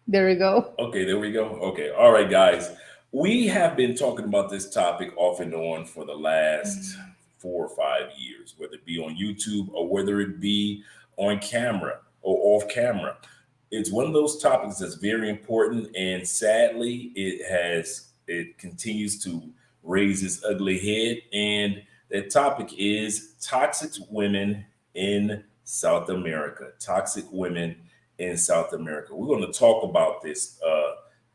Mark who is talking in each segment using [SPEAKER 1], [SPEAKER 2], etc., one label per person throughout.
[SPEAKER 1] There we go.
[SPEAKER 2] Okay, there we go. Okay, all right, guys. We have been talking about this topic off and on for the last 4 or 5 years, whether it be on YouTube or whether it be on camera or off camera. It's one of those topics that's very important, and sadly, it continues to raise its ugly head. And that topic is toxic women in South America. Toxic women in South America. We're going to talk about this.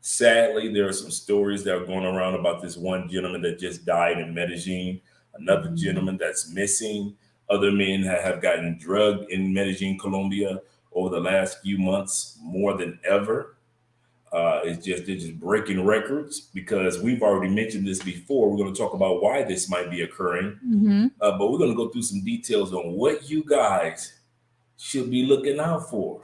[SPEAKER 2] Sadly, there are some stories that are going around about this one gentleman that just died in Medellin, another
[SPEAKER 1] Mhm.
[SPEAKER 2] gentleman that's missing. Other men have gotten drugged in Medellin, Colombia, over the last few months more than ever. They're just breaking records because we've already mentioned this before. We're going to talk about why this might be occurring,
[SPEAKER 1] Mhm.
[SPEAKER 2] but we're going to go through some details on what you guys should be looking out for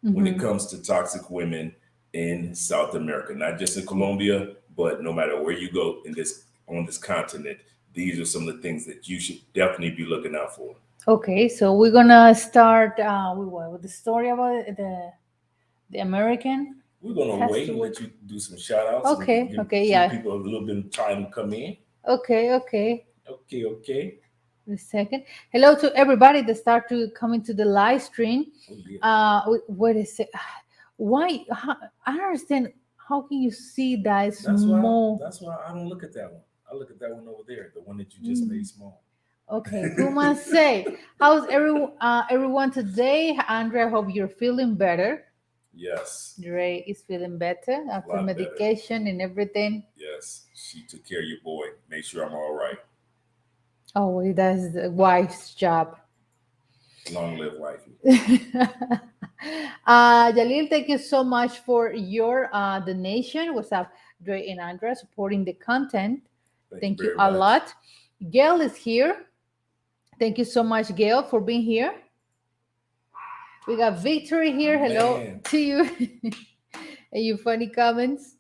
[SPEAKER 2] when it
[SPEAKER 1] Mhm.
[SPEAKER 2] comes to toxic women in South America, not just in Colombia, but no matter where you go in this on this continent. These are some of the things that you should definitely be looking out for.
[SPEAKER 1] Okay, so we're gonna start with what? With the story about the American
[SPEAKER 2] We're gonna
[SPEAKER 1] has
[SPEAKER 2] wait
[SPEAKER 1] to
[SPEAKER 2] and
[SPEAKER 1] work.
[SPEAKER 2] let you do some shout outs and
[SPEAKER 1] Okay, okay,
[SPEAKER 2] give
[SPEAKER 1] yeah.
[SPEAKER 2] people a little bit of time to come in.
[SPEAKER 1] Okay, okay.
[SPEAKER 2] Okay, okay.
[SPEAKER 1] A second. Hello to everybody that start to come into the live stream.
[SPEAKER 2] Oh yeah.
[SPEAKER 1] What is it? Why? How, I don't understand. How can you see that
[SPEAKER 2] That's why
[SPEAKER 1] small?
[SPEAKER 2] that's why I don't look at that one. I look at that one over there, the one that you just made
[SPEAKER 1] Mm.
[SPEAKER 2] small.
[SPEAKER 1] Okay, Puma say, how's everyone today? Andre, I hope you're feeling better.
[SPEAKER 2] Yes,
[SPEAKER 1] Ray is feeling better
[SPEAKER 2] a
[SPEAKER 1] after
[SPEAKER 2] lot better.
[SPEAKER 1] medication and everything.
[SPEAKER 2] Yes, she took care of your boy. Make sure I'm all right.
[SPEAKER 1] Oh, well, that's the wife's job.
[SPEAKER 2] Long live wifey.
[SPEAKER 1] Jalil, thank you so much for your donation. What's up, Dre and Andra, supporting the content.
[SPEAKER 2] Thank you
[SPEAKER 1] Thank you
[SPEAKER 2] very
[SPEAKER 1] a
[SPEAKER 2] much.
[SPEAKER 1] lot. Gail is here. Thank you so much, Gail, for being here. We got Victory here. Hello
[SPEAKER 2] Man,
[SPEAKER 1] to you. And you funny comments.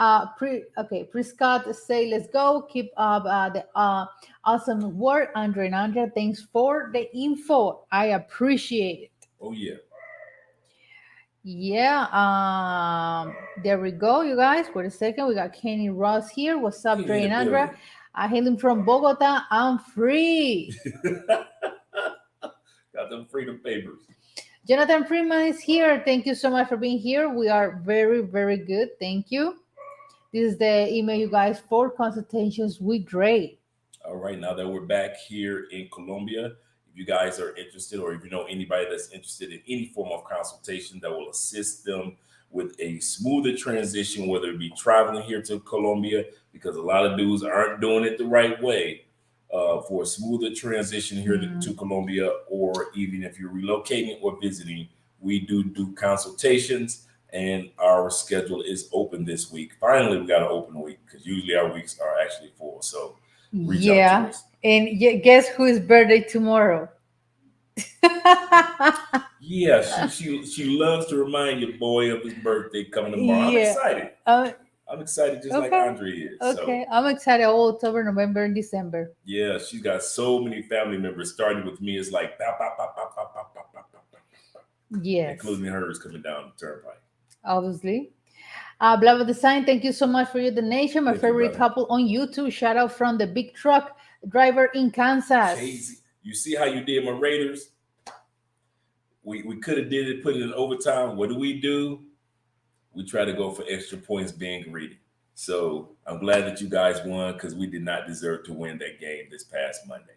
[SPEAKER 1] Okay, Prescott say let's go. Keep up the awesome work, Andre and Andrea. Thanks for the info. I appreciate it.
[SPEAKER 2] oh yeah.
[SPEAKER 1] Yeah, there we go, you guys. Wait a second. We got Kenny Ross here. What's up,
[SPEAKER 2] Kenny
[SPEAKER 1] Dre
[SPEAKER 2] in the
[SPEAKER 1] and Andrea?
[SPEAKER 2] building.
[SPEAKER 1] I hail him from Bogota. I'm free.
[SPEAKER 2] Got them freedom papers.
[SPEAKER 1] Jonathan Freeman is here. Thank you so much for being here. We are very, very good. Thank you. This is the email, you guys, for consultations with Dre.
[SPEAKER 2] All right, now that we're back here in Colombia, if you guys are interested or if you know anybody that's interested in any form of consultation that will assist them with a smoother transition, whether it be traveling here to Colombia, because a lot of dudes aren't doing it the right way, for a smoother transition here to
[SPEAKER 1] Mhm.
[SPEAKER 2] Colombia, or even if you're relocating or visiting, we do consultations. And our schedule is open this week. Finally, we got an open week because usually our weeks are actually full. So reach out to
[SPEAKER 1] Yeah.
[SPEAKER 2] us.
[SPEAKER 1] And guess whose birthday tomorrow?
[SPEAKER 2] Yeah, she loves to remind your boy of his birthday coming tomorrow. I'm
[SPEAKER 1] Yeah.
[SPEAKER 2] excited.
[SPEAKER 1] Uh,
[SPEAKER 2] I'm excited just like
[SPEAKER 1] okay.
[SPEAKER 2] Andre is. So
[SPEAKER 1] Okay. I'm excited. All October, November, and December.
[SPEAKER 2] yeah, she's got so many family members. Starting with me, it's like bop, bop, bop, bop, bop, bop, bop, bop, bop, bop, bop,
[SPEAKER 1] Yes.
[SPEAKER 2] including hers coming down the turnpike.
[SPEAKER 1] Obviously. Blabber Design, thank you so much for your donation. My
[SPEAKER 2] Thank you,
[SPEAKER 1] favorite
[SPEAKER 2] brother.
[SPEAKER 1] couple on YouTube. Shout out from the big truck driver in
[SPEAKER 2] Casey,
[SPEAKER 1] Kansas.
[SPEAKER 2] you see how you did my Raiders? We could have did it, put it in overtime. What do? We try to go for extra points being greedy. So I'm glad that you guys won because we did not deserve to win that game this past Monday.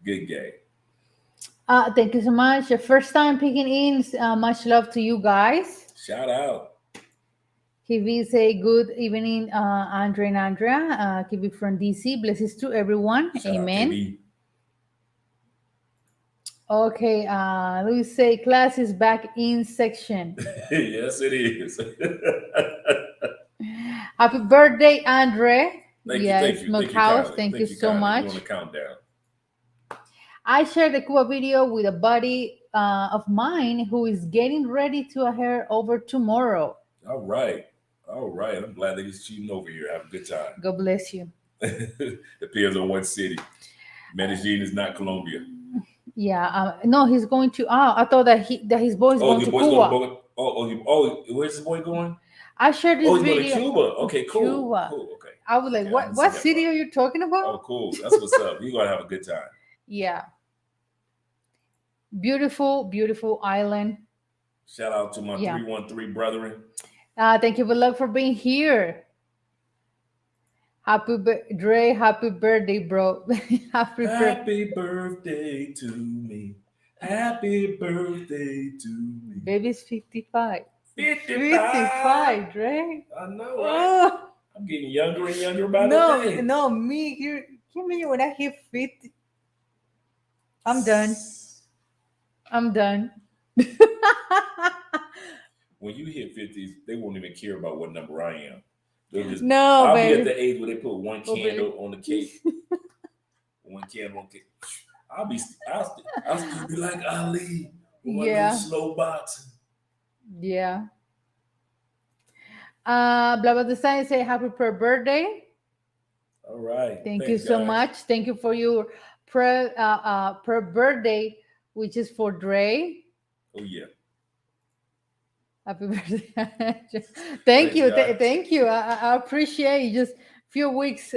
[SPEAKER 2] Good game.
[SPEAKER 1] Thank you so much. Your first time picking in. Much love to you guys.
[SPEAKER 2] Shout out.
[SPEAKER 1] Kiwi say good evening, Andre and Andrea. Kiwi from DC. Blessings to everyone.
[SPEAKER 2] Shout out
[SPEAKER 1] Amen.
[SPEAKER 2] KB.
[SPEAKER 1] Okay, let me say class is back in section.
[SPEAKER 2] Yes, it is.
[SPEAKER 1] Happy birthday, Andre.
[SPEAKER 2] Thank you,
[SPEAKER 1] Yes,
[SPEAKER 2] thank you, thank you
[SPEAKER 1] Smokehouse.
[SPEAKER 2] kindly.
[SPEAKER 1] Thank you
[SPEAKER 2] Thank you
[SPEAKER 1] so
[SPEAKER 2] kindly.
[SPEAKER 1] much.
[SPEAKER 2] We're on the countdown.
[SPEAKER 1] I shared the Cuba video with a buddy of mine who is getting ready to head over tomorrow.
[SPEAKER 2] All right. All right. I'm glad that he's cheating over here. Have a good
[SPEAKER 1] God bless you.
[SPEAKER 2] time. Depends on what city. Medellin is not Colombia.
[SPEAKER 1] Yeah. No, he's going to. I thought that his boy is
[SPEAKER 2] Oh,
[SPEAKER 1] going
[SPEAKER 2] your
[SPEAKER 1] to
[SPEAKER 2] boy's going to
[SPEAKER 1] Cuba.
[SPEAKER 2] Bogota. Oh, where's this boy going?
[SPEAKER 1] I shared
[SPEAKER 2] Oh,
[SPEAKER 1] this
[SPEAKER 2] he's going to
[SPEAKER 1] video.
[SPEAKER 2] Cuba. Okay, cool,
[SPEAKER 1] Cuba.
[SPEAKER 2] cool. Okay,
[SPEAKER 1] I was like,
[SPEAKER 2] okay. I
[SPEAKER 1] what?
[SPEAKER 2] didn't see
[SPEAKER 1] What
[SPEAKER 2] that
[SPEAKER 1] city
[SPEAKER 2] part.
[SPEAKER 1] are you talking about?
[SPEAKER 2] Oh, cool. That's what's up. You're gonna have a good time.
[SPEAKER 1] Yeah. Beautiful, beautiful island.
[SPEAKER 2] Shout out to my
[SPEAKER 1] Yeah.
[SPEAKER 2] 313 brethren.
[SPEAKER 1] Thank you, Beloved, for being here. Dre, happy birthday, bro. Happy birthday.
[SPEAKER 2] Happy birthday to me. Happy birthday to me.
[SPEAKER 1] Baby's 55.
[SPEAKER 2] 55.
[SPEAKER 1] 55, Dre.
[SPEAKER 2] I know, right?
[SPEAKER 1] Oh,
[SPEAKER 2] I'm getting younger and younger by the
[SPEAKER 1] no,
[SPEAKER 2] day.
[SPEAKER 1] no, me. Give me when I hit 50. I'm done. I'm done.
[SPEAKER 2] When you hit 50s, they won't even care about what number I am. They'll just,
[SPEAKER 1] No,
[SPEAKER 2] I'll be at
[SPEAKER 1] baby.
[SPEAKER 2] the age where they put one
[SPEAKER 1] Oh, baby.
[SPEAKER 2] candle on the cake. One candle on the cake. I'll still be like Ali with my little
[SPEAKER 1] Yeah,
[SPEAKER 2] slow boxing.
[SPEAKER 1] yeah. Blah blah design say happy per birthday.
[SPEAKER 2] All right.
[SPEAKER 1] Thank you
[SPEAKER 2] Thanks,
[SPEAKER 1] so
[SPEAKER 2] guys.
[SPEAKER 1] much. Thank you for your per birthday, which is for Dre.
[SPEAKER 2] Oh, yeah.
[SPEAKER 1] Happy birthday. Thank
[SPEAKER 2] Thanks,
[SPEAKER 1] you.
[SPEAKER 2] guys.
[SPEAKER 1] Thank you. I appreciate it. Just few weeks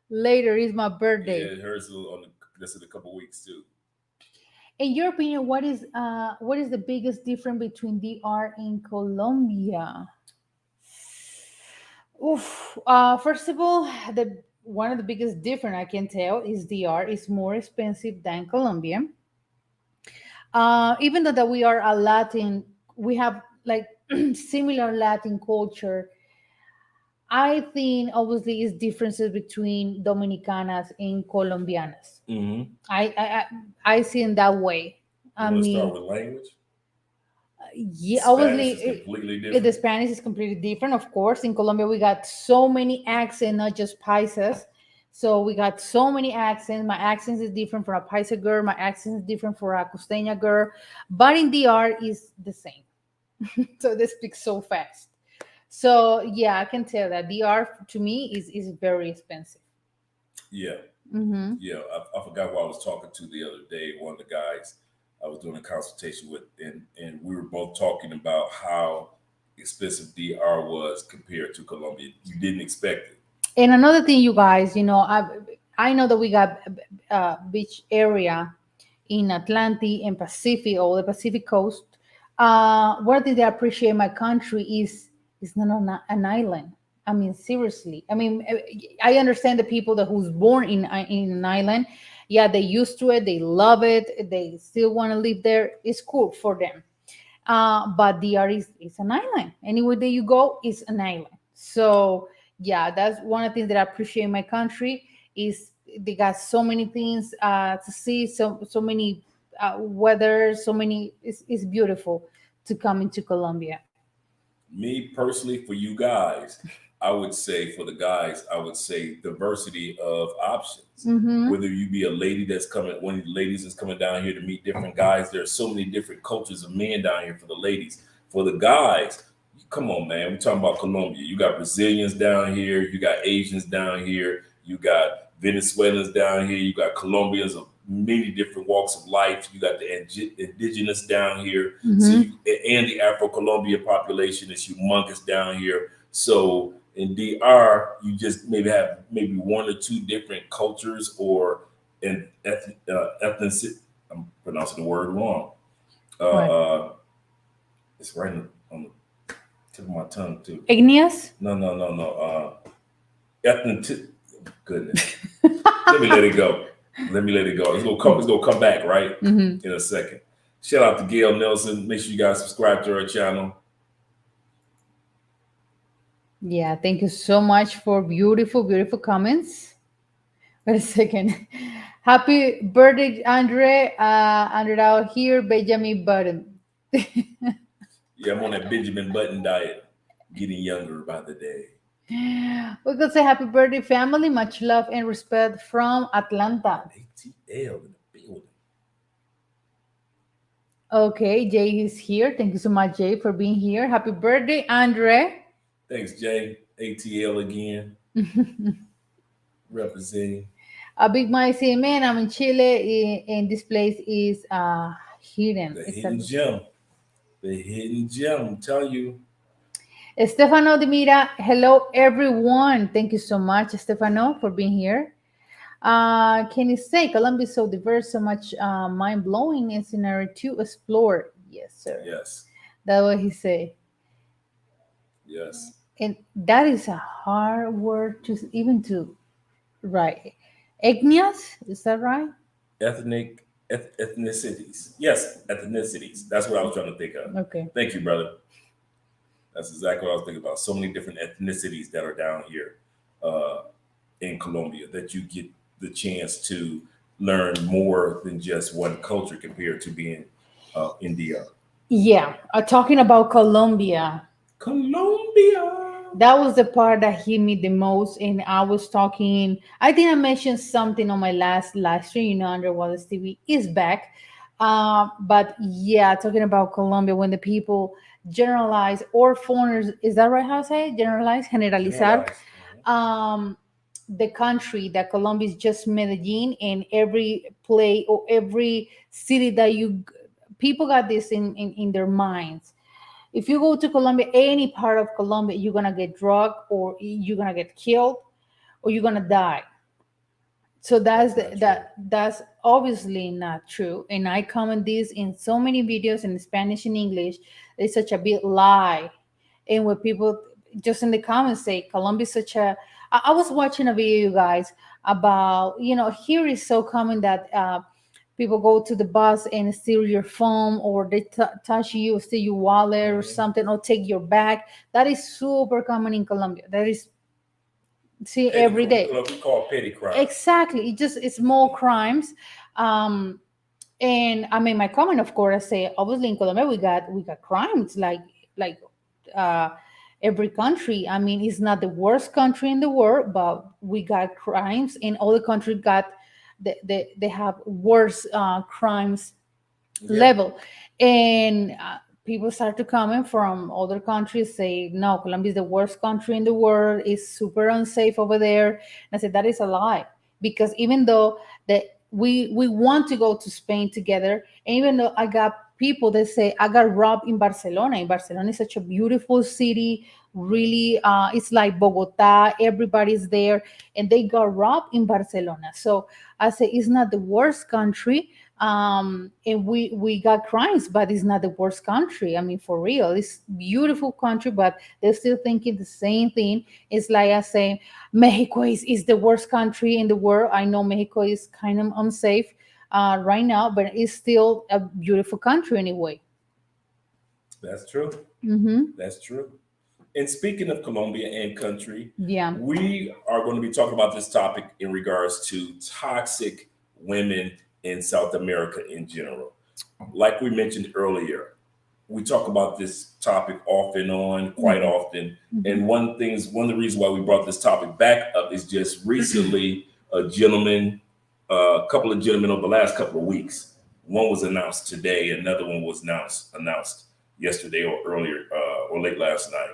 [SPEAKER 1] later is my
[SPEAKER 2] Yeah,
[SPEAKER 1] birthday.
[SPEAKER 2] it hurts a little on the, this in a couple weeks, too.
[SPEAKER 1] In your opinion, what is the biggest difference between DR and Colombia? Oof. First of all, the one of the biggest difference I can tell is DR is more expensive than Colombia. Even though that we are a Latin, we have like similar Latin culture. I think obviously is differences between Dominicanas and Colombianas.
[SPEAKER 2] Mm-hmm.
[SPEAKER 1] I see in that way.
[SPEAKER 2] You
[SPEAKER 1] I
[SPEAKER 2] want to start
[SPEAKER 1] mean,
[SPEAKER 2] with language?
[SPEAKER 1] yeah,
[SPEAKER 2] Spanish
[SPEAKER 1] obviously
[SPEAKER 2] is completely
[SPEAKER 1] the
[SPEAKER 2] different.
[SPEAKER 1] Spanish is completely different. Of course, in Colombia we got so many accents, not just paisas. So we got so many accents. My accent is different for a paisa girl. My accent is different for a costeña girl. But in DR is the same. So they speak so fast. So yeah, I can tell that DR to me is very expensive.
[SPEAKER 2] Yeah.
[SPEAKER 1] Mm-hmm.
[SPEAKER 2] Yeah, I forgot who I was talking to the other day. One of the guys I was doing a consultation with, and we were both talking about how expensive DR was compared to Colombia. You didn't expect it.
[SPEAKER 1] And another thing, you guys, I know that we got beach area in Atlantic and Pacific or the Pacific coast. One thing that I appreciate my country is not an island. I mean, seriously. I mean, I understand the people that who's born in an island. Yeah, they used to it. They love it. They still want to live there. It's cool for them. But DR is an island. Anywhere that you go is an island. So yeah, that's one of the things that I appreciate in my country is they got so many things to see, so many weather, so many. It's beautiful to come into Colombia.
[SPEAKER 2] Me personally, for you guys, I would say for the guys, I would say diversity of options.
[SPEAKER 1] Mm-hmm.
[SPEAKER 2] Whether you be a lady that's coming, one of the ladies is coming down here to meet different guys. There's so many different cultures of men down here for the ladies. For the guys, come on, man. We're talking about Colombia. You got Brazilians down here. You got Asians down here. You got Venezuelans down here. You got Colombians of many different walks of life. You got the indigenous down here. So
[SPEAKER 1] Mm-hmm.
[SPEAKER 2] you, and the Afro-Colombian population is humongous down here. So in DR, you just maybe have maybe one or two different cultures or an ethnic. I'm pronouncing the word wrong.
[SPEAKER 1] What?
[SPEAKER 2] Uh, it's right on the tip of my tongue too.
[SPEAKER 1] Igneous?
[SPEAKER 2] No. Ethnic. Goodness. Let me let it go. Let me let it go. It's gonna come. It's gonna come back right
[SPEAKER 1] Mm-hmm.
[SPEAKER 2] in a second. Shout out to Gail Nelson. Make sure you guys subscribe to our channel.
[SPEAKER 1] Yeah, thank you so much for beautiful, beautiful comments. Wait a second. Happy birthday, Andre. Andre out here, Benjamin Button.
[SPEAKER 2] Yeah, I'm on that Benjamin Button diet, getting younger by the day.
[SPEAKER 1] We could say happy birthday, family. Much love and respect from Atlanta.
[SPEAKER 2] ATL in the building.
[SPEAKER 1] Okay, Jay is here. Thank you so much, Jay, for being here. Happy birthday, Andre.
[SPEAKER 2] Thanks, Jay. ATL again, representing.
[SPEAKER 1] A Big Mike saying, "Man, I'm in Chile, and this place is hidden."
[SPEAKER 2] The
[SPEAKER 1] It's
[SPEAKER 2] hidden gem. The hidden gem. I'm telling you.
[SPEAKER 1] Stefano de Mira. Hello, everyone. Thank you so much, Stefano, for being here. Can you say Colombia is so diverse, so much mind blowing and scenario to explore? Yes, sir.
[SPEAKER 2] Yes.
[SPEAKER 1] That's what he say.
[SPEAKER 2] Yes.
[SPEAKER 1] And that is a hard word to even to write. Igneous, is that right?
[SPEAKER 2] Ethnicities. Yes, ethnicities. That's what I was trying to think of.
[SPEAKER 1] Okay.
[SPEAKER 2] Thank you, brother. That's exactly what I was thinking about. So many different ethnicities that are down here uh, in Colombia that you get the chance to learn more than just one culture compared to being India.
[SPEAKER 1] Yeah, talking about Colombia,
[SPEAKER 2] Colombia.
[SPEAKER 1] that was the part that hit me the most. And I was talking, I think I mentioned something on my last live stream, Underwater TV is back. But yeah, talking about Colombia, when the people generalize, or foreigners, is that right how I say it? Generalize, generalizar,
[SPEAKER 2] Generalize.
[SPEAKER 1] um, the country that Colombia is just Medellin, and every play or every city that people got this in their minds. If you go to Colombia, any part of Colombia, you're gonna get drugged, or you're gonna get killed, or you're gonna die. So
[SPEAKER 2] That's not true.
[SPEAKER 1] that's obviously not true. And I comment this in so many videos in Spanish and English. It's such a big lie. And when people just in the comments say Colombia is such a, I was watching a video, you guys, about, here is so common that people go to the bus and steal your phone, or they touch you, steal your wallet or
[SPEAKER 2] Mm-hmm.
[SPEAKER 1] something, or take your bag. That is super common in Colombia. That is see
[SPEAKER 2] Petty,
[SPEAKER 1] every day.
[SPEAKER 2] what we call petty crimes.
[SPEAKER 1] Exactly. It's more crimes. Um, and I mean, my comment, of course, I say obviously in Colombia we got crimes like uh, every country. I mean, it's not the worst country in the world, but we got crimes, and all the countries got they have worse crimes
[SPEAKER 2] Yeah,
[SPEAKER 1] level. And people start to comment from other countries, say no, Colombia is the worst country in the world, it's super unsafe over there. And I said that is a lie, because even though that we want to go to Spain together, and even though I got people that say I got robbed in Barcelona. In Barcelona is such a beautiful city, really, it's like Bogota, everybody's there, and they got robbed in Barcelona. So I say it's not the worst country. And we got crimes, but it's not the worst country. I mean, for real, it's beautiful country, but they're still thinking the same thing. It's like I say Mexico is the worst country in the world. I know Mexico is kind of unsafe right now, but it's still a beautiful country anyway.
[SPEAKER 2] that's true.
[SPEAKER 1] Mm-hmm.
[SPEAKER 2] That's true. And speaking of Colombia and country,
[SPEAKER 1] Yeah.
[SPEAKER 2] we are going to be talking about this topic in regards to toxic women in South America in general. Like we mentioned earlier, we talk about this topic off and on quite
[SPEAKER 1] Mhm.
[SPEAKER 2] often.
[SPEAKER 1] Mhm.
[SPEAKER 2] And one of the reasons why we brought this topic back up is just recently a couple of gentlemen over the last couple of weeks. One was announced today, another one was announced yesterday or earlier or late last night.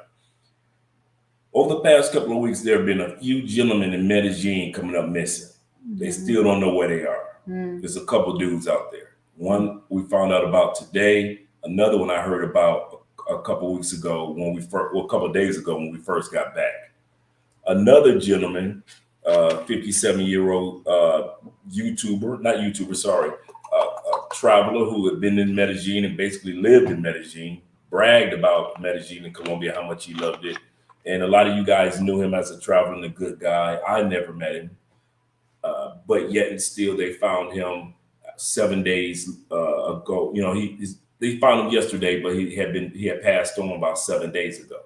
[SPEAKER 2] Over the past couple of weeks, there have been a few gentlemen in Medellin coming up missing. They still don't know where they are.
[SPEAKER 1] Mhm.
[SPEAKER 2] There's a couple dudes out there. One we found out about today. Another one I heard about a couple weeks ago a couple of days ago when we first got back. Another gentleman, 57-year-old YouTuber, not YouTuber, sorry, a traveler who had been in Medellin and basically lived in Medellin, bragged about Medellin in Colombia, how much he loved it. And a lot of you guys knew him as a traveler and a good guy. I never met him, but yet and still they found him 7 days ago. They found him yesterday, but he had passed on about 7 days ago,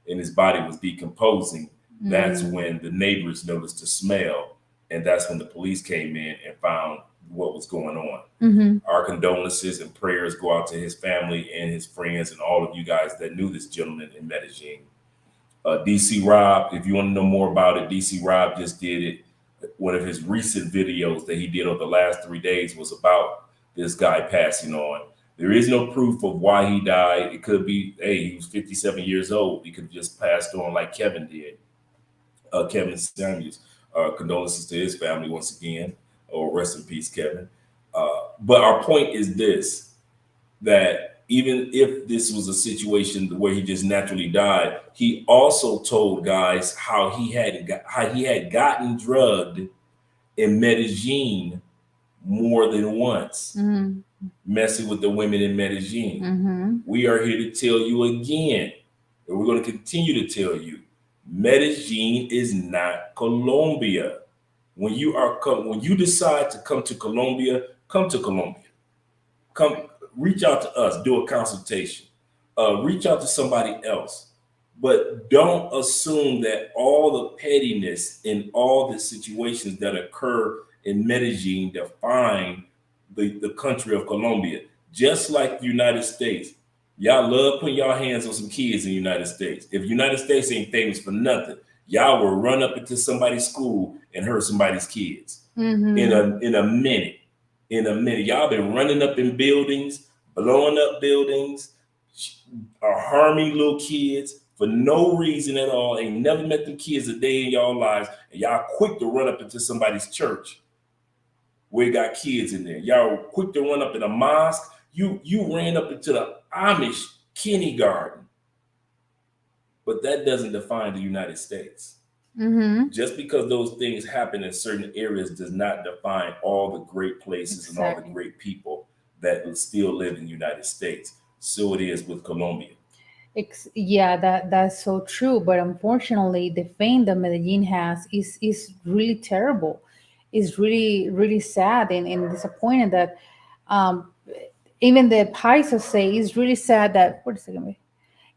[SPEAKER 2] and his body was decomposing. That's
[SPEAKER 1] Mm.
[SPEAKER 2] when the neighbors noticed the smell, and that's when the police came in and found what was going on.
[SPEAKER 1] Mhm.
[SPEAKER 2] Our condolences and prayers go out to his family and his friends and all of you guys that knew this gentleman in Medellin. DC Rob, if you want to know more about it, DC Rob just did it. One of his recent videos that he did over the last 3 days was about this guy passing on. There is no proof of why he died. It could be, hey, he was 57 years old. He could have just passed on like Kevin did, Kevin Samuels. Condolences to his family once again, or rest in peace, Kevin. But our point is this: that even if this was a situation where he just naturally died, he also told guys how he had gotten drugged in Medellin more than once, messing with the women in Medellin. We are here to tell you again, and we're going to continue to tell you, Medellin is not Colombia. When you decide to come to Colombia, come to Colombia. Come, reach out to us, do a consultation, reach out to somebody else, but don't assume that all the pettiness in all the situations that occur in Medellin define the country of Colombia. Just like the United States, y'all love putting y'all hands on some kids in the United States. If the United States ain't famous for nothing, y'all will run up into somebody's school and hurt somebody's kids in a minute. In a minute, y'all been running up in buildings, blowing up buildings, harming little kids for no reason at all. Ain't never met them kids a day in y'all lives, and y'all quick to run up into somebody's church where it got kids in there. Y'all quick to run up in a mosque. You ran up into the Amish kindergarten, but that doesn't define the United States. Just because those things happen in certain areas does not define all the great places and all the great people that still live in the United States. So it is with Colombia.
[SPEAKER 1] Yeah, that's so true. But unfortunately, the fame that Medellin has is really terrible. It's really sad and disappointing that even the Paisas say it's really sad that wait a second, wait.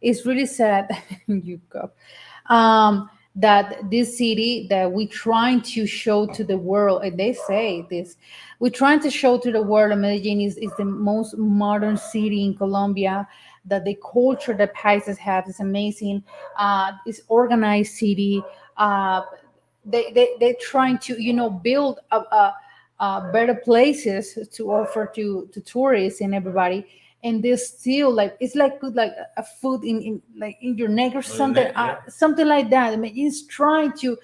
[SPEAKER 1] It's really sad you go. That this city that we trying to show to the world, and they say this, we're trying to show to the world that Medellin is the most modern city in Colombia, that the culture that Paisas have is amazing, it's organized city. They're trying to build better places to offer to tourists and everybody, and they're still like it's like put like a foot in like in your neck or something, something like that. I mean, it's trying to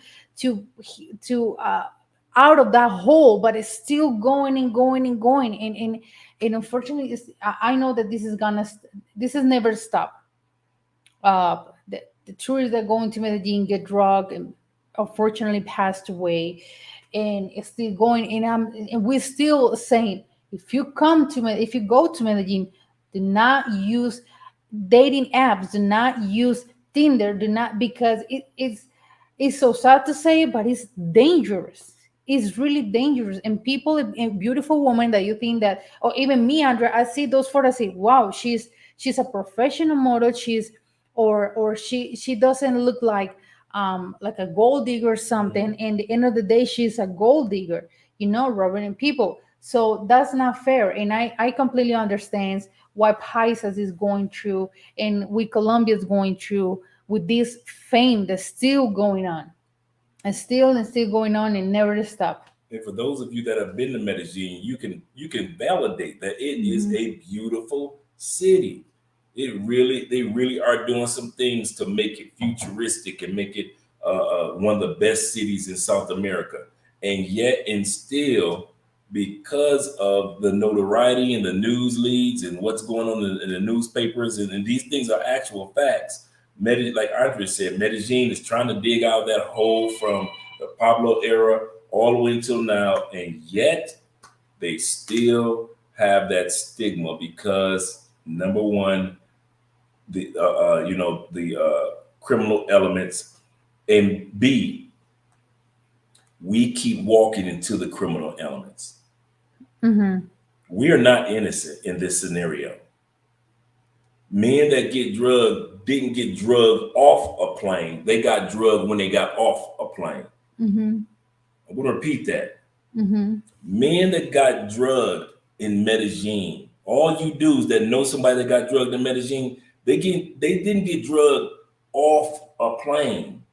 [SPEAKER 1] out of that hole, but it's still going and going and going, and unfortunately, I know that this is never stop. The tourists that go into Medellin get drugged and unfortunately passed away, and it's still going. And we're still saying if you go to Medellin, do not use dating apps, do not use Tinder, do not because it's so sad to say, but it's dangerous. It's really dangerous. And people, and beautiful woman that you think that, or even me, Andrea, I see those photos. I say, wow, she's a professional model. Or she doesn't look like a gold digger or something. And at the end of the day, she's a gold digger, robbing people. So that's not fair. And I completely understand why Paisas is going through and we Colombia is going through with this fame that's still going on. And still going on and never to stop.
[SPEAKER 2] And for those of you that have been to Medellin, you can validate that it is a beautiful city. They really are doing some things to make it futuristic and make it one of the best cities in South America. And yet, and still, because of the notoriety and the news leads and what's going on in the newspapers, and these things are actual facts. Like Andre said, Medellin is trying to dig out that hole from the Pablo era all the way until now, and yet they still have that stigma because number one, the criminal elements, and B, we keep walking into the criminal elements. We are not innocent in this scenario. Men that get drugged didn't get drugged off a plane. They got drugged when they got off a plane. I'm going to repeat that. Men that got drugged in Medellin, all you dudes that know somebody that got drugged in Medellin, they didn't get drugged off a plane.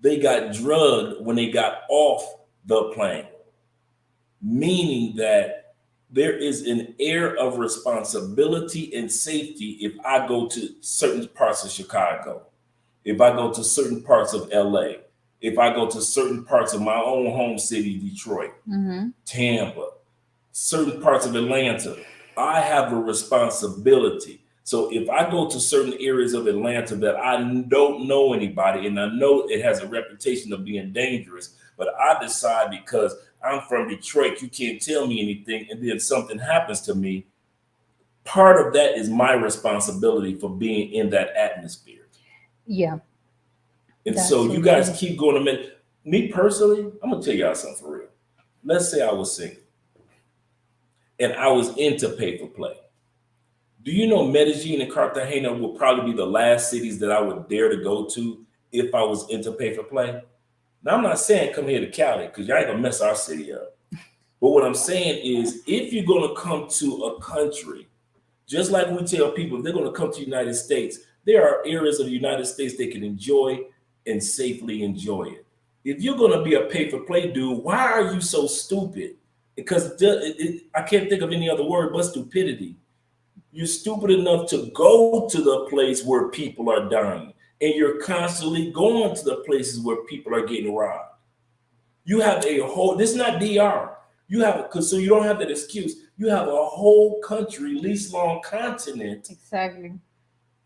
[SPEAKER 2] They got drugged when they got off the plane. Meaning that there is an air of responsibility and safety if I go to certain parts of Chicago, if I go to certain parts of LA, If I go to certain parts of my own home city, Detroit,
[SPEAKER 1] Mm-hmm.
[SPEAKER 2] Tampa, certain parts of Atlanta, I have a responsibility. So if I go to certain areas of Atlanta that I don't know anybody and I know it has a reputation of being dangerous, but I decide because I'm from Detroit, you can't tell me anything, and then something happens to me, part of that is my responsibility for being in that atmosphere.
[SPEAKER 1] Yeah,
[SPEAKER 2] And
[SPEAKER 1] that's
[SPEAKER 2] so
[SPEAKER 1] so
[SPEAKER 2] you guys
[SPEAKER 1] true.
[SPEAKER 2] keep going a minute. Me personally, I'm gonna tell y'all something for real. Let's say I was single and I was into pay for play. Do you know Medellin and Cartagena would probably be the last cities that I would dare to go to if I was into pay for play? Now I'm not saying come here to Cali because y'all ain't gonna mess our city up. But what I'm saying is if you're gonna come to a country, just like we tell people, if they're gonna come to the United States, there are areas of the United States they can enjoy and safely enjoy it. If you're gonna be a pay for play dude, why are you so stupid? Because I can't think of any other word but stupidity. You're stupid enough to go to the place where people are dying, and you're constantly going to the places where people are getting robbed. You have a whole. This is not DR. You have because so you don't have that excuse. You have a whole country, least long continent.
[SPEAKER 1] Exactly.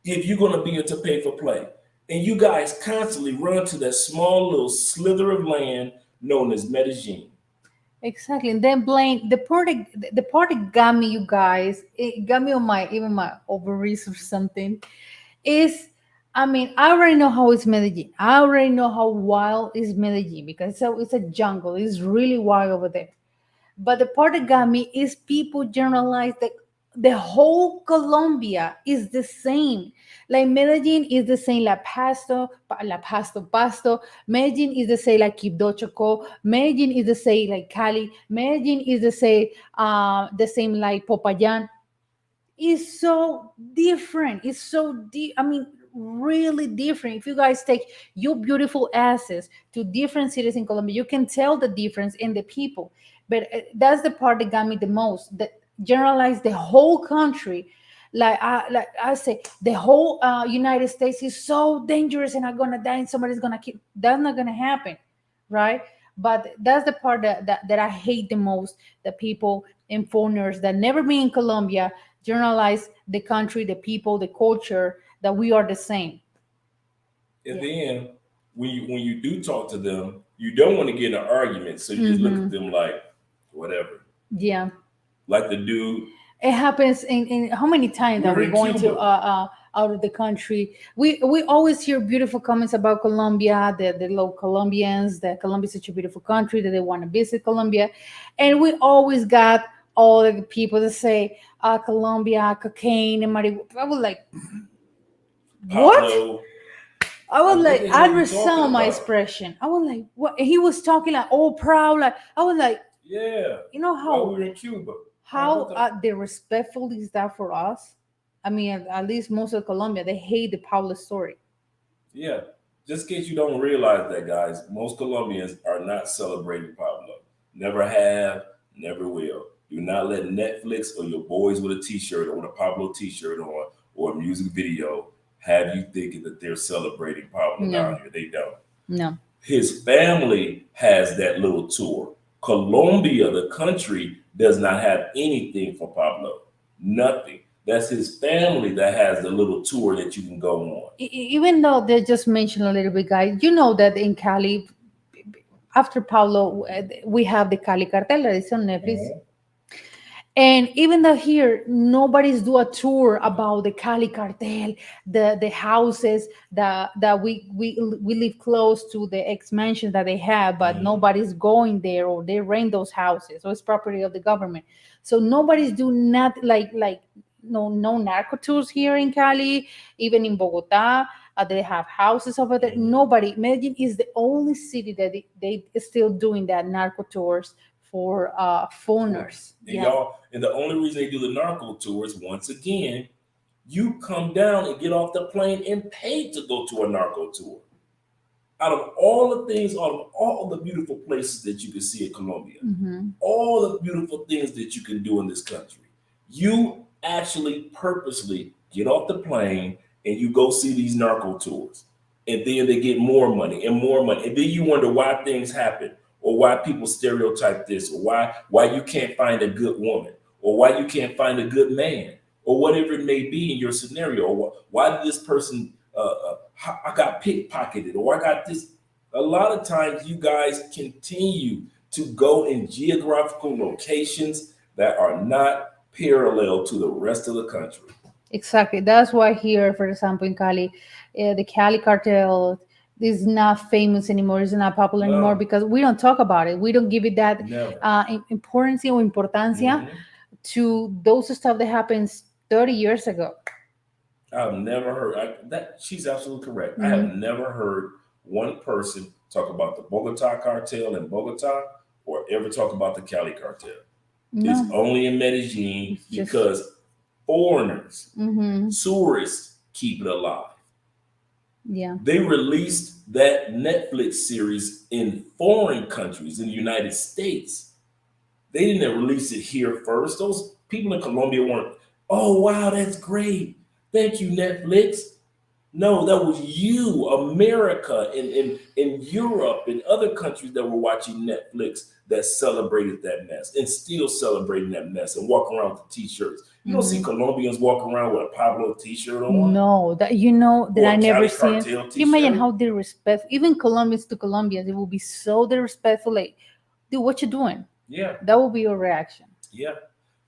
[SPEAKER 2] If you're going to be into pay for play, and you guys constantly run to that small little slither of land known as Medellin.
[SPEAKER 1] Exactly. And then Blaine, the part that got me, you guys, it got me on my even my ovaries or something, is I mean, I already know how it's Medellin. I already know how wild is Medellin because it's a jungle. It's really wild over there. But the part that got me is people generalize that the whole Colombia is the same. Like Medellin is the same like Pasto. Medellin is the same like Quibdó Chocó. Medellin is the same like Cali. Medellin is the same like Popayan. It's so different. It's so deep. I mean, really different. If you guys take your beautiful asses to different cities in Colombia, you can tell the difference in the people. But that's the part that got me the most. That generalize the whole country. Like I say, the whole United States is so dangerous, and I'm gonna die, and somebody's gonna kill. That's not gonna happen, right? But that's the part that I hate the most. The people and foreigners that never been in Colombia generalize the country, the people, the culture, that we are the same.
[SPEAKER 2] And
[SPEAKER 1] Yeah.
[SPEAKER 2] then when you do talk to them, you don't want to get in an argument, so you just look at
[SPEAKER 1] Hmm.
[SPEAKER 2] them like whatever.
[SPEAKER 1] Yeah.
[SPEAKER 2] Like the dude,
[SPEAKER 1] It happens in how many times
[SPEAKER 2] we
[SPEAKER 1] that
[SPEAKER 2] were
[SPEAKER 1] we're
[SPEAKER 2] in
[SPEAKER 1] going to
[SPEAKER 2] Cuba.
[SPEAKER 1] out of the country. We always hear beautiful comments about Colombia, the local Colombians, that Colombia is such a beautiful country that they want to visit Colombia. And we always got all of the people that say Colombia, cocaine and marijuana. I was like, what?
[SPEAKER 2] Pablo,
[SPEAKER 1] I was
[SPEAKER 2] like what
[SPEAKER 1] like,
[SPEAKER 2] the hell
[SPEAKER 1] I
[SPEAKER 2] are you talking
[SPEAKER 1] resound my
[SPEAKER 2] about?
[SPEAKER 1] expression. I was like, what? He was talking like all proud. Like I was like,
[SPEAKER 2] Yeah,
[SPEAKER 1] you know
[SPEAKER 2] while we
[SPEAKER 1] how
[SPEAKER 2] were in Cuba.
[SPEAKER 1] how
[SPEAKER 2] What the
[SPEAKER 1] the respectful is that for us? I mean, at least most of Colombia, they hate the Paula story.
[SPEAKER 2] yeah. Just in case you don't realize that, guys, most Colombians are not celebrating Pablo. Never have, never will. Do not let Netflix or your boys with a T-shirt or with a Pablo T-shirt on or a music video have you thinking that they're celebrating Pablo down
[SPEAKER 1] No,
[SPEAKER 2] here. They don't.
[SPEAKER 1] no.
[SPEAKER 2] His family has that little tour. Colombia, the country, does not have anything for Pablo. Nothing. That's his family that has the little tour that you can go on.
[SPEAKER 1] Even though they just mentioned a little bit, guys, you know that in Cali, after Paulo, we have the Cali cartel that is on Netflix.
[SPEAKER 2] Mhm.
[SPEAKER 1] And even though here nobody's do a tour about the Cali cartel, the houses that we live close to the ex mansion that they have, but
[SPEAKER 2] Mhm.
[SPEAKER 1] nobody's going there or they rent those houses, so it's property of the government. So nobody's do not like no narco tours here in Cali, even in Bogota. They have houses over there.
[SPEAKER 2] Mhm.
[SPEAKER 1] Nobody. Medellin is the only city that they still doing that narco tours for
[SPEAKER 2] Tour.
[SPEAKER 1] foreigners.
[SPEAKER 2] And
[SPEAKER 1] Yeah.
[SPEAKER 2] y'all, and the only reason they do the narco tours, once again, you come down and get off the plane and pay to go to a narco tour. Out of all the things, out of all the beautiful places that you can see in Colombia,
[SPEAKER 1] Hmm.
[SPEAKER 2] all the beautiful things that you can do in this country, you actually purposely get off the plane and you go see these narco tours. and then they get more money and more money, and then you wonder why things happen, or why people stereotype this, or why you can't find a good woman, or why you can't find a good man, or whatever it may be in your scenario, or why did this person I got pickpocketed, or I got this. A lot of times you guys continue to go in geographical locations that are not parallel to the rest of the country.
[SPEAKER 1] Exactly. That's why here, for example, in Cali, the Cali cartel is not famous anymore. It's not popular anymore
[SPEAKER 2] No,
[SPEAKER 1] because we don't talk about it. We don't give it that
[SPEAKER 2] never.
[SPEAKER 1] importance or importancia
[SPEAKER 2] Hmm.
[SPEAKER 1] to those stuff that happens 30 years ago.
[SPEAKER 2] I've never heard that. She's absolutely correct. I have
[SPEAKER 1] Mhm.
[SPEAKER 2] never heard one person talk about the Bogota cartel in Bogota or ever talk about the Cali cartel. It's
[SPEAKER 1] No,
[SPEAKER 2] only in Medellin
[SPEAKER 1] it's just,
[SPEAKER 2] because foreigners,
[SPEAKER 1] hmm,
[SPEAKER 2] tourists keep it alive.
[SPEAKER 1] yeah.
[SPEAKER 2] They released that Netflix series in foreign countries in the United States. They didn't release it here first. Those people in Colombia weren't, oh, wow, that's great. Thank you, Netflix. No, that was you, America, in Europe and other countries that were watching Netflix that celebrated that mess and still celebrating that mess and walk around with t-shirts. You don't see
[SPEAKER 1] Hmm.
[SPEAKER 2] Colombians walk around with a Pablo t-shirt on
[SPEAKER 1] No, that you know that
[SPEAKER 2] or
[SPEAKER 1] I
[SPEAKER 2] a
[SPEAKER 1] never
[SPEAKER 2] Cali
[SPEAKER 1] seen.
[SPEAKER 2] cartel
[SPEAKER 1] You imagine
[SPEAKER 2] t-shirt.
[SPEAKER 1] how disrespectful, even Colombians to Colombians, it will be so disrespectful. Like, dude, what you doing?
[SPEAKER 2] Yeah,
[SPEAKER 1] That will be your reaction.
[SPEAKER 2] yeah.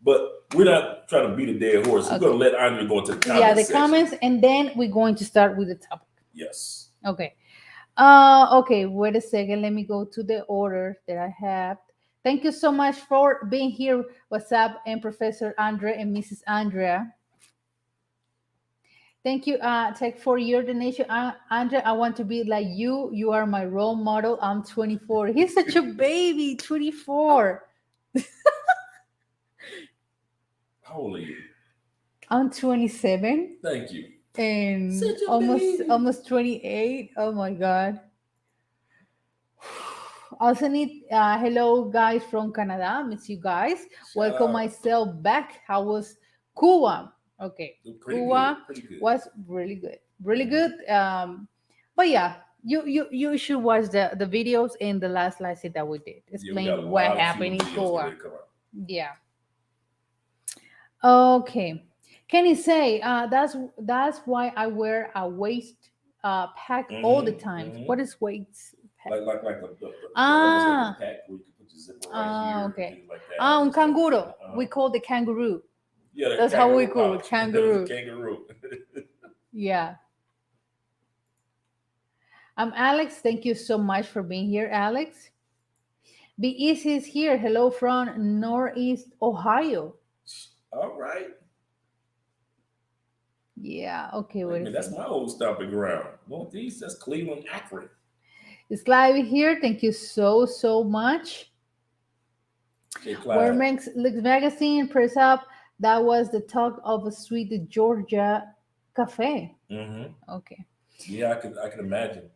[SPEAKER 2] But we're not trying to beat a dead horse. We're going
[SPEAKER 1] Okay.
[SPEAKER 2] to let Andre go into the
[SPEAKER 1] Yeah,
[SPEAKER 2] comment
[SPEAKER 1] the
[SPEAKER 2] section.
[SPEAKER 1] comments, and then we're going to start with the topic.
[SPEAKER 2] Yes.
[SPEAKER 1] Okay. Okay, wait a second. Let me go to the order that I have. Thank you so much for being here. What's up? And Professor Andre and Mrs. Andrea. Thank you, Tech, for your donation. Andre, I want to be like you. You are my role model. I'm 24. He's such a baby, 24.
[SPEAKER 2] How old are you?
[SPEAKER 1] I'm 27
[SPEAKER 2] Thank you.
[SPEAKER 1] and
[SPEAKER 2] Such a
[SPEAKER 1] almost
[SPEAKER 2] baby.
[SPEAKER 1] almost 28. Oh my God. Also need hello guys from Canada. Miss you guys.
[SPEAKER 2] Shout
[SPEAKER 1] Welcome
[SPEAKER 2] out.
[SPEAKER 1] myself back. How was Cuba? Okay,
[SPEAKER 2] Pretty
[SPEAKER 1] Cuba
[SPEAKER 2] good. Pretty good.
[SPEAKER 1] was really good, really
[SPEAKER 2] Mhm.
[SPEAKER 1] good. But yeah, you should watch the videos in the last lesson that we did.
[SPEAKER 2] Yeah, we got
[SPEAKER 1] Explain
[SPEAKER 2] a
[SPEAKER 1] what
[SPEAKER 2] lot of Cuban
[SPEAKER 1] happened in
[SPEAKER 2] videos getting
[SPEAKER 1] Cuba.
[SPEAKER 2] ready to come out.
[SPEAKER 1] Yeah. Okay. Can you say that's why I wear a waist pack all the time?
[SPEAKER 2] Mm-hmm.
[SPEAKER 1] What is waist pack?
[SPEAKER 2] Like the almost like a
[SPEAKER 1] Ah,
[SPEAKER 2] pack where you can put your zipper right here and
[SPEAKER 1] okay.
[SPEAKER 2] things like that.
[SPEAKER 1] Ah,
[SPEAKER 2] And
[SPEAKER 1] un
[SPEAKER 2] just kind of fit.
[SPEAKER 1] canguro. We call the kangaroo.
[SPEAKER 2] Yeah, the
[SPEAKER 1] That's how we
[SPEAKER 2] kangaroo
[SPEAKER 1] call it,
[SPEAKER 2] pouch. The
[SPEAKER 1] kangaroo.
[SPEAKER 2] kangaroo.
[SPEAKER 1] Yeah. I'm Alex. Thank you so much for being here, Alex. Be Easy is here. Hello from Northeast Ohio.
[SPEAKER 2] All right.
[SPEAKER 1] Yeah. Okay.
[SPEAKER 2] Wait a
[SPEAKER 1] Wait a
[SPEAKER 2] minute, that's
[SPEAKER 1] second.
[SPEAKER 2] my old stomping ground. Northeast, that's Cleveland, Akron.
[SPEAKER 1] It's live here. Thank you so much.
[SPEAKER 2] J.
[SPEAKER 1] Where
[SPEAKER 2] Clyde.
[SPEAKER 1] makes Looks Magazine press up. That was the talk of a sweet Georgia cafe.
[SPEAKER 2] Mm-hmm.
[SPEAKER 1] Okay.
[SPEAKER 2] Yeah, I can imagine.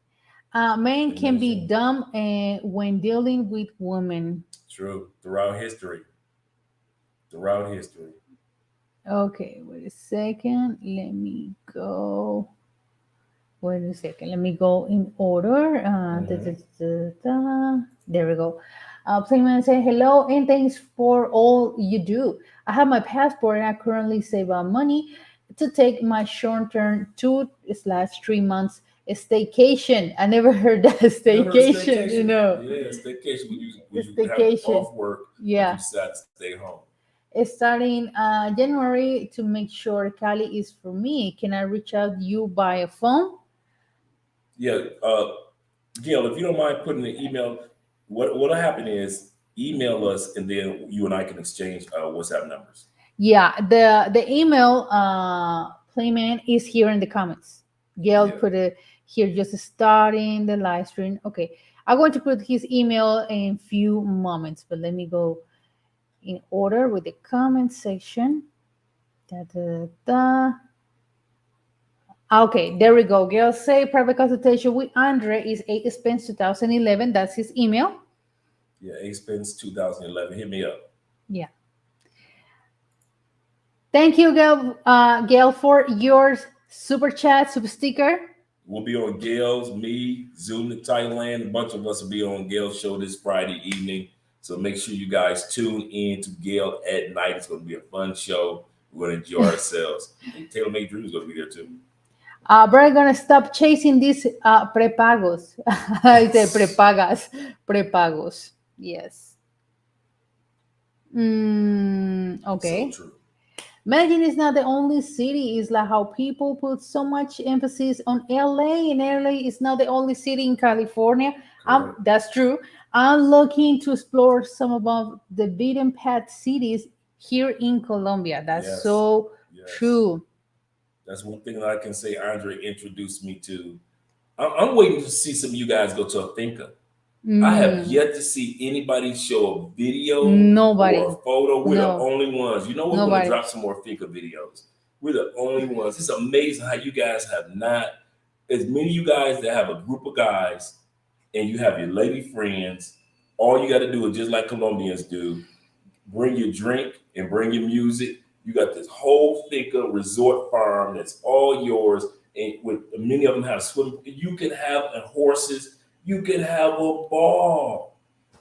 [SPEAKER 1] Men can be
[SPEAKER 2] Imagine.
[SPEAKER 1] dumb when dealing with women.
[SPEAKER 2] True. Throughout history. Throughout history.
[SPEAKER 1] Okay, wait a second. Let me go. Wait a second. Let me go in order.
[SPEAKER 2] Mm-hmm.
[SPEAKER 1] There we go. Playman say hello and thanks for all you do. I have my passport and I currently save up money to take my short-term 2/3 months staycation. I never heard that
[SPEAKER 2] Never heard of
[SPEAKER 1] staycation.
[SPEAKER 2] staycation. Yeah, staycation when you have
[SPEAKER 1] Staycation.
[SPEAKER 2] off work, but you
[SPEAKER 1] Yeah.
[SPEAKER 2] decide to stay home.
[SPEAKER 1] Starting January to make sure Cali is for me. Can I reach out you by a phone?
[SPEAKER 2] Yeah, Gail, if you don't mind putting the email, what'll happen is email us, and then you and I can exchange WhatsApp numbers.
[SPEAKER 1] Yeah, the email playman is here in the comments. Gail
[SPEAKER 2] Yeah.
[SPEAKER 1] put it here just starting the live stream. Okay, I'm going to put his email in few moments, but let me go in order with the comment section. Da, da, da. Okay, there we go. Gail say private consultation with Andre is 8 expense 2011. That's his email.
[SPEAKER 2] Yeah, Expense 2011. Hit me up.
[SPEAKER 1] Yeah. Thank you, Gail, Gail, for your super chat, super sticker.
[SPEAKER 2] We'll be on Gail's, me, Zoom to Thailand. A bunch of us will be on Gail's show this Friday evening. So make sure you guys tune in to Gail at night. It's going to be a fun show. We're going to enjoy ourselves. I think Taylor May Drew's going to be there too.
[SPEAKER 1] We're gonna stop chasing these prepagos. I say prepagas, prepagos. Yes.
[SPEAKER 2] So
[SPEAKER 1] Okay.
[SPEAKER 2] true.
[SPEAKER 1] Medellin is not the only city. It's like how people put so much emphasis on LA, and LA is not the only city in California.
[SPEAKER 2] Correct.
[SPEAKER 1] That's true. I'm looking to explore some of the beaten path cities here in Colombia. That's
[SPEAKER 2] Yes.
[SPEAKER 1] so
[SPEAKER 2] Yes.
[SPEAKER 1] true.
[SPEAKER 2] That's one thing that I can say Andre introduced me to. I'm waiting to see some of you guys go to a Finca. I have
[SPEAKER 1] Mm,
[SPEAKER 2] yet to see anybody show a video or a
[SPEAKER 1] nobody.
[SPEAKER 2] photo. We're the
[SPEAKER 1] No,
[SPEAKER 2] only ones. You know what? We're going to
[SPEAKER 1] nobody.
[SPEAKER 2] drop some more Finca videos. We're the only ones. It's amazing how you guys have not, as many of you guys that have a group of guys and you have your lady friends, all you got to do is just like Colombians do, bring your drink and bring your music. You got this whole Finca resort farm that's all yours, and with many of them have swim. You can have horses. You can have a ball,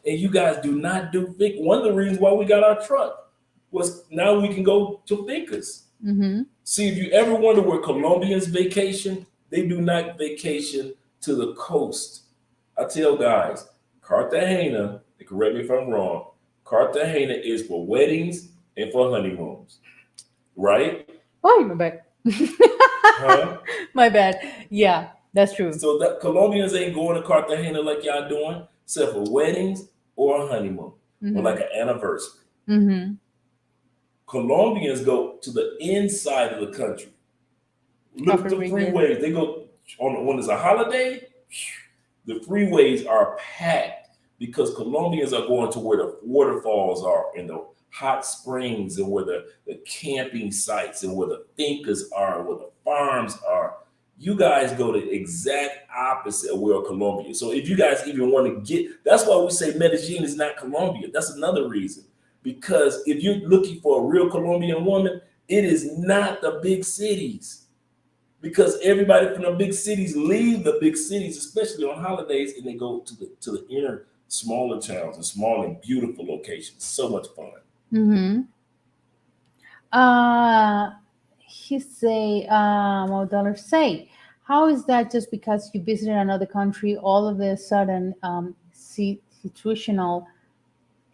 [SPEAKER 2] and you guys do not do Finca. One of the reasons why we got our truck was now we can go to Fincas.
[SPEAKER 1] Mm-hmm.
[SPEAKER 2] See, if you ever wonder where Colombians vacation, they do not vacation to the coast. I tell guys, Cartagena, and correct me if I'm wrong, Cartagena is for weddings and for honeymoons, right?
[SPEAKER 1] Oh, my bad.
[SPEAKER 2] Huh?
[SPEAKER 1] My bad. Yeah, that's true.
[SPEAKER 2] So that Colombians ain't going to Cartagena like y'all doing, except for weddings or a honeymoon or
[SPEAKER 1] Mm-hmm.
[SPEAKER 2] like an anniversary.
[SPEAKER 1] Mm-hmm.
[SPEAKER 2] Colombians go to the inside of the country. Look at
[SPEAKER 1] Upper
[SPEAKER 2] the
[SPEAKER 1] region.
[SPEAKER 2] freeways. They go on when it's a holiday. The freeways are packed because Colombians are going to where the waterfalls are and the hot springs and where the camping sites and where the fincas are, where the farms are. You guys go the exact opposite of where Colombia. So if you guys even want to get, that's why we say Medellin is not Colombia. That's another reason. Because if you're looking for a real Colombian woman, it is not the big cities because everybody from the big cities leave the big cities, especially on holidays, and they go to the inner smaller towns and small and beautiful locations. So much fun.
[SPEAKER 1] Mm-hmm. Uh, he say, what dollar say? How is that just because you visited another country, all of a sudden, situational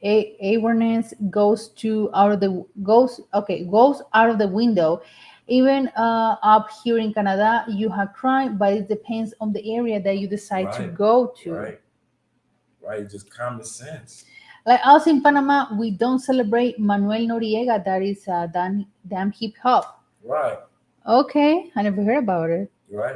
[SPEAKER 1] awareness goes out of the window. Even up here in Canada, you have crime, but it depends on the area that you decide to
[SPEAKER 2] Right,
[SPEAKER 1] go to.
[SPEAKER 2] right, right. Just common sense.
[SPEAKER 1] Like us in Panama, we don't celebrate Manuel Noriega. That is damn hip hop.
[SPEAKER 2] Right,
[SPEAKER 1] Okay, I never heard about it.
[SPEAKER 2] right.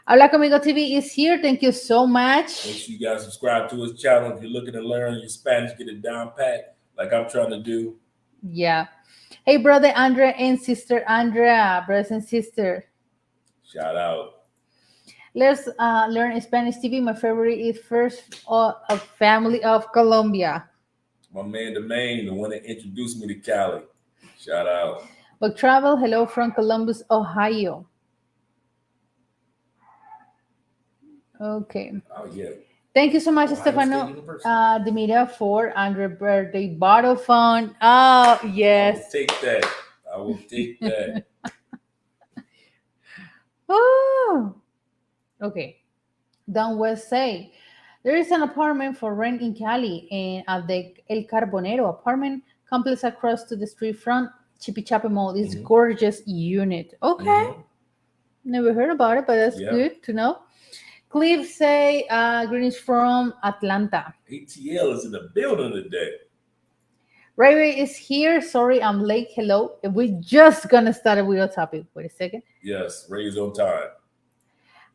[SPEAKER 1] Habla Conmigo TV is here. Thank you so
[SPEAKER 2] Make
[SPEAKER 1] much.
[SPEAKER 2] sure you guys subscribe to his channel if you're looking to learn your Spanish, get it down pat like I'm trying to do.
[SPEAKER 1] Yeah. Hey, brother Andrea and sister Andrea, brothers and sister.
[SPEAKER 2] Shout out.
[SPEAKER 1] Let's learn Spanish TV. My favorite is First of Family of Colombia.
[SPEAKER 2] My man, the main, the one that introduced me to Cali. Shout out.
[SPEAKER 1] But travel, hello from Columbus, Ohio. Okay.
[SPEAKER 2] Oh, yeah.
[SPEAKER 1] Thank you so much,
[SPEAKER 2] Ohio State
[SPEAKER 1] Stefano
[SPEAKER 2] University.
[SPEAKER 1] Demira, for Andre birthday bottle phone. Oh,
[SPEAKER 2] I will
[SPEAKER 1] yes.
[SPEAKER 2] take that. I will take that.
[SPEAKER 1] Oh, okay. Don West say there is an apartment for rent in Cali and at the El Carbonero apartment complex across to the street from Chipichape Mall. It's
[SPEAKER 2] Mhm.
[SPEAKER 1] gorgeous unit. Okay,
[SPEAKER 2] Mhm.
[SPEAKER 1] never heard about it, but that's
[SPEAKER 2] Yeah.
[SPEAKER 1] good to know. Cliff say greetings from Atlanta.
[SPEAKER 2] ATL is in the building today.
[SPEAKER 1] Ray Ray is here. Sorry, I'm late. Hello. We're just gonna start with a topic. Wait a second.
[SPEAKER 2] Yes, raised on time.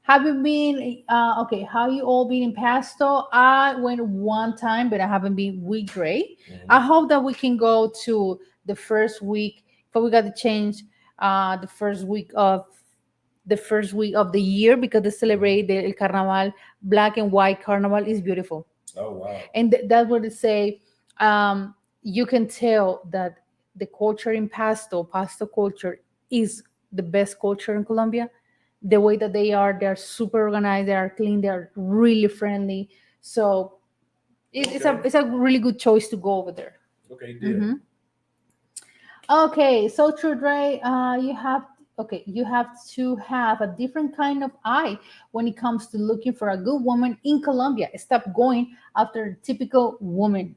[SPEAKER 1] Have you been okay? How you all been in Pasto? I went one time, but I haven't been with Ray. I
[SPEAKER 2] Mhm.
[SPEAKER 1] hope that we can go to the first week, but we got to change the first week of the year because they
[SPEAKER 2] Mhm.
[SPEAKER 1] celebrate the El Carnaval. Black and white carnival is beautiful,
[SPEAKER 2] Oh, wow.
[SPEAKER 1] and that's what they say. You can tell that the culture in Pasto culture, is the best culture in Colombia the way that they're super organized, they are clean, they're really friendly. So
[SPEAKER 2] Okay.
[SPEAKER 1] it's a really good choice to go over there.
[SPEAKER 2] Okay, deal.
[SPEAKER 1] Hmm. Okay, so true, Dre. You have to have a different kind of eye when it comes to looking for a good woman in Colombia. Stop going after the typical woman.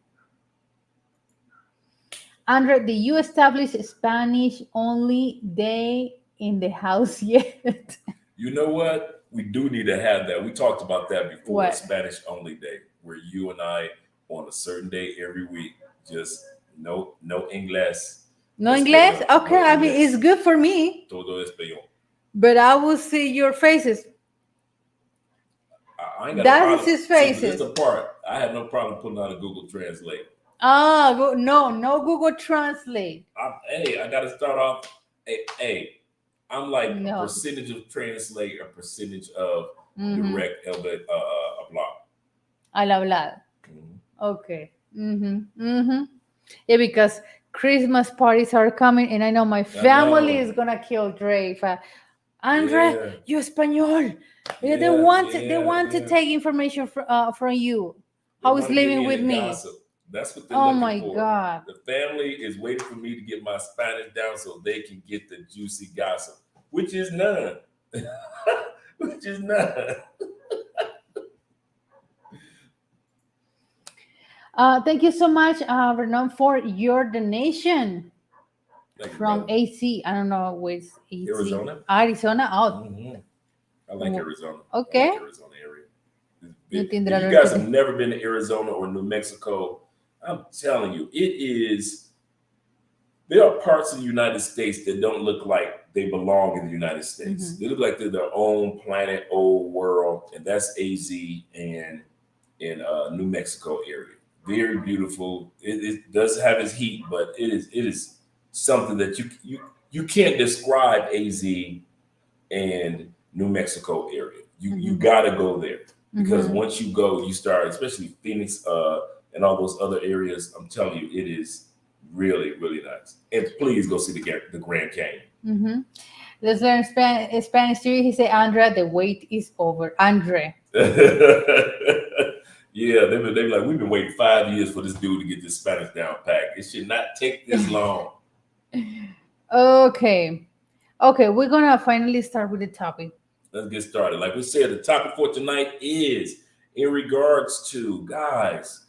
[SPEAKER 1] Andre, do you establish Spanish only day in the house yet?
[SPEAKER 2] You know what? We do need to have that. We talked about that before, a
[SPEAKER 1] What?
[SPEAKER 2] Spanish only day, where you and I on a certain day every week, just no inglés,
[SPEAKER 1] No English?
[SPEAKER 2] español,
[SPEAKER 1] Okay,
[SPEAKER 2] no
[SPEAKER 1] I mean it's
[SPEAKER 2] inglés,
[SPEAKER 1] good for me,
[SPEAKER 2] todo español.
[SPEAKER 1] but I will see your faces.
[SPEAKER 2] I ain't got a
[SPEAKER 1] That is
[SPEAKER 2] problem.
[SPEAKER 1] his
[SPEAKER 2] See, but this
[SPEAKER 1] faces.
[SPEAKER 2] the part. I have no problem putting out a Google Translate.
[SPEAKER 1] No, no Google Translate.
[SPEAKER 2] I got to start off. Hey, I'm like a
[SPEAKER 1] No.
[SPEAKER 2] percentage of translate, a percentage of
[SPEAKER 1] Mm-hmm.
[SPEAKER 2] direct block.
[SPEAKER 1] Al hablar.
[SPEAKER 2] Mhm.
[SPEAKER 1] Okay. Mm-hmm. Mm-hmm. Yeah, because Christmas parties are coming, and I know my
[SPEAKER 2] I
[SPEAKER 1] family
[SPEAKER 2] know.
[SPEAKER 1] is gonna kill Dre. If Andre,
[SPEAKER 2] Yeah,
[SPEAKER 1] you español. Yeah,
[SPEAKER 2] yeah,
[SPEAKER 1] they
[SPEAKER 2] yeah,
[SPEAKER 1] want to
[SPEAKER 2] yeah.
[SPEAKER 1] take information from you.
[SPEAKER 2] They
[SPEAKER 1] How is
[SPEAKER 2] want to get
[SPEAKER 1] living
[SPEAKER 2] me
[SPEAKER 1] with
[SPEAKER 2] into
[SPEAKER 1] me?
[SPEAKER 2] gossip. That's what they're
[SPEAKER 1] Oh
[SPEAKER 2] looking
[SPEAKER 1] my
[SPEAKER 2] for.
[SPEAKER 1] God.
[SPEAKER 2] The family is waiting for me to get my Spanish down so they can get the juicy gossip, which is none. Which is none.
[SPEAKER 1] Thank you so much, Vernon, for your donation
[SPEAKER 2] Thank you,
[SPEAKER 1] from
[SPEAKER 2] brother.
[SPEAKER 1] AC. I don't know which AC.
[SPEAKER 2] Arizona.
[SPEAKER 1] Arizona. Oh,
[SPEAKER 2] Hmm. I like Arizona. I
[SPEAKER 1] okay.
[SPEAKER 2] like Arizona area. It's
[SPEAKER 1] No
[SPEAKER 2] big.
[SPEAKER 1] tendrá
[SPEAKER 2] If you
[SPEAKER 1] lo
[SPEAKER 2] guys have
[SPEAKER 1] que
[SPEAKER 2] never been to Arizona or New Mexico, I'm telling you, it is. There are parts of the United States that don't look like they belong in the United States.
[SPEAKER 1] Mhm.
[SPEAKER 2] They look like they're their own planet, old world, and that's AZ and in New Mexico area. Very beautiful. It does have its heat, but it is something that you can't describe AZ and New Mexico area. You
[SPEAKER 1] Mhm.
[SPEAKER 2] got to go there because
[SPEAKER 1] Mhm.
[SPEAKER 2] once you go, you start, especially Phoenix and all those other areas. I'm telling you, it is really really nice. And please go see the Grand Canyon.
[SPEAKER 1] Mhm. Let's learn Spanish too. He said, Andrea, the wait is over. Andre.
[SPEAKER 2] Yeah, they be like, we've been waiting 5 years for this dude to get this Spanish down pat. It should not take this long.
[SPEAKER 1] Okay. Okay, we're gonna finally start with the topic.
[SPEAKER 2] Let's get started. Like we said, the topic for tonight is in regards to guys.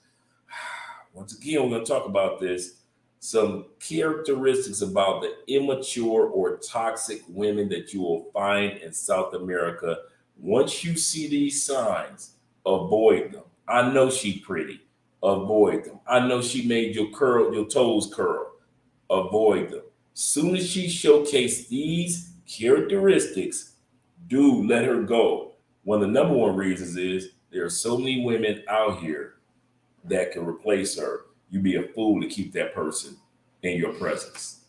[SPEAKER 2] Once again, we're going to talk about this. Some characteristics about the immature or toxic women that you will find in South America. Once you see these signs, avoid them. I know she pretty. Avoid them. I know she made your toes curl. Avoid them. Soon as she showcased these characteristics, do let her go. One of the number one reasons is there are so many women out here that can replace her. You'd be a fool to keep that person in your presence.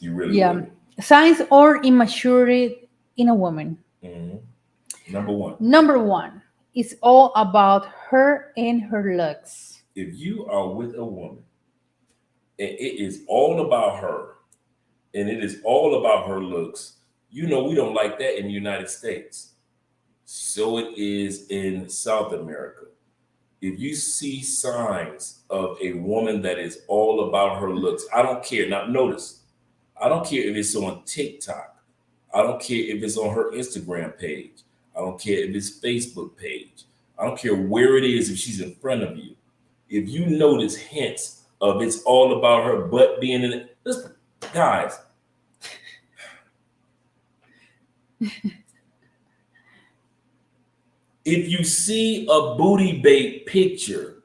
[SPEAKER 2] You really
[SPEAKER 1] Yeah.
[SPEAKER 2] would.
[SPEAKER 1] Signs or immaturity in a woman.
[SPEAKER 2] Mhm. Number one,
[SPEAKER 1] Number one, it's all about her and her looks.
[SPEAKER 2] if you are with a woman and it is all about her and it is all about her looks, you know we don't like that in the United States. So it is in South America. If you see signs of a woman that is all about her looks, I don't care. Now, notice, I don't care if it's on TikTok. I don't care if it's on her Instagram page. I don't care if it's Facebook page. I don't care where it is if she's in front of you. If you notice hints of it's all about her butt being in it, listen, guys, if you see a booty bait picture,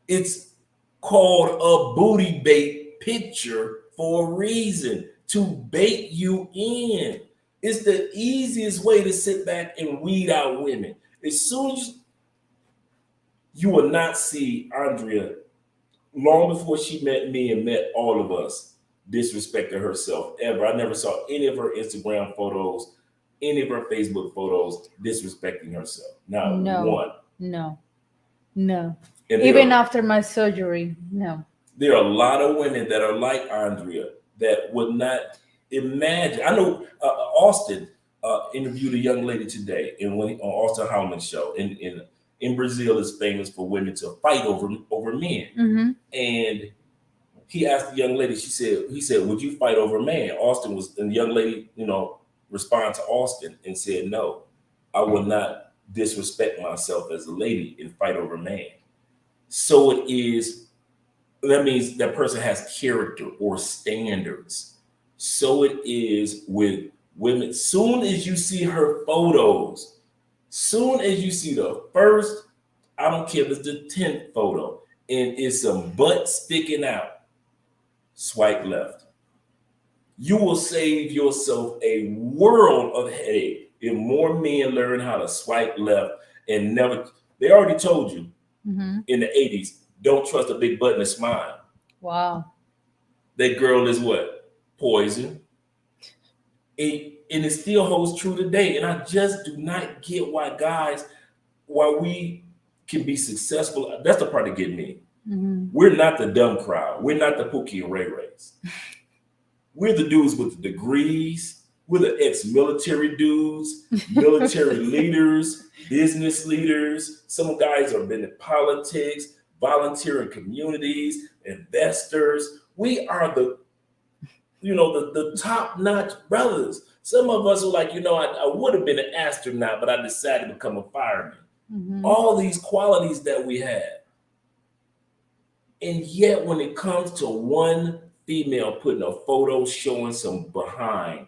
[SPEAKER 2] it's called a booty bait picture for a reason to bait you in. It's the easiest way to sit back and weed out women. As soon as you will not see Andrea long before she met me and met all of us disrespecting herself ever. I never saw any of her Instagram photos, any of her Facebook photos disrespecting herself. Not
[SPEAKER 1] No,
[SPEAKER 2] one.
[SPEAKER 1] no, no.
[SPEAKER 2] And
[SPEAKER 1] Even after my surgery, no.
[SPEAKER 2] there are a lot of women that are like Andrea that would not imagine. I know Austin. interviewed a young lady today on Austin Howland's show. In Brazil, is famous for women to fight over men.
[SPEAKER 1] Mm-hmm.
[SPEAKER 2] And he asked the young lady. He said, "Would you fight over a man?" And the young lady, responded to Austin and said, "No, I will not disrespect myself as a lady and fight over a man." So it is. That means that person has character or standards. So it is with women. Soon as you see her photos, soon as you see the first, I don't care if it's the 10th photo, and it's some butt sticking out, swipe left. You will save yourself a world of headache if more men learn how to swipe left and never. They already told you
[SPEAKER 1] Mm-hmm.
[SPEAKER 2] in the 80s, don't trust a big butt and a smile.
[SPEAKER 1] Wow.
[SPEAKER 2] That girl is what? Poison. And it still holds true today. And I just do not get why we can be successful. That's the part that get me.
[SPEAKER 1] Mm-hmm.
[SPEAKER 2] We're not the dumb crowd. We're not the Pookie and Ray Rays. We're the dudes with the degrees. We're the ex-military dudes, military leaders, business leaders. Some guys have been in politics, volunteering communities, investors. We are the top-notch brothers. Some of us are like, I would have been an astronaut, but I decided to become a fireman.
[SPEAKER 1] Mm-hmm.
[SPEAKER 2] All these qualities that we have. And yet when it comes to one female putting a photo showing some behind,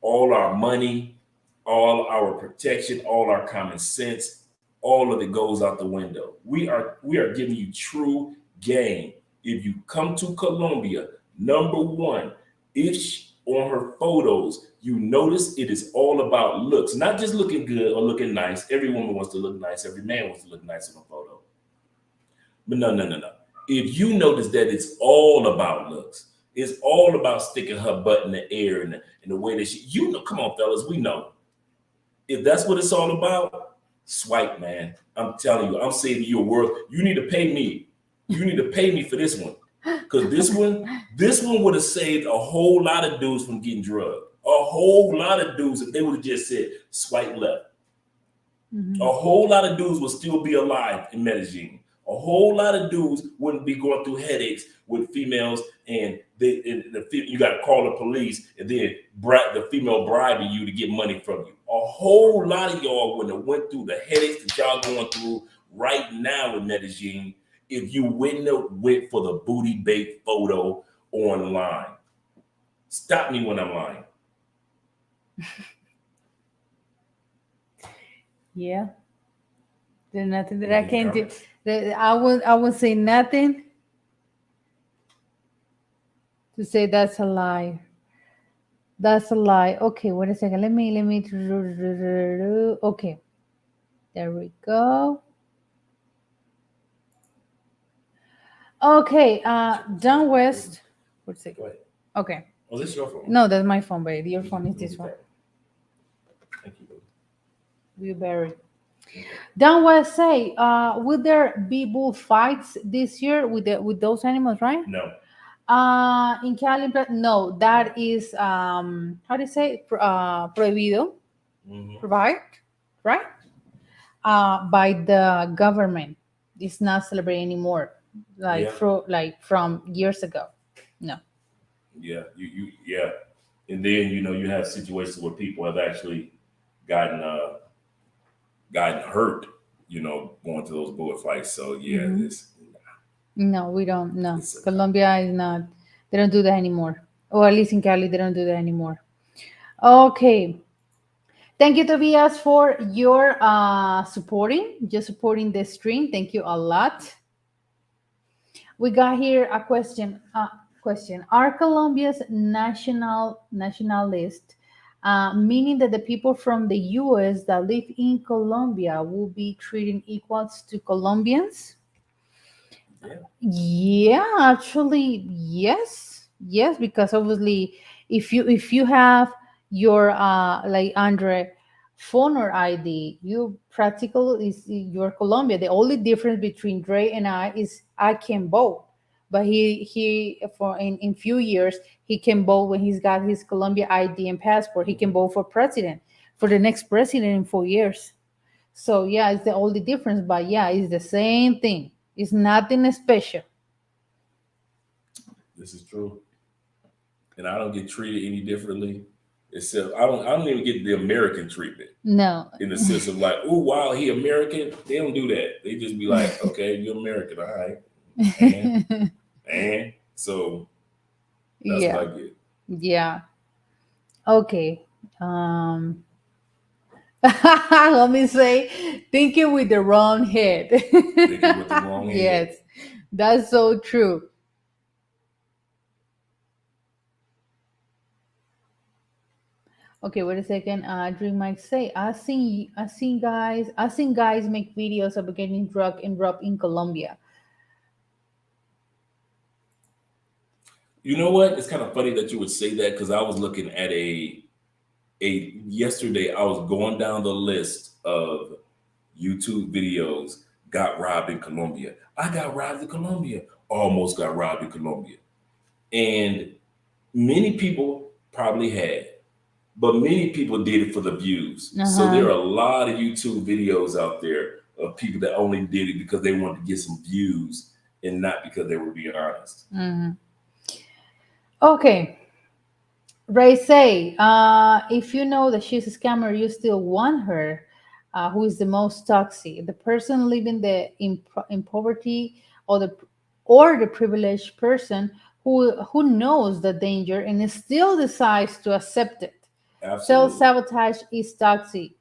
[SPEAKER 2] all our money, all our protection, all our common sense, all of it goes out the window. We are giving you true game. If you come to Colombia, number one, if on her photos, you notice it is all about looks, not just looking good or looking nice. Every woman wants to look nice. Every man wants to look nice in a photo. But no. If you notice that it's all about looks, it's all about sticking her butt in the air and the way that come on, fellas, we know. If that's what it's all about, swipe, man. I'm telling you, I'm saving you a world. You need to pay me. You need to pay me for this one. Because this one would have saved a whole lot of dudes from getting drugged. A whole lot of dudes, if they would have just said, swipe left.
[SPEAKER 1] Mm-hmm.
[SPEAKER 2] A whole lot of dudes would still be alive in Medellin. A whole lot of dudes wouldn't be going through headaches with females, and you got to call the police, and then the female bribing you to get money from you. A whole lot of y'all wouldn't have went through the headaches that y'all going through right now in Medellin if you wouldn't have went for the booty bait photo online. Stop me when I'm lying.
[SPEAKER 1] Yeah. There's nothing that I can do. I would say nothing to say that's a lie. That's a lie. Okay, wait a second. Let me. Okay, there we go. Okay, John West. What's it?
[SPEAKER 2] Go ahead.
[SPEAKER 1] Okay.
[SPEAKER 2] Oh, this is your phone?
[SPEAKER 1] No, that's my phone, baby. Your phone is this one.
[SPEAKER 2] Thank you.
[SPEAKER 1] You buried. Don West say, will there be bullfights this year with those animals, right?
[SPEAKER 2] No.
[SPEAKER 1] In Cali, no, that is how do you say prohibido, provide, right? By the government. It's not celebrated anymore, from years ago. No.
[SPEAKER 2] Yeah, yeah, and then you have situations where people have actually gotten hurt, going to those bullet fights. So yeah,
[SPEAKER 1] No, we don't. No, Colombia is not. They don't do that anymore. Or at least in Cali, they don't do that anymore. Okay. Thank you, Tobias, for your supporting the stream. Thank you a lot. We got here a question. Are Colombia's nationalist, meaning that the people from the U.S. that live in Colombia will be treated equals to Colombians? Yeah, actually, yes, because obviously, if you have your like Andre phone or ID, you practically is your Colombia. The only difference between Dre and I is I can vote, but he for in few years he can vote when he's got his Colombia ID and passport. He can vote for president, for the next president in 4 years. So yeah, it's the only difference, but yeah, it's the same thing. It's nothing special.
[SPEAKER 2] This is true, and I don't get treated any differently. Except I don't even get the American treatment
[SPEAKER 1] No.
[SPEAKER 2] in the sense of like, oh wow, he American. They don't do that. They just be like, okay, you're American, all right, and so that's what
[SPEAKER 1] Yeah,
[SPEAKER 2] I get.
[SPEAKER 1] yeah. Okay. Um, let me say, thinking with the wrong head.
[SPEAKER 2] Thinking with the wrong head.
[SPEAKER 1] Yes, that's so true. Okay, wait a second. Dream might say, I seen guys make videos of getting drug and robbed in Colombia.
[SPEAKER 2] You know what? It's kind of funny that you would say that because I was looking at a yesterday. I was going down the list of YouTube videos. Got robbed in Colombia. I got robbed in Colombia. Almost got robbed in Colombia. And many people probably had, but many people did it for the views.
[SPEAKER 1] Uh
[SPEAKER 2] So there
[SPEAKER 1] huh.
[SPEAKER 2] are a lot of YouTube videos out there of people that only did it because they wanted to get some views and not because they were being honest.
[SPEAKER 1] Hmm. Okay. Ray say, if you know that she's a scammer, you still want her. Who is the most toxic? The person living in poverty, or the privileged person who knows the danger and still decides to accept it. Self
[SPEAKER 2] Absolutely.
[SPEAKER 1] sabotage is toxic.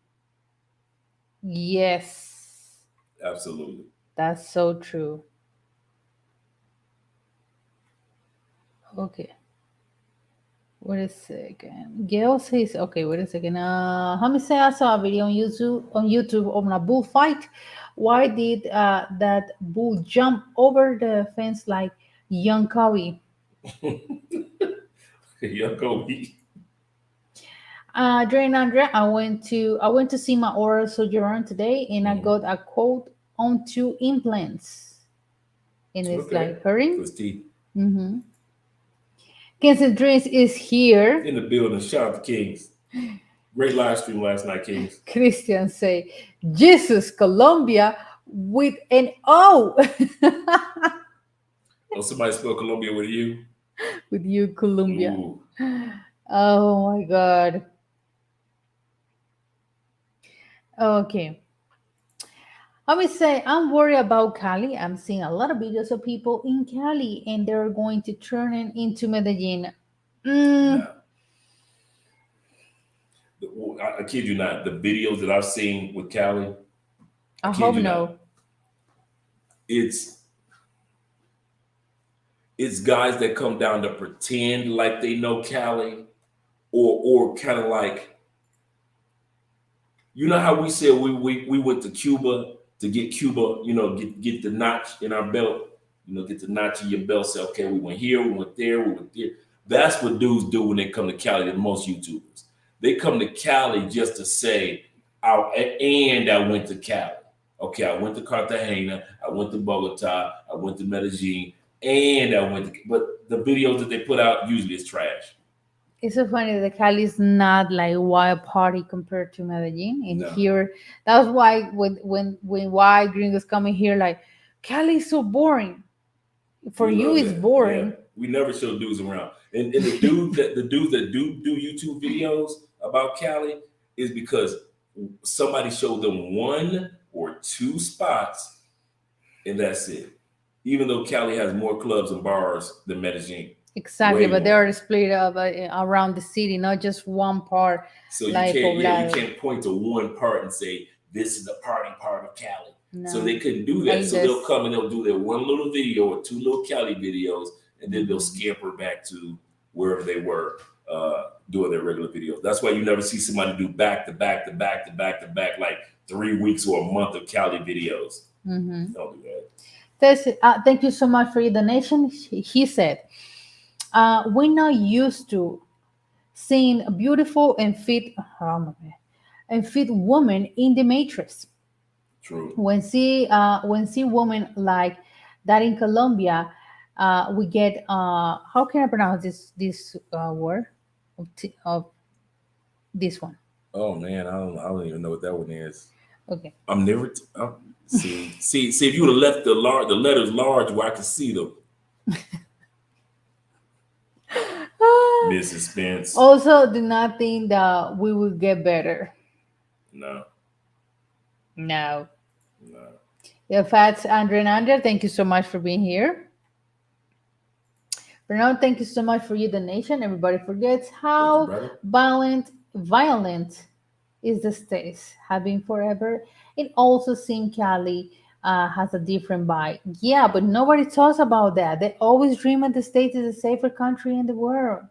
[SPEAKER 1] Yes,
[SPEAKER 2] Absolutely.
[SPEAKER 1] that's so true. Okay. Wait a second. Gail says, okay, wait a second. Let me say I saw a video on YouTube on a bullfight. Why did that bull jump over the fence like young Cowie?
[SPEAKER 2] Yeah, Kobe.
[SPEAKER 1] During Andrea, I went to see my oral surgeon today, and I
[SPEAKER 2] Mhm.
[SPEAKER 1] got a quote on 2 implants, and it's
[SPEAKER 2] Okay.
[SPEAKER 1] like hurting.
[SPEAKER 2] For Steve
[SPEAKER 1] Mm-hmm. Kansas Dreams is here.
[SPEAKER 2] in the building. Shout out to Kings. Great live stream last night, Kings.
[SPEAKER 1] Christian say, Jesus, Colombia with an O.
[SPEAKER 2] Oh, somebody spelled Colombia with you.
[SPEAKER 1] With you, Colombia.
[SPEAKER 2] Ooh.
[SPEAKER 1] Oh my God. Okay. Let me say, I'm worried about Cali. I'm seeing a lot of videos of people in Cali and they're going to turn it into Medellin. Mm,
[SPEAKER 2] Nah. I kid you not. The videos that I've seen with Cali, I
[SPEAKER 1] I
[SPEAKER 2] kid
[SPEAKER 1] hope
[SPEAKER 2] you not.
[SPEAKER 1] no.
[SPEAKER 2] It's it's guys that come down to pretend like they know Cali, or kind of like, you know how we said we went to Cuba to get Cuba, get the notch in our belt, get the notch in your belt. Say, okay, we went here, we went there, we went there. That's what dudes do when they come to Cali. The most YouTubers, they come to Cali just to say, and I went to Cali. Okay, I went to Cartagena, I went to Bogota, I went to Medellin, and I went to. But the videos that they put out usually is trash.
[SPEAKER 1] It's so funny that Cali is not like wild party compared to Medellin. And
[SPEAKER 2] No,
[SPEAKER 1] here, that's why when why gringos coming here like Cali is so boring. For
[SPEAKER 2] we
[SPEAKER 1] you,
[SPEAKER 2] love
[SPEAKER 1] it's
[SPEAKER 2] that. Yeah,
[SPEAKER 1] boring.
[SPEAKER 2] we never show dudes around, and the dudes that do YouTube videos about Cali is because somebody showed them one or two spots, and that's it. Even though Cali has more clubs and bars than Medellin,
[SPEAKER 1] Exactly,
[SPEAKER 2] way
[SPEAKER 1] but they
[SPEAKER 2] more.
[SPEAKER 1] are split up around the city, not just one part
[SPEAKER 2] So you
[SPEAKER 1] like
[SPEAKER 2] can't, yeah, you
[SPEAKER 1] Poblado.
[SPEAKER 2] can't point to one part and say this is the party part of Cali. So
[SPEAKER 1] No,
[SPEAKER 2] they couldn't do that.
[SPEAKER 1] like
[SPEAKER 2] So they'll
[SPEAKER 1] this.
[SPEAKER 2] come and they'll do their one little video or two little Cali videos, and then they'll
[SPEAKER 1] Mhm.
[SPEAKER 2] scamper back to wherever they were doing their regular videos. That's why you never see somebody do back to back to back to back to back like 3 weeks or a month of Cali videos.
[SPEAKER 1] Mhm.
[SPEAKER 2] Don't do that.
[SPEAKER 1] Thank you so much for your donation. He said, "We're not used to seeing a beautiful oh my God, and fit woman in the matrix.
[SPEAKER 2] True.
[SPEAKER 1] When see women like that in Colombia, We get how can I pronounce this word of this one?
[SPEAKER 2] Oh man, I don't even know what that one is.
[SPEAKER 1] Okay.
[SPEAKER 2] I'm never. See. If you would have left the letters large where I could see them, Mrs. Spence.
[SPEAKER 1] Also, do not think that we will get better.
[SPEAKER 2] No,
[SPEAKER 1] No.
[SPEAKER 2] no.
[SPEAKER 1] Yeah, Fats, Andre and Andre, thank you so much for being here. Bernard, thank you so much for your donation. Everybody forgets
[SPEAKER 2] Thank you,
[SPEAKER 1] how
[SPEAKER 2] brother.
[SPEAKER 1] violent is the States, have been forever. It also seems Cali has a different vibe. Yeah, but nobody talks about that. They always dream of the States is a safer country in the world.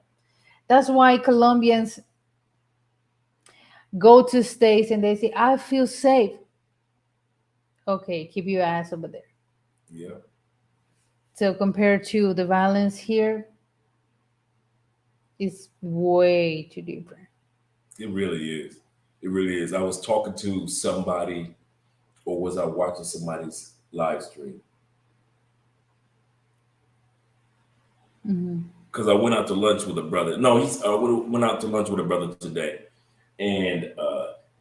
[SPEAKER 1] That's why Colombians go to States and they say, I feel safe. Okay, keep your ass over there.
[SPEAKER 2] Yeah,
[SPEAKER 1] So compared to the violence here, it's way too different.
[SPEAKER 2] it really is. It really is. I was talking to somebody, or was I watching somebody's live stream?
[SPEAKER 1] Hmm.
[SPEAKER 2] Because I went out to lunch with a brother. No, went out to lunch with a brother today, and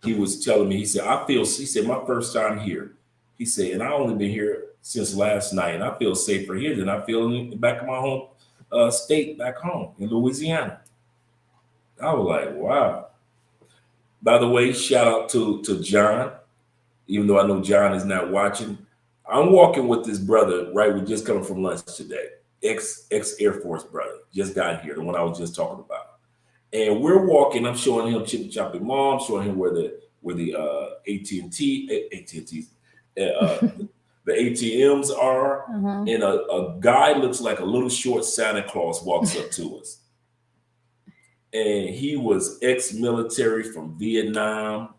[SPEAKER 2] he was telling me. He said, "I feel." He said, "My first time here." He said, "And I only been here since last night, and I feel safer here than I feel in the back of my home state back home in Louisiana." I was like, "Wow." By the way, shout out to John. Even though I know John is not watching, I'm walking with this brother. Right, we just coming from lunch today. Ex Air Force brother just got here, the one I was just talking about. And we're walking. I'm showing him Chippy Choppy Mom, showing him where the AT&T uh, the ATMs are,
[SPEAKER 1] Uh-huh.
[SPEAKER 2] and a guy looks like a little short Santa Claus walks up to us, and he was ex-military from Vietnam,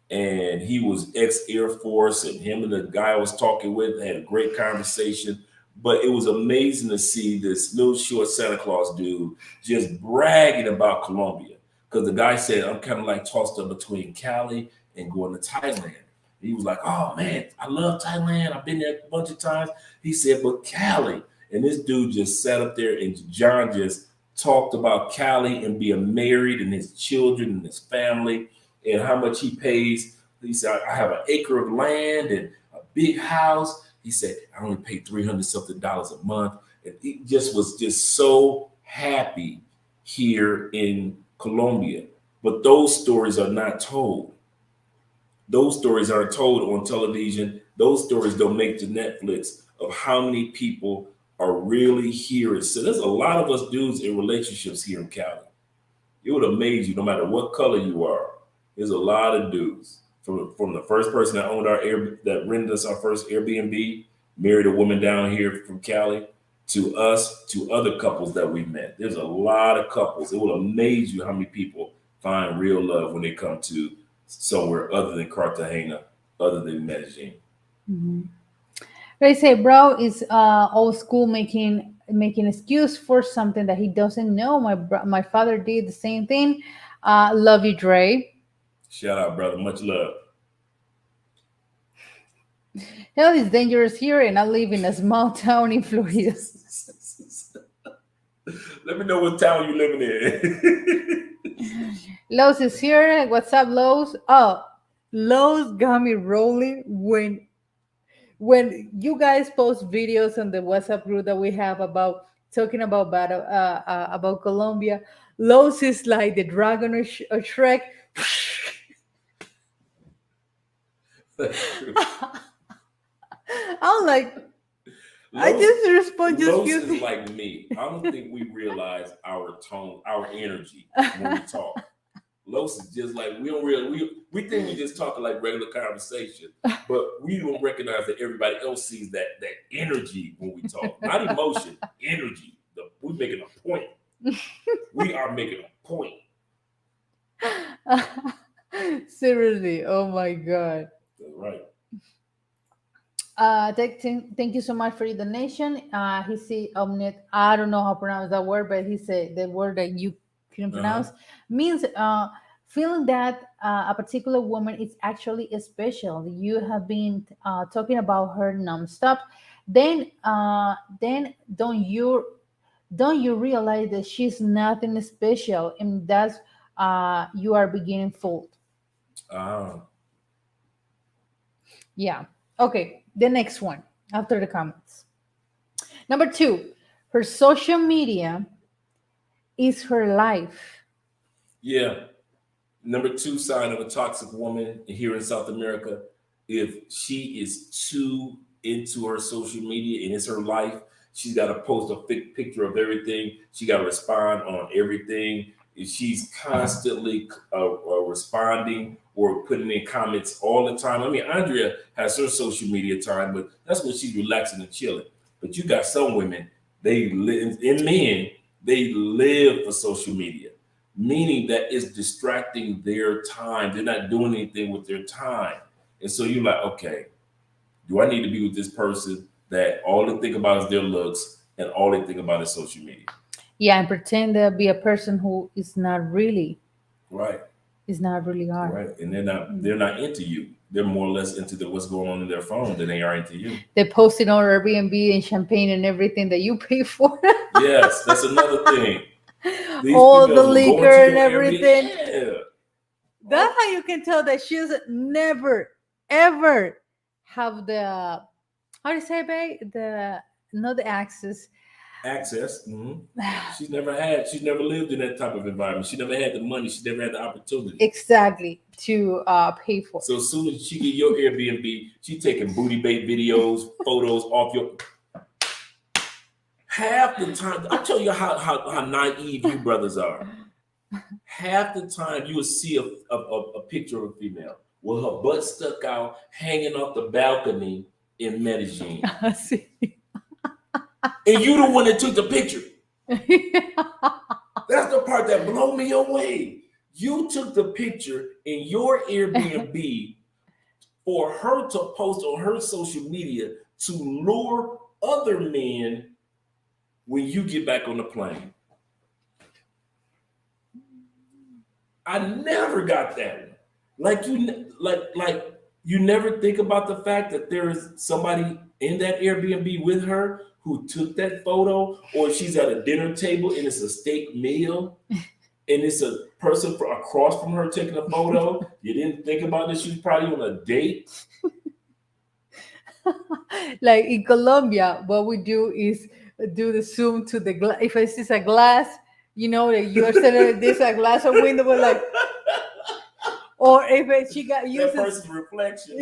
[SPEAKER 2] and he was ex-Air Force, and him and the guy I was talking with had a great conversation. But it was amazing to see this little short Santa Claus dude just bragging about Colombia. Because the guy said, I'm kind of like tossed up between Cali and going to Thailand. He was like, oh man, I love Thailand. I've been there a bunch of times. He said, but Cali. And this dude just sat up there and John just talked about Cali and being married and his children and his family and how much he pays. He said, I have an acre of land and a big house. He said, I only pay 300 something dollars a month. And he just was just so happy here in Colombia. But those stories are not told. Those stories aren't told on television. Those stories don't make the Netflix of how many people are really here. So there's a lot of us dudes in relationships here in Cali. It would amaze you no matter what color you are. There's a lot of dudes from the first person that owned that rented us our first Airbnb, married a woman down here from Cali, to us, to other couples that we met. There's a lot of couples. It will amaze you how many people find real love when they come to somewhere other than Cartagena, other than Medellin.
[SPEAKER 1] Mhm. They say bro is old school making excuse for something that he doesn't know. My father did the same thing. Love you, Dre.
[SPEAKER 2] Shout out, brother. Much love.
[SPEAKER 1] Hell is dangerous here, and I live in a small town in Florida.
[SPEAKER 2] Let me know what town you living in.
[SPEAKER 1] Los is here. What's up, Los? Oh, Los got me rolling when you guys post videos on the WhatsApp group that we have about talking about Colombia. Los is like the dragon of Shrek.
[SPEAKER 2] That's true.
[SPEAKER 1] I'm like, I
[SPEAKER 2] Los,
[SPEAKER 1] just respond just
[SPEAKER 2] Los
[SPEAKER 1] few
[SPEAKER 2] is
[SPEAKER 1] things.
[SPEAKER 2] like me. I don't think we realize our tone, our energy when we talk. Los is just like we don't really we think we just talking like regular conversation, but we don't recognize that everybody else sees that energy when we talk, not emotion, energy. We're making a point. We are making a point.
[SPEAKER 1] Seriously, oh my god.
[SPEAKER 2] That's right.
[SPEAKER 1] Thank you so much for your donation. He said omnet. I don't know how to pronounce that word, but he said the word that you can
[SPEAKER 2] Uh-huh.
[SPEAKER 1] pronounce means feeling that a particular woman is actually special. You have been talking about her nonstop. then don't you realize that she's nothing special, and that's you are beginning fooled.
[SPEAKER 2] Ah,
[SPEAKER 1] Yeah. Okay. The next one after the comments. Number two, her social media is her life.
[SPEAKER 2] yeah. Number two sign of a toxic woman here in South America, if she is too into her social media and it's her life, she's got to post a picture of everything. She got to respond on everything. If she's constantly responding or putting in comments all the time. I mean, Andrea has her social media time, but that's when she's relaxing and chilling. But you got some women, they live in men, they live for social media, meaning that it's distracting their time. They're not doing anything with their time. And so you're like, okay, do I need to be with this person that all they think about is their looks and all they think about is social media?
[SPEAKER 1] Yeah, and pretend to be a person who
[SPEAKER 2] Right,
[SPEAKER 1] is not really are.
[SPEAKER 2] right. And they're not into you. They're more or less into what's going on in their phone than they are into you.
[SPEAKER 1] They posted on Airbnb and champagne and everything that you pay for.
[SPEAKER 2] Yes, that's another thing. These
[SPEAKER 1] All the
[SPEAKER 2] females will go
[SPEAKER 1] liquor
[SPEAKER 2] into
[SPEAKER 1] and
[SPEAKER 2] your Airbnb.
[SPEAKER 1] everything.
[SPEAKER 2] Yeah.
[SPEAKER 1] That's how you can tell that she's never ever have the how do you say, babe? The not the access.
[SPEAKER 2] Access. She's never lived in that type of environment. She never had the money. She never had the opportunity.
[SPEAKER 1] Exactly, to pay for.
[SPEAKER 2] So as soon as she get your Airbnb, she taking booty bait videos, photos off your. Half the time, I tell you how naive you brothers are. Half the time you will see a picture of a female with her butt stuck out, hanging off the balcony in Medellin,
[SPEAKER 1] See.
[SPEAKER 2] and you the one that took the picture. That's the part that blow me away. You took the picture in your Airbnb for her to post on her social media to lure other men when you get back on the plane. I never got that one. Like you never think about the fact that there is somebody in that Airbnb with her who took that photo, or she's at a dinner table and it's a steak meal and it's a person across from her taking a photo. You didn't think about it. She was probably on a date.
[SPEAKER 1] Like in Colombia, what we do is do the zoom to the glass. If it's a glass, that you are sitting this a glass or window, but like, or if she got
[SPEAKER 2] That
[SPEAKER 1] uses,
[SPEAKER 2] person's reflection.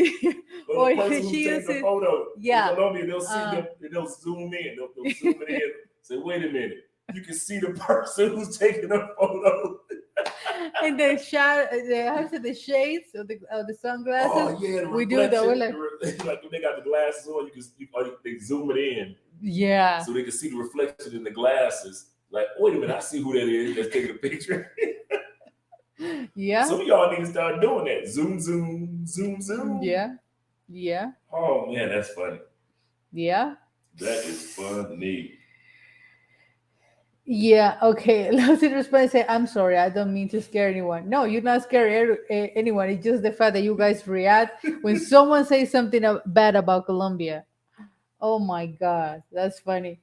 [SPEAKER 1] or
[SPEAKER 2] Or the person
[SPEAKER 1] if
[SPEAKER 2] who's
[SPEAKER 1] she
[SPEAKER 2] taking
[SPEAKER 1] uses,
[SPEAKER 2] the photo.
[SPEAKER 1] yeah,
[SPEAKER 2] In Colombia, they'll see them, they'll zoom in. They'll zoom it in. Say, wait a minute. You can see the person who's taking the photo.
[SPEAKER 1] and the the shades of the sunglasses.
[SPEAKER 2] Oh yeah, the
[SPEAKER 1] we do that. We're like,
[SPEAKER 2] like when they got the glasses on, they zoom it in
[SPEAKER 1] yeah,
[SPEAKER 2] so they can see the reflection in the glasses. Like, wait a minute, I see who that is that's taking a picture.
[SPEAKER 1] yeah.
[SPEAKER 2] Some of y'all need to start doing that. Zoom, zoom, zoom, zoom.
[SPEAKER 1] Yeah, yeah,
[SPEAKER 2] Oh man, that's funny.
[SPEAKER 1] yeah.
[SPEAKER 2] That is funny.
[SPEAKER 1] Yeah, okay. Lucy respond and say, I'm sorry, I don't mean to scare anyone. No, you're not scaring anyone. It's just the fact that you guys react when someone says something bad about Colombia. Oh my God, that's funny.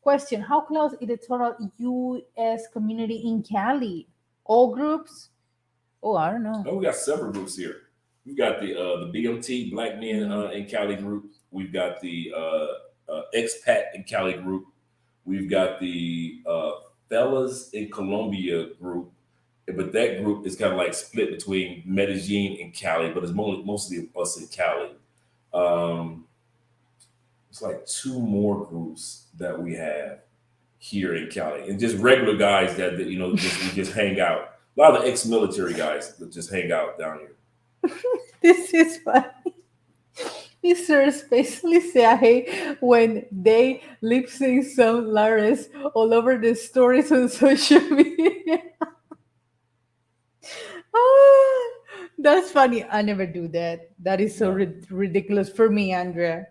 [SPEAKER 1] Question: how close is the total U.S. community in Cali? All groups? Oh, I don't know.
[SPEAKER 2] Oh, we got several groups here. We've got the BMT Black Men in Cali group. We've got the expat in Cali group. We've got the fellas in Colombia group, but that group is kind of like split between Medellin and Cali, but it's mostly us in Cali. Um, it's like two more groups that we have here in Cali, and just regular guys that we just hang out. A lot of the ex-military guys that just hang out down here.
[SPEAKER 1] This is funny. Mr. Especially say I hate when they lip sync some lyrics all over the stories on social media. Ah, that's funny. I never do that. That is so ridiculous for me, Andrea.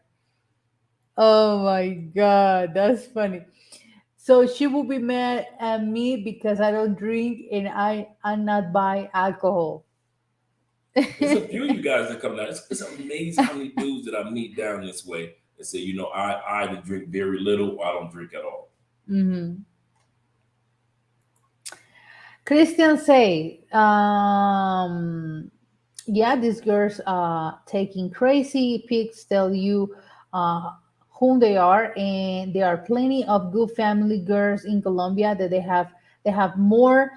[SPEAKER 1] Oh my God, that's funny. So she will be mad at me because I don't drink and I'm not buy alcohol.
[SPEAKER 2] There's a few of you guys that come down. It's amazing how many dudes that I meet down this way and say, I either drink very little or I don't drink at all.
[SPEAKER 1] Mm-hmm. Christian say, yeah, these girls taking crazy pics tell you uh, whom they are, and there are plenty of good family girls in Colombia that they have more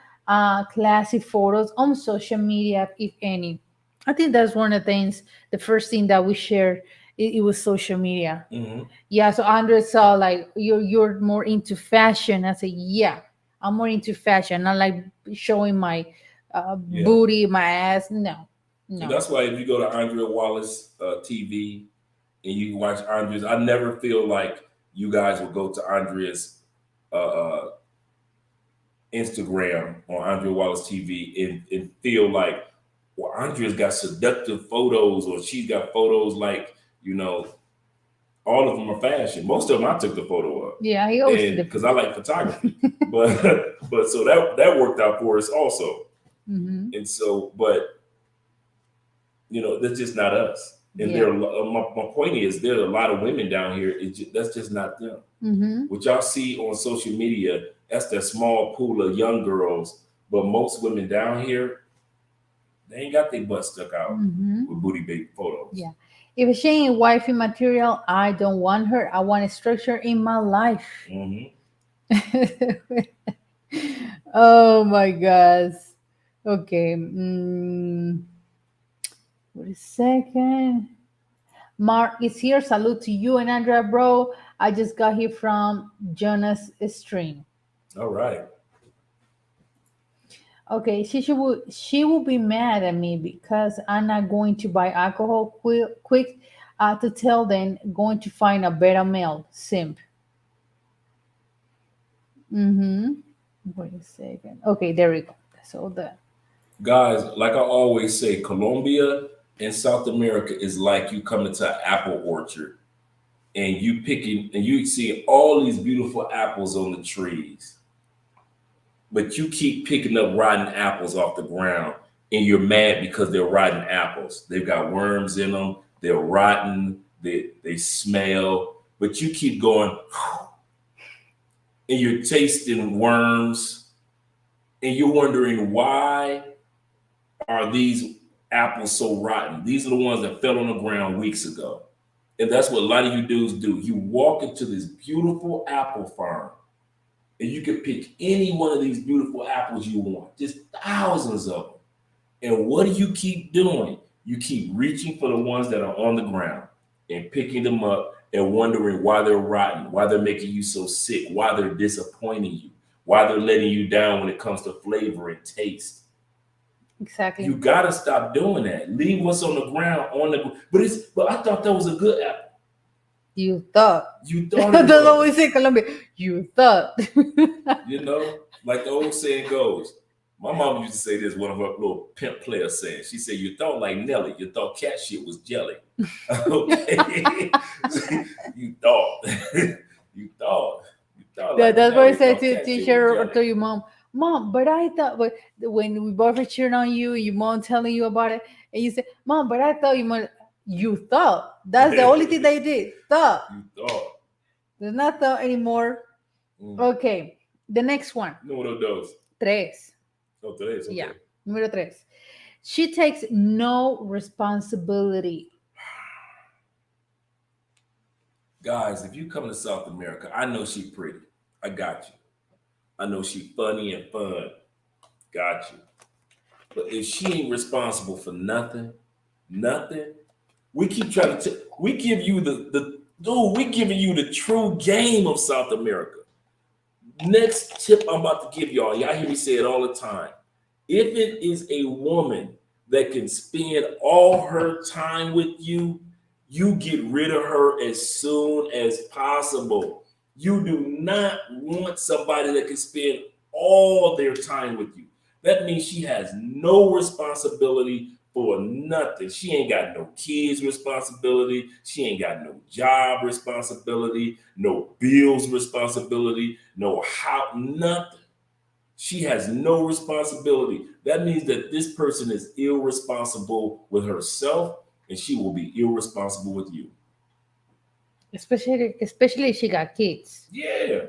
[SPEAKER 1] classy photos on social media, if any. I think that's one of the things. The first thing that we shared, it was social media.
[SPEAKER 2] Hmm.
[SPEAKER 1] Yeah, so Andre saw like you're more into fashion. I said, yeah, I'm more into fashion, not like showing my
[SPEAKER 2] Yeah.
[SPEAKER 1] booty, my ass. No,
[SPEAKER 2] So
[SPEAKER 1] no.
[SPEAKER 2] that's why if you go to Andrea Wallace TV and you watch Andrea's, I never feel like you guys will go to Andrea's uh, uh, Instagram on Andrea Wallace TV and feel like, well, Andrea's got seductive photos or she's got photos like, all of them are fashion. Most of them I took the photo of,
[SPEAKER 1] Yeah, he always
[SPEAKER 2] and
[SPEAKER 1] did
[SPEAKER 2] because I like photography, but so that worked out for us also.
[SPEAKER 1] Mm-hmm.
[SPEAKER 2] And so, but that's just not us. And
[SPEAKER 1] Yeah.
[SPEAKER 2] my point is, there are a lot of women down here. That's just not them.
[SPEAKER 1] Mm-hmm.
[SPEAKER 2] What y'all see on social media, that's that small pool of young girls. But most women down here, they ain't got their butt stuck out
[SPEAKER 1] Mm-hmm.
[SPEAKER 2] with booty bait photos.
[SPEAKER 1] Yeah. If she ain't wifey material, I don't want her. I want a structure in my life.
[SPEAKER 2] Hmm.
[SPEAKER 1] Oh my gosh. Okay. Wait a second. Mark is here. Salute to you and Andrea, bro. I just got here from Jonas' stream.
[SPEAKER 2] All right.
[SPEAKER 1] Okay, she will be mad at me because I'm not going to buy alcohol quick to tell them going to find a better male simp. Mm-hmm. Wait a second. Okay, there we go. That's all that.
[SPEAKER 2] Guys, like I always say, Colombia and South America is like you coming to an apple orchard and you picking and you see all these beautiful apples on the trees, but you keep picking up rotten apples off the ground and you're mad because they're rotten apples. They've got worms in them, they're rotten, they smell, but you keep going and you're tasting worms and you're wondering why are these apples so rotten? These are the ones that fell on the ground weeks ago. And that's what a lot of you dudes do. You walk into this beautiful apple farm and you can pick any one of these beautiful apples you want, just thousands of them. And what do you keep doing? You keep reaching for the ones that are on the ground and picking them up and wondering why they're rotten, why they're making you so sick, why they're disappointing you, why they're letting you down when it comes to flavor and taste.
[SPEAKER 1] Exactly.
[SPEAKER 2] You gotta stop doing that. Leave what's on the ground on the. But I thought that was a good apple.
[SPEAKER 1] You thought.
[SPEAKER 2] You thought it
[SPEAKER 1] That's what we
[SPEAKER 2] was.
[SPEAKER 1] say in Colombia. You thought.
[SPEAKER 2] Like the old saying goes. My mom used to say this. One of her little pimp players saying. She said, "You thought like Nelly. You thought cat shit was jelly." Okay. You thought. You thought. You thought
[SPEAKER 1] Yeah,
[SPEAKER 2] like
[SPEAKER 1] that's what I
[SPEAKER 2] Nelly.
[SPEAKER 1] said
[SPEAKER 2] Thought
[SPEAKER 1] to
[SPEAKER 2] cat shit
[SPEAKER 1] teacher
[SPEAKER 2] was
[SPEAKER 1] or
[SPEAKER 2] jelly.
[SPEAKER 1] to your mom. Mom, but I thought, but when we both were cheering on you, your mom telling you about it, and you said, "Mom, but I thought you thought." That's the only thing they did. Thought.
[SPEAKER 2] You thought.
[SPEAKER 1] There's not thought anymore. Okay, the next one.
[SPEAKER 2] Número dos.
[SPEAKER 1] Tres.
[SPEAKER 2] No, tres. Okay.
[SPEAKER 1] Yeah, número tres. She takes no responsibility.
[SPEAKER 2] Guys, if you come to South America, I know she pretty. I got you. I know she funny and fun. Got you. But if she ain't responsible for nothing, we keep trying to we give you we giving you the true game of South America. Next tip I'm about to give y'all hear me say it all the time. If it is a woman that can spend all her time with you, you get rid of her as soon as possible. You do not want somebody that can spend all their time with you. That means she has no responsibility for nothing. She ain't got no kids responsibility. She ain't got no job responsibility, no bills responsibility, no house, nothing. She has no responsibility. That means that this person is irresponsible with herself and she will be irresponsible with you.
[SPEAKER 1] Especially if she got kids.
[SPEAKER 2] Yeah.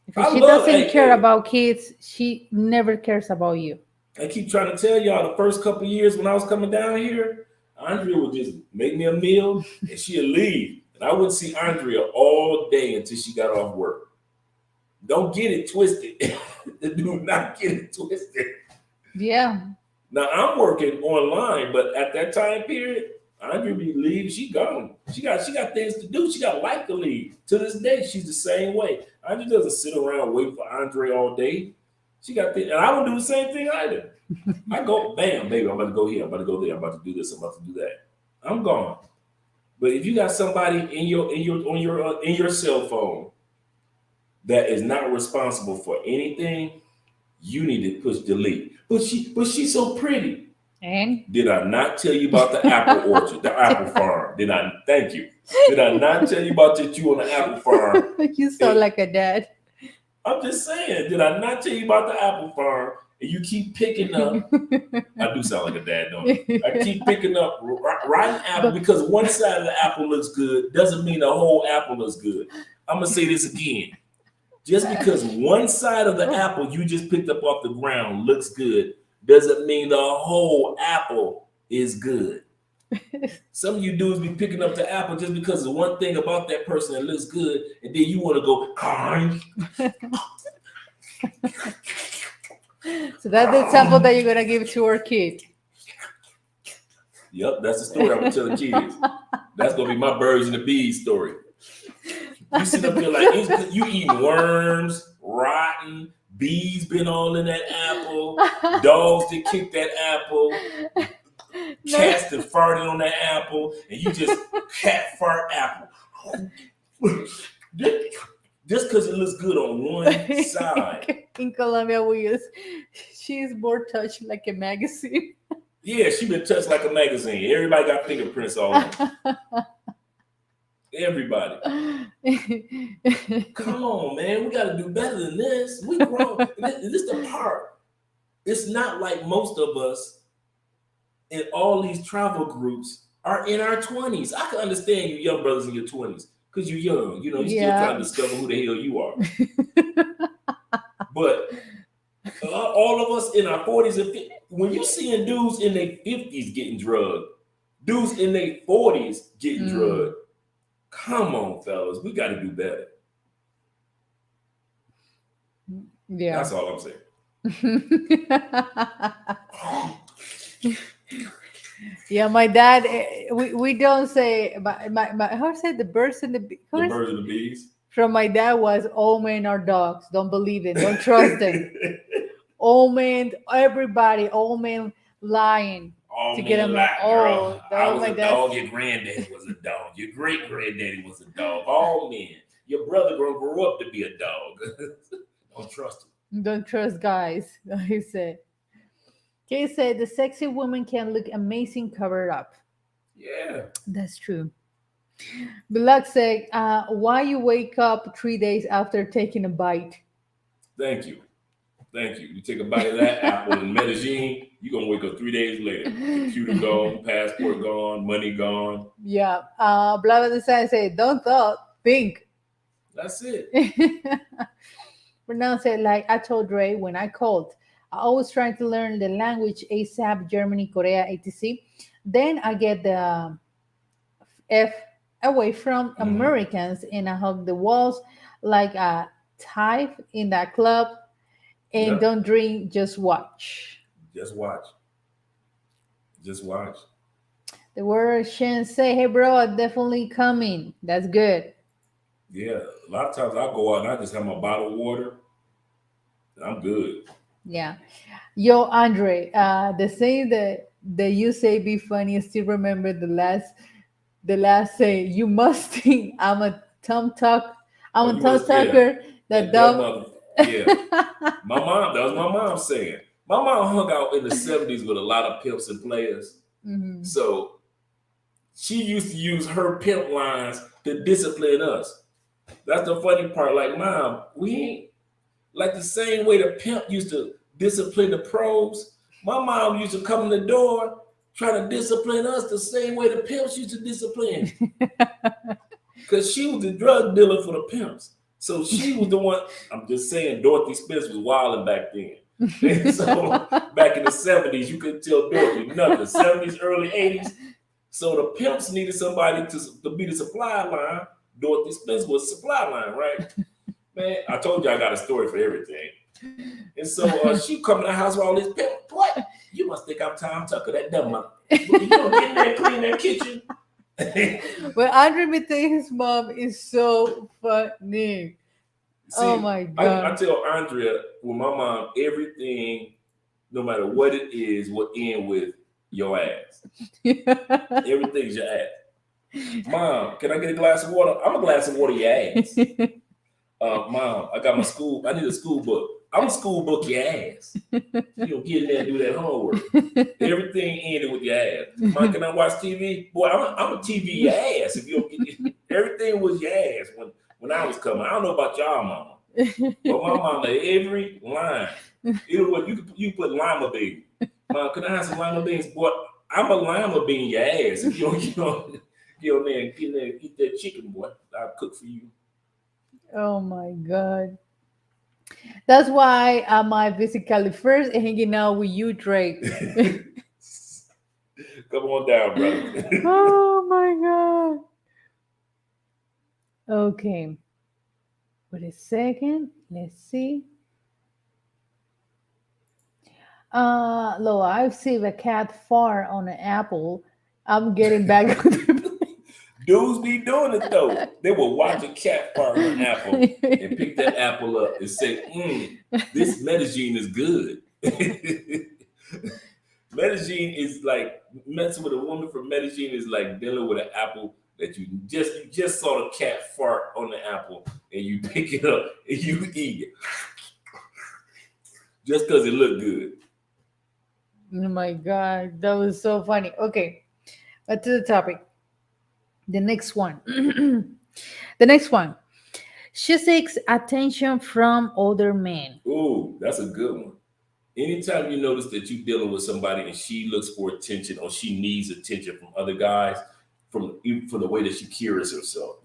[SPEAKER 1] If she doesn't care about kids, she never cares about you.
[SPEAKER 2] I keep trying to tell y'all the first couple of years when I was coming down here, Andrea would just make me a meal and she'd leave. And I wouldn't see Andrea all day until she got off work. Don't get it twisted. Do not get it twisted.
[SPEAKER 1] Yeah.
[SPEAKER 2] Now I'm working online, but at that time period, Andrea be leaving. She gone. She got things to do. She got life to lead. To this day, she's the same way. Andrea doesn't sit around waiting for Andre all day. She got things, and I don't do the same thing either. I go, bam, baby, I'm about to go here. I'm about to go there. I'm about to do this. I'm about to do that. I'm gone. But if you got somebody in your cell phone that is not responsible for anything, you need to push delete. But she's so pretty.
[SPEAKER 1] And
[SPEAKER 2] did I not tell you about the apple orchard, the apple farm? Did I? Thank you. Did I not tell you about you on the apple farm?
[SPEAKER 1] You sound like a dad.
[SPEAKER 2] I'm just saying. Did I not tell you about the apple farm? And you keep picking up. I do sound like a dad, don't I? I keep picking up rotten apple because one side of the apple looks good doesn't mean the whole apple looks good. I'm gonna say this again. Just because one side of the apple you just picked up off the ground looks good doesn't mean the whole apple is good. Some of you dudes be picking up the apple just because of one thing about that person that looks good, and then you want to go, kind.
[SPEAKER 1] So that's the example that you're gonna give to our kid.
[SPEAKER 2] Yep, that's the story I'm gonna tell the kids. That's gonna be my birds and the bees story. You sit up there like you eating worms, rotten, bees been all in that apple, dogs that kicked that apple, cats that farted on that apple, and you just cat fart apple. Just because it looks good on one side.
[SPEAKER 1] In Colombia, she's more touched like a magazine.
[SPEAKER 2] Yeah, she been touched like a magazine. Everybody got fingerprints all over. Everybody. Come on, man. We got to do better than this. We grown. This is the part. It's not like most of us in all these travel groups are in our 20s. I can understand you young brothers in your 20s because you're young. You know, you're still trying to discover who the hell you are. But all of us in our 40s and 50s, when you're seeing dudes in their 50s getting drugged, dudes in their 40s getting drugged, come on, fellas, we got to do better.
[SPEAKER 1] Yeah,
[SPEAKER 2] that's all I'm saying.
[SPEAKER 1] Yeah, my dad. We don't say my how said the birds and the bees.
[SPEAKER 2] The birds and the bees.
[SPEAKER 1] From my dad was all men are dogs. Don't believe it. Don't trust them. All men, everybody, all men lying.
[SPEAKER 2] All
[SPEAKER 1] to
[SPEAKER 2] men
[SPEAKER 1] get them
[SPEAKER 2] lie, girl. I was
[SPEAKER 1] my
[SPEAKER 2] a
[SPEAKER 1] dad.
[SPEAKER 2] dog. Your granddaddy was a dog. Your great granddaddy was a dog. All men. Your brother gonna grow up to be a dog. Don't trust him.
[SPEAKER 1] Don't trust guys. He said. He said the sexy woman can look amazing covered up.
[SPEAKER 2] Yeah,
[SPEAKER 1] that's true. Bilak said, why you wake up 3 days after taking a bite?
[SPEAKER 2] Thank you. Thank you. You take a bite of that apple in Medellin, you're going to wake up 3 days later. Computer gone, passport gone, money gone.
[SPEAKER 1] Yeah. Blah, blah, blah, said, don't thought, think.
[SPEAKER 2] That's it.
[SPEAKER 1] Pronounce it like I told Ray when I called. I always trying to learn the language ASAP, Germany, Korea, etc. Then I get the F away from Americans and I hug the walls like a type in that club and don't drink, just watch.
[SPEAKER 2] Just watch. Just watch.
[SPEAKER 1] The word Shen say, hey bro, I'm definitely coming. That's good.
[SPEAKER 2] Yeah, a lot of times I go out and I just have my bottle of water and I'm good.
[SPEAKER 1] Yeah. Yo, Andre, the saying that you say be funny, I still remember the last say, you must think I'm a tongue talker. That dumb.
[SPEAKER 2] Yeah. My mom, that was my mom saying. My mom hung out in the 70s with a lot of pimps and players. Mm-hmm. So she used to use her pimp lines to discipline us. That's the funny part. Like, Mom, we ain't like the same way the pimp used to discipline the pros. My mom used to come in the door trying to discipline us the same way the pimps used to discipline. because she was the drug dealer for the pimps. So she was the one. I'm just saying, Dorothy Spence was wilding back then. And so back in the 70s, you couldn't tell Dorothy nothing. 70s, early 80s. So the pimps needed somebody to be the supply line. Dorothy Spence was the supply line, right? Man, I told you I got a story for everything. And so she come to the house with all this pimp. What? You must think I'm Tom Tucker, that dumb mother. You don't get in there and clean that kitchen.
[SPEAKER 1] Well, Andre imitating his mom is so funny.
[SPEAKER 2] See,
[SPEAKER 1] Oh my God.
[SPEAKER 2] I tell Andrea with my mom, everything, no matter what it is, will end with your ass. Everything's your ass. Mom, can I get a glass of water? I'm a glass of water, your ass. Mom, I got my school. I need a school book. I'm a school book, your ass. You don't get in there and do that homework. Everything ended with your ass. Mom, can I watch TV? Boy, I'm a TV your ass. If you don't get everything was your ass when I was coming. I don't know about y'all, mama, but my mama every line. You put lima bean. Mom, can I have some lima beans? Boy, I'm a lima bean your ass. If you don't get on there and eat that chicken, boy, I'll cook for you.
[SPEAKER 1] Oh my God. That's why I might visit Cali first and hanging out with you, Drake.
[SPEAKER 2] Come on down, brother.
[SPEAKER 1] Oh my God. Okay. Wait a second. Let's see. Lo, I've seen a cat fart on an apple. I'm getting back on the
[SPEAKER 2] Dudes be doing it though. They will watch a cat fart on an apple and pick that apple up and say, this Medellin is good. Medellin is like messing with a woman from Medellin is like dealing with an apple that you just saw the cat fart on the apple and you pick it up and you eat it. Just because it looked good.
[SPEAKER 1] Oh my God, that was so funny. Okay, back to the topic. The next one. The next one. She seeks attention from other men.
[SPEAKER 2] Ooh, that's a good one. Anytime you notice that you're dealing with somebody and she looks for attention or she needs attention from other guys, from the way that she carries herself,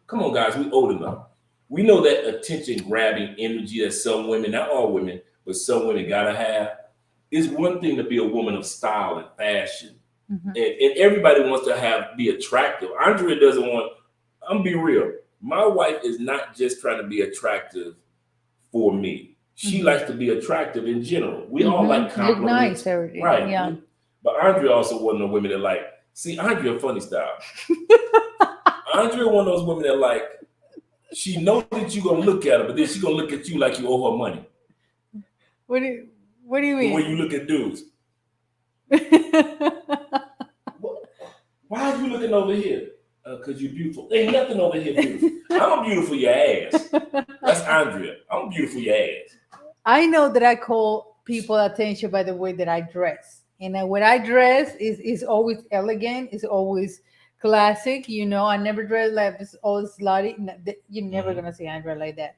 [SPEAKER 2] come on, guys, we old enough. We know that attention grabbing energy that some women, not all women, but some women gotta have. It's one thing to be a woman of style and fashion. Mm-hmm. And everybody wants to be attractive. Andrea doesn't want, I'm be real. My wife is not just trying to be attractive for me. She likes to be attractive in general. We all like compliments.
[SPEAKER 1] Look nice, everything.
[SPEAKER 2] Right.
[SPEAKER 1] Yeah.
[SPEAKER 2] But Andrea also one of the women that like, see, Andrea funny style. Andrea one of those women that like, she knows that you're gonna look at her, but then she's gonna look at you like you owe her money.
[SPEAKER 1] What do you mean?
[SPEAKER 2] The way you look at dudes. Why are you looking over here? Because you're beautiful. Ain't nothing over here beautiful. I'm a beautiful your ass. That's Andrea. I'm a beautiful your ass.
[SPEAKER 1] I know that I call people attention by the way that I dress. And when I dress is always elegant, it's always classic. I never dress like it's always slutty. You're never gonna see Andrea like that.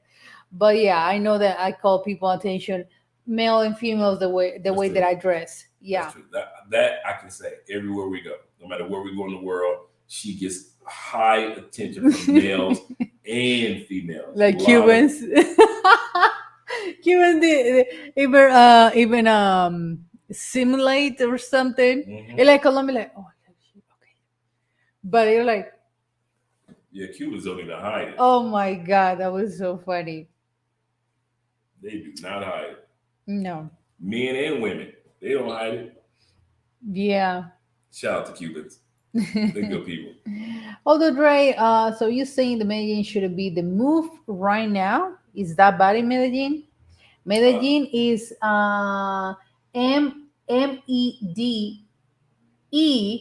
[SPEAKER 1] But yeah, I know that I call people attention, male and females, the way that I dress. Yeah.
[SPEAKER 2] That I can say everywhere we go, no matter where we go in the world, she gets high attention from males and females.
[SPEAKER 1] Like Cubans. Cubans even simulate or something. Mm-hmm. Like Colombia, like, oh, okay. But you're like,
[SPEAKER 2] yeah, Cubans don't even hide it.
[SPEAKER 1] Oh my God, that was so funny.
[SPEAKER 2] They do not hide it.
[SPEAKER 1] No.
[SPEAKER 2] Men and women, they don't hide it.
[SPEAKER 1] Yeah.
[SPEAKER 2] Shout out to Cubans. They're good people.
[SPEAKER 1] Although, Dre, so you're saying the Medellin should be the move right now? Is that bad in Medellin? Medellin is MEDE,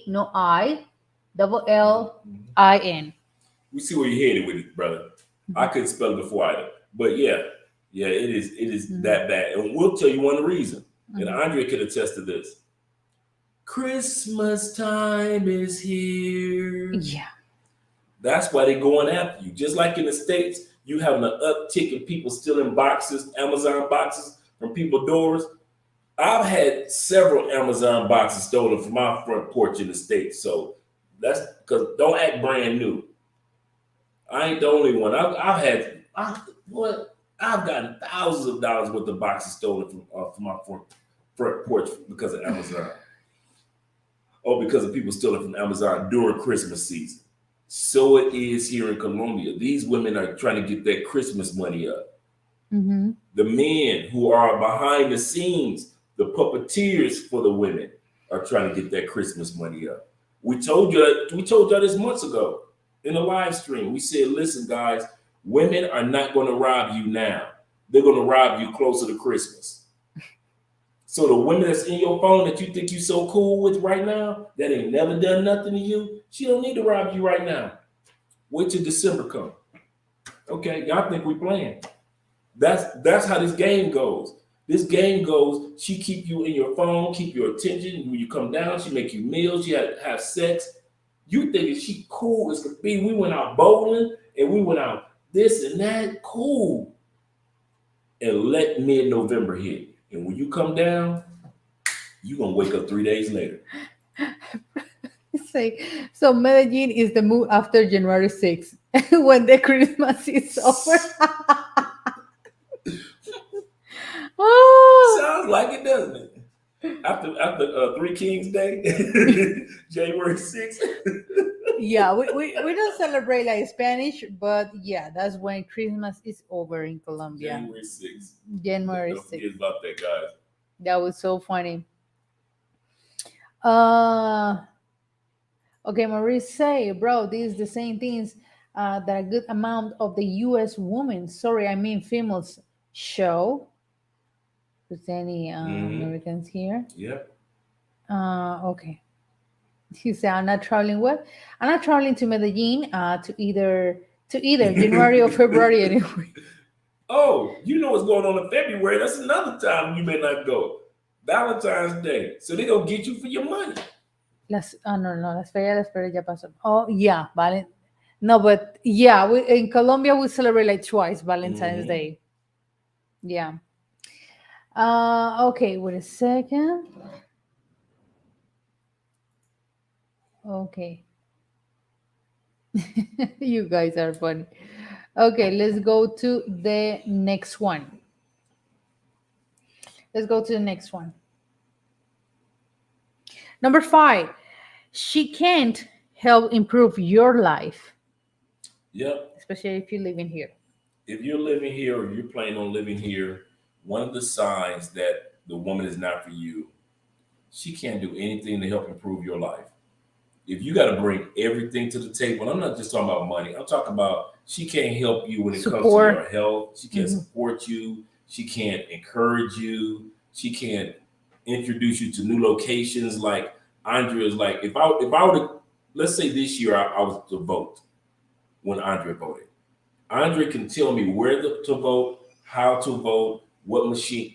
[SPEAKER 1] no I, LLIN.
[SPEAKER 2] We see where you're headed with it, brother. Mm-hmm. I couldn't spell it before either. But yeah, it is that bad. And we'll tell you one reason. Mm-hmm. And Andrea could attest to this. Christmas time is here.
[SPEAKER 1] Yeah.
[SPEAKER 2] That's why they're going after you. Just like in the States, you having an uptick in people stealing boxes, Amazon boxes from people's doors. I've had several Amazon boxes stolen from my front porch in the States. So that's because don't act brand new. I ain't the only one. I've gotten thousands of dollars worth of boxes stolen from my front porch because of Amazon, or because of people stealing from Amazon during Christmas season. So it is here in Colombia. These women are trying to get that Christmas money up.
[SPEAKER 1] Mm-hmm.
[SPEAKER 2] The men who are behind the scenes, the puppeteers for the women, are trying to get that Christmas money up. We told y'all this months ago in the live stream. We said, listen, guys, women are not going to rob you now. They're going to rob you closer to Christmas. So the women that's in your phone that you think you so cool with right now, that ain't never done nothing to you, she don't need to rob you right now. Wait till December come. Okay, y'all think we playing. That's how this game goes. This game goes, she keep you in your phone, keep your attention. When you come down, she make you meals, she have sex. You thinking she cool as could be. We went out bowling and we went out this and that, cool. And let mid-November hit. And when you come down, you gonna wake up 3 days later.
[SPEAKER 1] Say, so Medellin is the move after January 6th when the Christmas is over. Oh,
[SPEAKER 2] Sounds like it, doesn't it? After Three Kings Day, January 6th.
[SPEAKER 1] yeah, we don't celebrate like Spanish, but yeah, that's when Christmas is over in Colombia.
[SPEAKER 2] January 6th.
[SPEAKER 1] January
[SPEAKER 2] Don't
[SPEAKER 1] 6th.
[SPEAKER 2] forget about that, guys.
[SPEAKER 1] That was so funny. Uh, okay, Maurice say, bro, these the same things that a good amount of the U.S. women, sorry, I mean females, show. There's any
[SPEAKER 2] Mm-hmm.
[SPEAKER 1] Americans here?
[SPEAKER 2] Yep.
[SPEAKER 1] Okay. He said, "I'm not traveling. What? I'm not traveling to Medellin to either January or February anyway."
[SPEAKER 2] Oh, you know what's going on in February? That's another time you may not go. Valentine's Day. So they gonna get you for your money.
[SPEAKER 1] No, las ferias ya pasó. Oh yeah, vale. No, but yeah, in Colombia we celebrate like twice Valentine's
[SPEAKER 2] Mm-hmm.
[SPEAKER 1] Day. Yeah. Okay, wait a second. Okay. You guys are funny. Okay, let's go to the next one. Let's go to the next one. Number 5, she can't help improve your life,
[SPEAKER 2] Yep.
[SPEAKER 1] especially if you live in here.
[SPEAKER 2] If you're living here or you're planning on living here, one of the signs that the woman is not for you, she can't do anything to help improve your life. If you got to bring everything to the table, I'm not just talking about money. I'm talking about she can't help you when it comes to your
[SPEAKER 1] Support.
[SPEAKER 2] health. She can't
[SPEAKER 1] Hmm.
[SPEAKER 2] support you. She can't encourage you. She can't introduce you to new locations. Like Andrea's like, if I were to, let's say this year I was to vote when Andrea voted. Andre can tell me where to vote, how to vote, what machine.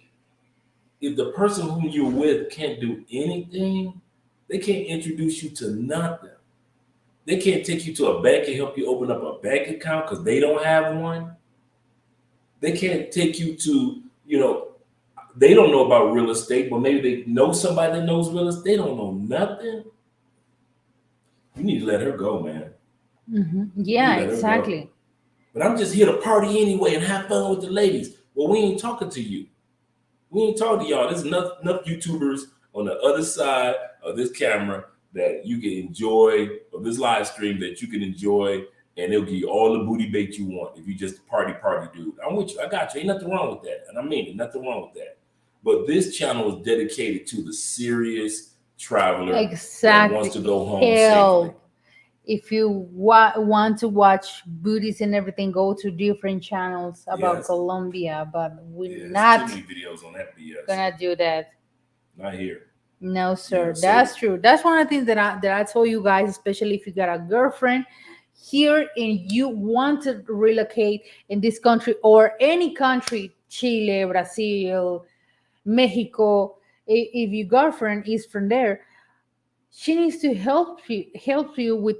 [SPEAKER 2] If the person whom you're with can't do anything, they can't introduce you to nothing. They can't take you to a bank and help you open up a bank account because they don't have one. They can't take you to, they don't know about real estate, but maybe they know somebody that knows real estate. They don't know nothing. You need to let her go, man. You
[SPEAKER 1] Yeah,
[SPEAKER 2] let her go.
[SPEAKER 1] exactly.
[SPEAKER 2] But I'm just here to party anyway and have fun with the ladies. Well, we ain't talking to you. We ain't talking to y'all. There's enough YouTubers on the other side of this camera that you can enjoy, of this live stream that you can enjoy, and they'll give you all the booty bait you want if you just a party dude. I'm with you. I got you. Ain't nothing wrong with that. And I mean it. Nothing wrong with that. But this channel is dedicated to the serious traveler that wants to
[SPEAKER 1] Exactly.
[SPEAKER 2] go home safely.
[SPEAKER 1] Hell, if you want to watch booties and everything, go to different channels about
[SPEAKER 2] Yes.
[SPEAKER 1] Colombia, but we're
[SPEAKER 2] Yes.
[SPEAKER 1] not
[SPEAKER 2] Too many videos on that BS.
[SPEAKER 1] gonna do that.
[SPEAKER 2] Not here.
[SPEAKER 1] No, sir.
[SPEAKER 2] Yeah, so
[SPEAKER 1] That's true. That's one of the things that I told you guys, especially if you got a girlfriend here and you want to relocate in this country or any country, Chile, Brazil, Mexico. If your girlfriend is from there, she needs to help you
[SPEAKER 2] your
[SPEAKER 1] with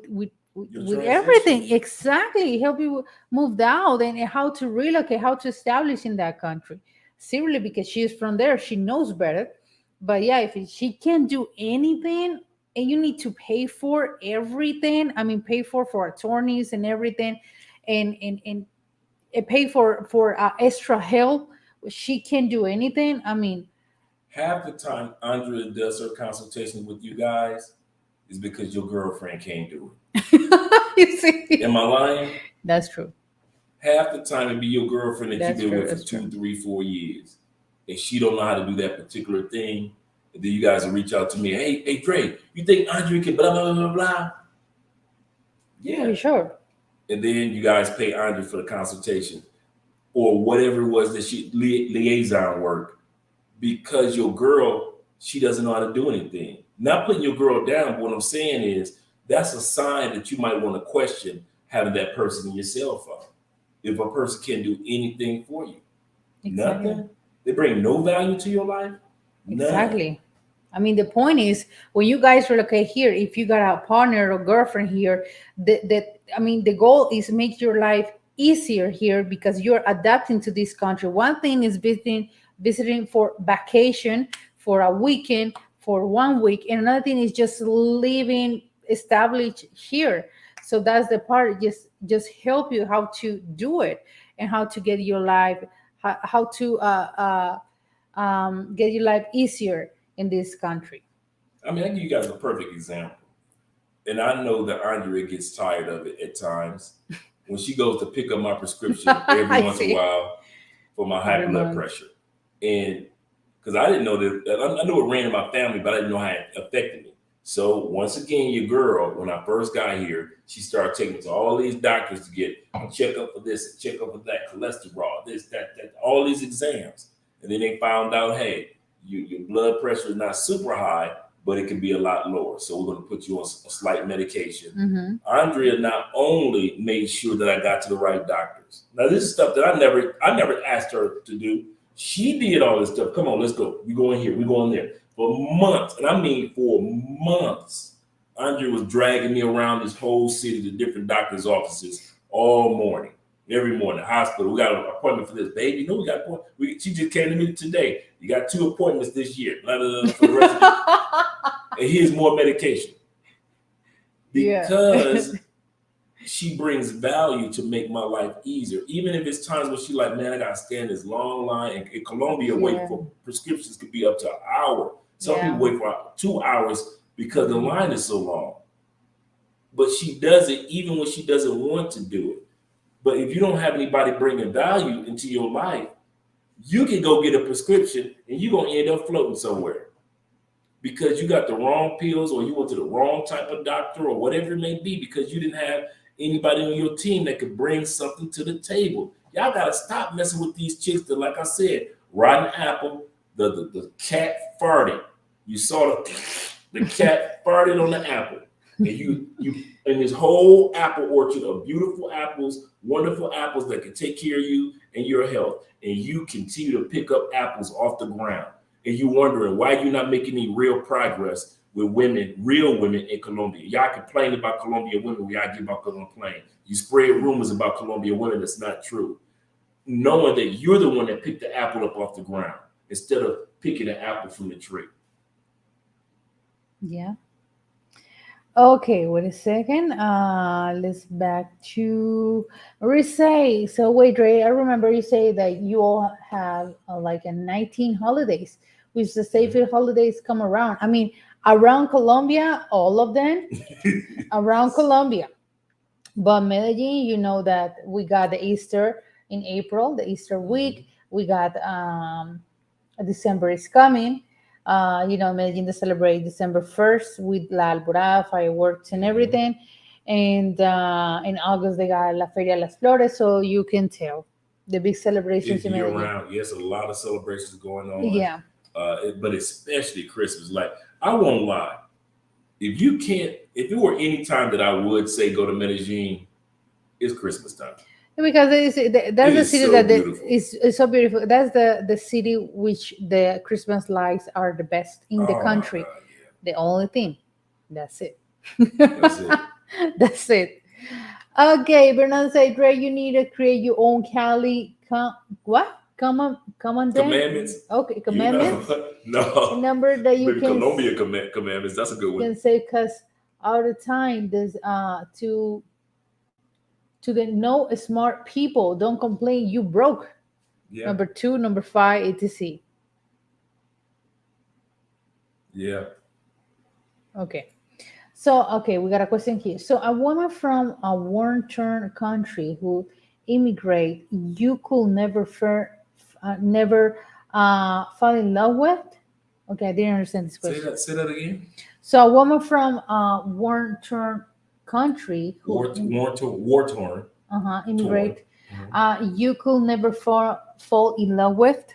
[SPEAKER 1] everything.
[SPEAKER 2] transition.
[SPEAKER 1] Exactly, help you move out and how to relocate, how to establish in that country. Seriously, because she is from there, she knows better. But yeah, if she can't do anything and you need to pay for everything, I mean, pay for attorneys and everything, and pay for extra help. She can't do anything. I mean,
[SPEAKER 2] Half the time Andrea does her consultation with you guys is because your girlfriend can't do
[SPEAKER 1] you
[SPEAKER 2] it.
[SPEAKER 1] see,
[SPEAKER 2] Am I lying?
[SPEAKER 1] that's true.
[SPEAKER 2] Half the time it be your girlfriend that you've
[SPEAKER 1] That's
[SPEAKER 2] been
[SPEAKER 1] true.
[SPEAKER 2] with for
[SPEAKER 1] That's
[SPEAKER 2] two,
[SPEAKER 1] true.
[SPEAKER 2] 3, 4 years, and she don't know how to do that particular thing. And then you guys will reach out to me, hey Dre, you think Andre can blah blah blah blah blah?
[SPEAKER 1] Yeah,
[SPEAKER 2] Yeah.
[SPEAKER 1] sure.
[SPEAKER 2] And then you guys pay Andre for the consultation or whatever it was that she liaison work because your girl, she doesn't know how to do anything. Not putting your girl down, but what I'm saying is that's a sign that you might want to question having that person in your cell phone. If a person can't do anything for you,
[SPEAKER 1] Exactly.
[SPEAKER 2] nothing, they bring no value to your life, none.
[SPEAKER 1] Exactly. I mean, the point is when you guys relocate here, if you got a partner or girlfriend here, that I mean, the goal is make your life easier here because you're adapting to this country. One thing is visiting for vacation for a weekend for 1 week, and another thing is just living established here. So that's the part. Just help you how to do it and how to get your life, how to get your life easier in this country.
[SPEAKER 2] I mean, I give you guys a perfect example. And I know that Andrea gets tired of it at times when she goes to pick up my prescription every
[SPEAKER 1] I
[SPEAKER 2] once in a
[SPEAKER 1] see.
[SPEAKER 2] while for my high
[SPEAKER 1] Every
[SPEAKER 2] blood
[SPEAKER 1] month.
[SPEAKER 2] pressure. And because I didn't know that, I knew it ran in my family, but I didn't know how it affected me. So once again, your girl, when I first got here, she started taking me to all these doctors to get a checkup for this, a checkup for that, cholesterol, this, that, all these exams. And then they found out, hey, your blood pressure is not super high, but it can be a lot lower. So we're going to put you on a slight medication.
[SPEAKER 1] Mm-hmm.
[SPEAKER 2] Andrea not only made sure that I got to the right doctors. Now this is stuff that I never asked her to do. She did all this stuff. Come on, let's go. We go in here. We go in there. For months, and I mean for months, Andrea was dragging me around this whole city to different doctors' offices all morning. Every morning, hospital. We got an appointment for this, baby. You know we got an appointment. She just came to me today. You got 2 appointments this year. Blah, blah, blah, for the rest of the, and here's more medication
[SPEAKER 1] Yeah.
[SPEAKER 2] because she brings value to make my life easier. Even if it's times when she like, man, I gotta stand this long line. And in Colombia, wait for prescriptions could be up to an hour. Some people wait for 2 hours because the line is so long. But she does it even when she doesn't want to do it. But if you don't have anybody bringing value into your life, you can go get a prescription and you're gonna end up floating somewhere because you got the wrong pills or you went to the wrong type of doctor or whatever it may be because you didn't have anybody on your team that could bring something to the table. Y'all gotta stop messing with these chicks that, like I said, rotten apple, the cat farted. You saw the cat farted on the apple. And you in this whole apple orchard of beautiful apples, wonderful apples that can take care of you and your health. And you continue to pick up apples off the ground. And you wondering why you're not making any real progress with women, real women in Colombia. Y'all complain about Colombian women, y'all give up complain. You spread rumors about Colombian women that's not true. Knowing that you're the one that picked the apple up off the ground instead of picking the apple from the tree.
[SPEAKER 1] Yeah. Okay, wait a second. Let's back to Risay. So wait, Ray, I remember you say that you all have like a 19 holidays, which the safest holidays come around. I mean, around Colombia, all of them around Colombia. But Medellin, you know that we got the Easter in April, the Easter week. We got December is coming. You know, Medellin to celebrate December 1st with La Alborada, fireworks and everything. And in August, they got La Feria de las Flores. So you can tell the big celebrations
[SPEAKER 2] It's
[SPEAKER 1] in
[SPEAKER 2] year
[SPEAKER 1] Medellin.
[SPEAKER 2] round. Yes, a lot of celebrations going on.
[SPEAKER 1] Yeah.
[SPEAKER 2] But especially Christmas. Like, I won't lie. If it were any time that I would say go to Medellin, it's Christmas time.
[SPEAKER 1] Because that's
[SPEAKER 2] It
[SPEAKER 1] the
[SPEAKER 2] is
[SPEAKER 1] city
[SPEAKER 2] so
[SPEAKER 1] that
[SPEAKER 2] beautiful.
[SPEAKER 1] is so beautiful. That's the city which the Christmas lights are the best in the
[SPEAKER 2] Oh my
[SPEAKER 1] country.
[SPEAKER 2] God,
[SPEAKER 1] The only thing. That's it.
[SPEAKER 2] That's it.
[SPEAKER 1] That's it. Okay, Bernardo said, Dre, you need to create your own Cali. What? Commandant?
[SPEAKER 2] Commandments.
[SPEAKER 1] Okay, commandments.
[SPEAKER 2] No.
[SPEAKER 1] Number that you
[SPEAKER 2] Maybe
[SPEAKER 1] can
[SPEAKER 2] Colombian commandments. That's a good one.
[SPEAKER 1] say because all the time there's To the no smart people, don't complain, you broke.
[SPEAKER 2] Yeah.
[SPEAKER 1] Number two, number five, etc.
[SPEAKER 2] Yeah.
[SPEAKER 1] Okay. So, okay, we got a question here. So, a woman from a war-torn country who immigrate, you could never fall in love with. Okay, I didn't understand this
[SPEAKER 2] Say
[SPEAKER 1] question.
[SPEAKER 2] that. Say that again.
[SPEAKER 1] So, a woman from a war-torn country who
[SPEAKER 2] War torn. Torn.
[SPEAKER 1] immigrate,
[SPEAKER 2] Mhm.
[SPEAKER 1] you could never fall in love with.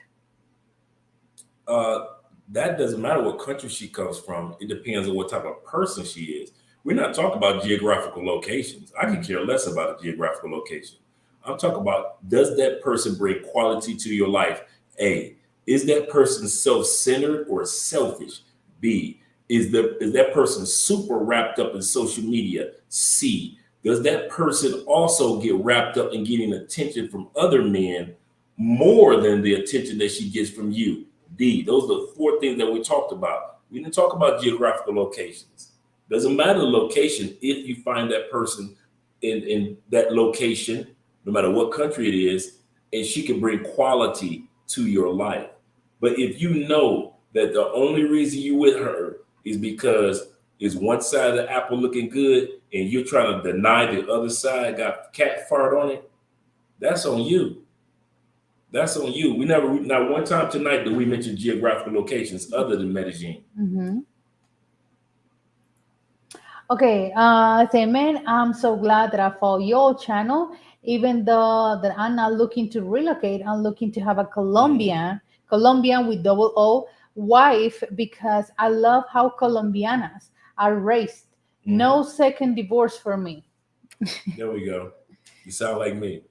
[SPEAKER 2] Uh, that doesn't matter what country she comes from. It depends on what type of person she is. We're not talking about geographical locations. I could care less about a geographical location. I'm talking about, does that person bring quality to your life? A, is that person self-centered or selfish? B, is that person super wrapped up in social media? C, does that person also get wrapped up in getting attention from other men more than the attention that she gets from you? D. Those are the four things that we talked about. We didn't talk about geographical locations. Doesn't matter the location if you find that person in that location, no matter what country it is, and she can bring quality to your life. But if you know that the only reason you with her is because is one side of the apple looking good and you're trying to deny the other side got cat fart on it, that's on you. That's on you. We never, not one time tonight did we mention geographical locations other than Medellin.
[SPEAKER 1] Mhm. Okay, say, man, I'm so glad that I follow your channel. Even though that I'm not looking to relocate, I'm looking to have a
[SPEAKER 2] Mhm.
[SPEAKER 1] Colombian with double O wife because I love how Colombianas are raised.
[SPEAKER 2] Mhm.
[SPEAKER 1] No second divorce for me.
[SPEAKER 2] There we go. You sound like me.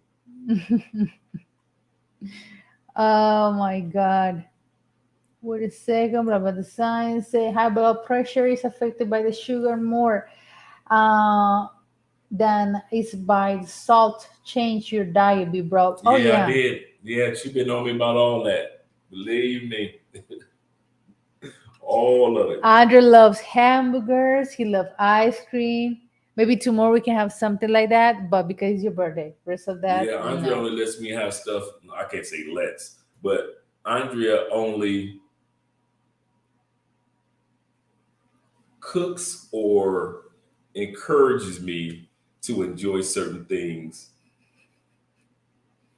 [SPEAKER 1] Oh my God. Wait a second, blah, blah, the signs say high blood pressure is affected by the sugar more uh, than is by the salt. Change your diet, be broke. Oh,
[SPEAKER 2] Yeah, I
[SPEAKER 1] yeah.
[SPEAKER 2] did. Yeah, she been on me about all that. Believe me, all of it.
[SPEAKER 1] Andrew loves hamburgers. He loves ice cream. Maybe tomorrow we can have something like that, but because it's your birthday, rest of that,
[SPEAKER 2] Yeah, Andrea
[SPEAKER 1] no.
[SPEAKER 2] only lets me have stuff. I can't say lets, but Andrea only cooks or encourages me to enjoy certain things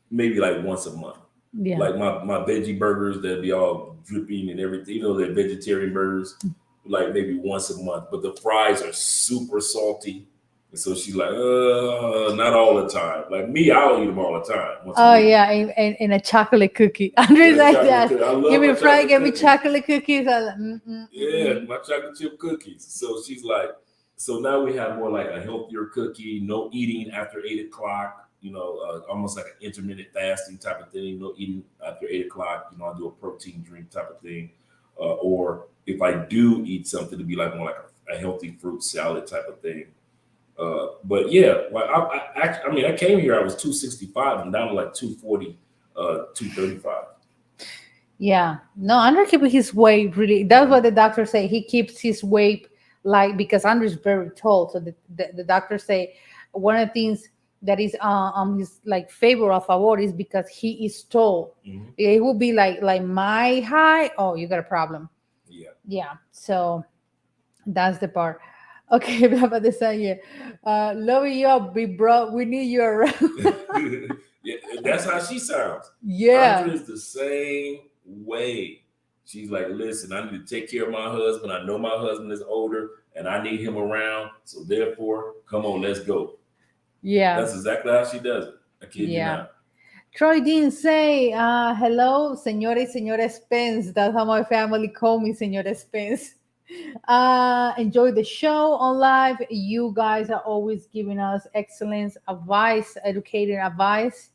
[SPEAKER 2] maybe like once a month.
[SPEAKER 1] Yeah.
[SPEAKER 2] Like my veggie burgers that be all dripping and everything. You know, they're vegetarian burgers, like maybe once a month. But the fries are super salty. And so she's like, not all the time. Like me, I'll eat them all the time, once a
[SPEAKER 1] Oh
[SPEAKER 2] week.
[SPEAKER 1] yeah, and a chocolate cookie. Andrew's
[SPEAKER 2] And a
[SPEAKER 1] like
[SPEAKER 2] chocolate
[SPEAKER 1] that.
[SPEAKER 2] cookie. I
[SPEAKER 1] Give
[SPEAKER 2] love
[SPEAKER 1] me
[SPEAKER 2] my
[SPEAKER 1] a fry,
[SPEAKER 2] chocolate
[SPEAKER 1] give me
[SPEAKER 2] cookies.
[SPEAKER 1] chocolate cookies. I like,
[SPEAKER 2] Yeah, my chocolate chip cookies. So she's like, so now we have more like a healthier cookie, no eating after 8 o'clock, almost like an intermittent fasting type of thing, no eating after 8 o'clock. I do a protein drink type of thing. Or if I do eat something, to be like more like a healthy fruit salad type of thing. But yeah, like I mean, I came here, I was 265 and down to like 240, 235.
[SPEAKER 1] Yeah. No, Andrew keeps his weight really. That's what the doctor say. He keeps his weight like because Andrew's very tall. So the doctor say one of the things that is his like favor of award is because he is tall.
[SPEAKER 2] Mhm.
[SPEAKER 1] It will be like my height. Oh, you got a problem.
[SPEAKER 2] Yeah.
[SPEAKER 1] Yeah. So that's the part. Okay, Baba Desanya. Loving you up, big bro. We need you around.
[SPEAKER 2] Yeah, that's how she sounds.
[SPEAKER 1] Yeah.
[SPEAKER 2] Andrea is the same way. She's like, listen, I need to take care of my husband. I know my husband is older and I need him around. So therefore, come on, let's go.
[SPEAKER 1] Yeah.
[SPEAKER 2] That's exactly how she does it. I kid you
[SPEAKER 1] Yeah.
[SPEAKER 2] not.
[SPEAKER 1] Troy didn't say, hello, señora y señora Spence. That's how my family call me, señora Spence. Enjoy the show on live. You guys are always giving us excellent advice, educated advice.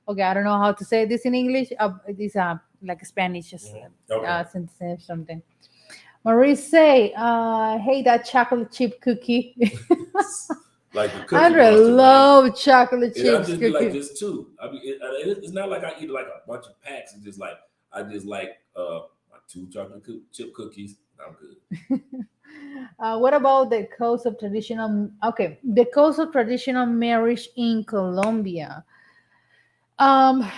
[SPEAKER 1] Okay, I don't know how to say this in English. This like Spanish, just
[SPEAKER 2] Mhm. Okay.
[SPEAKER 1] sentence something. Marie say, hey, that chocolate chip cookie.
[SPEAKER 2] Like the Cookie
[SPEAKER 1] Andrea
[SPEAKER 2] Monster, man.
[SPEAKER 1] love chocolate
[SPEAKER 2] And I
[SPEAKER 1] chips
[SPEAKER 2] just be like
[SPEAKER 1] cookie.
[SPEAKER 2] just two. I mean, it's not like I eat like a bunch of packs. It's just like I just like my two chocolate chip cookies. I'm good.
[SPEAKER 1] What about the cost of traditional? Okay, the cost of traditional marriage in Colombia. Um,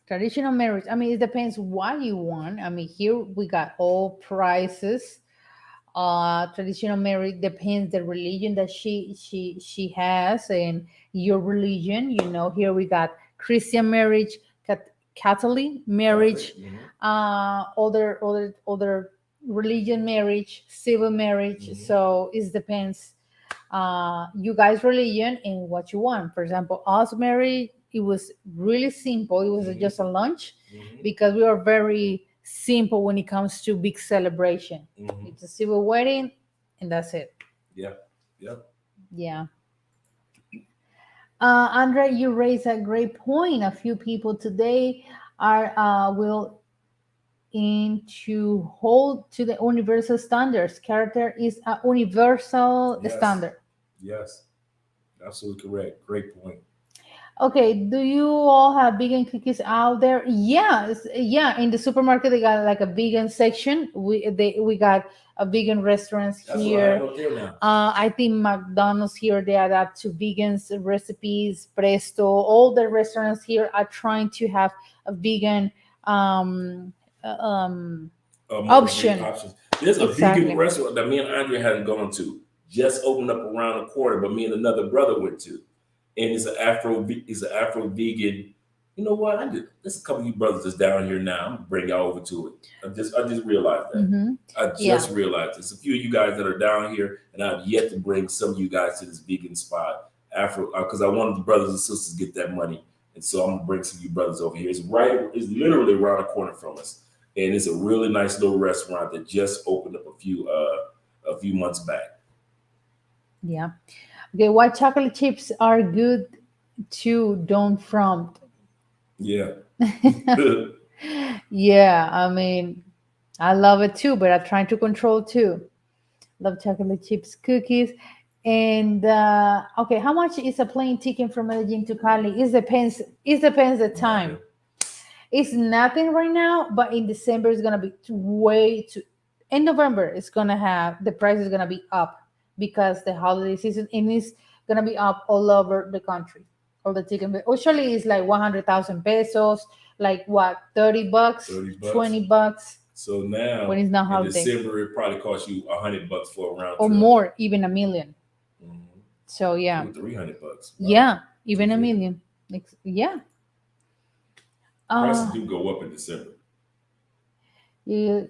[SPEAKER 1] Traditional marriage. I mean, it depends what you want. I mean, here we got all prices. Traditional marriage depends the religion that she has and your religion. You know, here we got Christian marriage, Catholic marriage,
[SPEAKER 2] Catholic. Hmm.
[SPEAKER 1] other religion marriage, civil marriage.
[SPEAKER 2] Hmm.
[SPEAKER 1] So it depends you guys religion and what you want. For example, us married, it was really simple. It was
[SPEAKER 2] Hmm.
[SPEAKER 1] just a lunch
[SPEAKER 2] Hmm.
[SPEAKER 1] because we are very simple when it comes to big celebration.
[SPEAKER 2] Hmm.
[SPEAKER 1] It's a civil wedding and that's it.
[SPEAKER 2] Yeah. Yeah.
[SPEAKER 1] Yeah. Andre, you raised a great point. A few people today are will into hold to the universal standards. Character is a universal
[SPEAKER 2] Yes.
[SPEAKER 1] standard.
[SPEAKER 2] Yes. Absolutely correct. Great point.
[SPEAKER 1] Okay, do you all have vegan cookies out there? Yes, yeah. In the supermarket, they got like a vegan section. We got a vegan restaurants
[SPEAKER 2] That's what I have
[SPEAKER 1] here.
[SPEAKER 2] up there now.
[SPEAKER 1] I think McDonald's here they adapt to vegans recipes. Presto, all the restaurants here are trying to have a vegan um, uh, um,
[SPEAKER 2] More vegan
[SPEAKER 1] option.
[SPEAKER 2] options. There's a vegan
[SPEAKER 1] Exactly.
[SPEAKER 2] restaurant that me and Andre hadn't gone to. Just opened up around the corner, but me and another brother went to, and it's an Afro vegan. You know what? There's a couple of you brothers that's down here now. I'm gonna bring y'all over to it. I just realized that.
[SPEAKER 1] Hmm.
[SPEAKER 2] I
[SPEAKER 1] Yeah.
[SPEAKER 2] just realized there's a few of you guys that are down here, and I've yet to bring some of you guys to this vegan spot. Afro, because I wanted the brothers and sisters to get that money, and so I'm gonna bring some of you brothers over here. It's literally around the corner from us, and it's a really nice little restaurant that just opened up a few months back.
[SPEAKER 1] Yeah. Okay. White chocolate chips are good too. Don't front.
[SPEAKER 2] Yeah.
[SPEAKER 1] Yeah, I mean, I love it too, but I'm trying to control too. Love chocolate chips, cookies, and okay, how much is a plane ticket from Medellin to Cali? It depends. It depends the
[SPEAKER 2] No idea.
[SPEAKER 1] time. It's nothing right now, but in December it's gonna be way too. In November, it's gonna have the price is gonna be up because the holiday season and it's gonna be up all over the country. All the ticket usually it's like 100,000 pesos, like what $30,
[SPEAKER 2] 30 bucks.
[SPEAKER 1] $20
[SPEAKER 2] So
[SPEAKER 1] when
[SPEAKER 2] now
[SPEAKER 1] it's not
[SPEAKER 2] in
[SPEAKER 1] holiday,
[SPEAKER 2] December, it probably costs you $100 for a round
[SPEAKER 1] or
[SPEAKER 2] trip.
[SPEAKER 1] more, even a million.
[SPEAKER 2] Mm-hmm.
[SPEAKER 1] So yeah,
[SPEAKER 2] 200-300 bucks. Wow.
[SPEAKER 1] yeah, even a
[SPEAKER 2] 250.
[SPEAKER 1] million. Yeah.
[SPEAKER 2] Prices
[SPEAKER 1] Uh,
[SPEAKER 2] do go up in December.
[SPEAKER 1] you,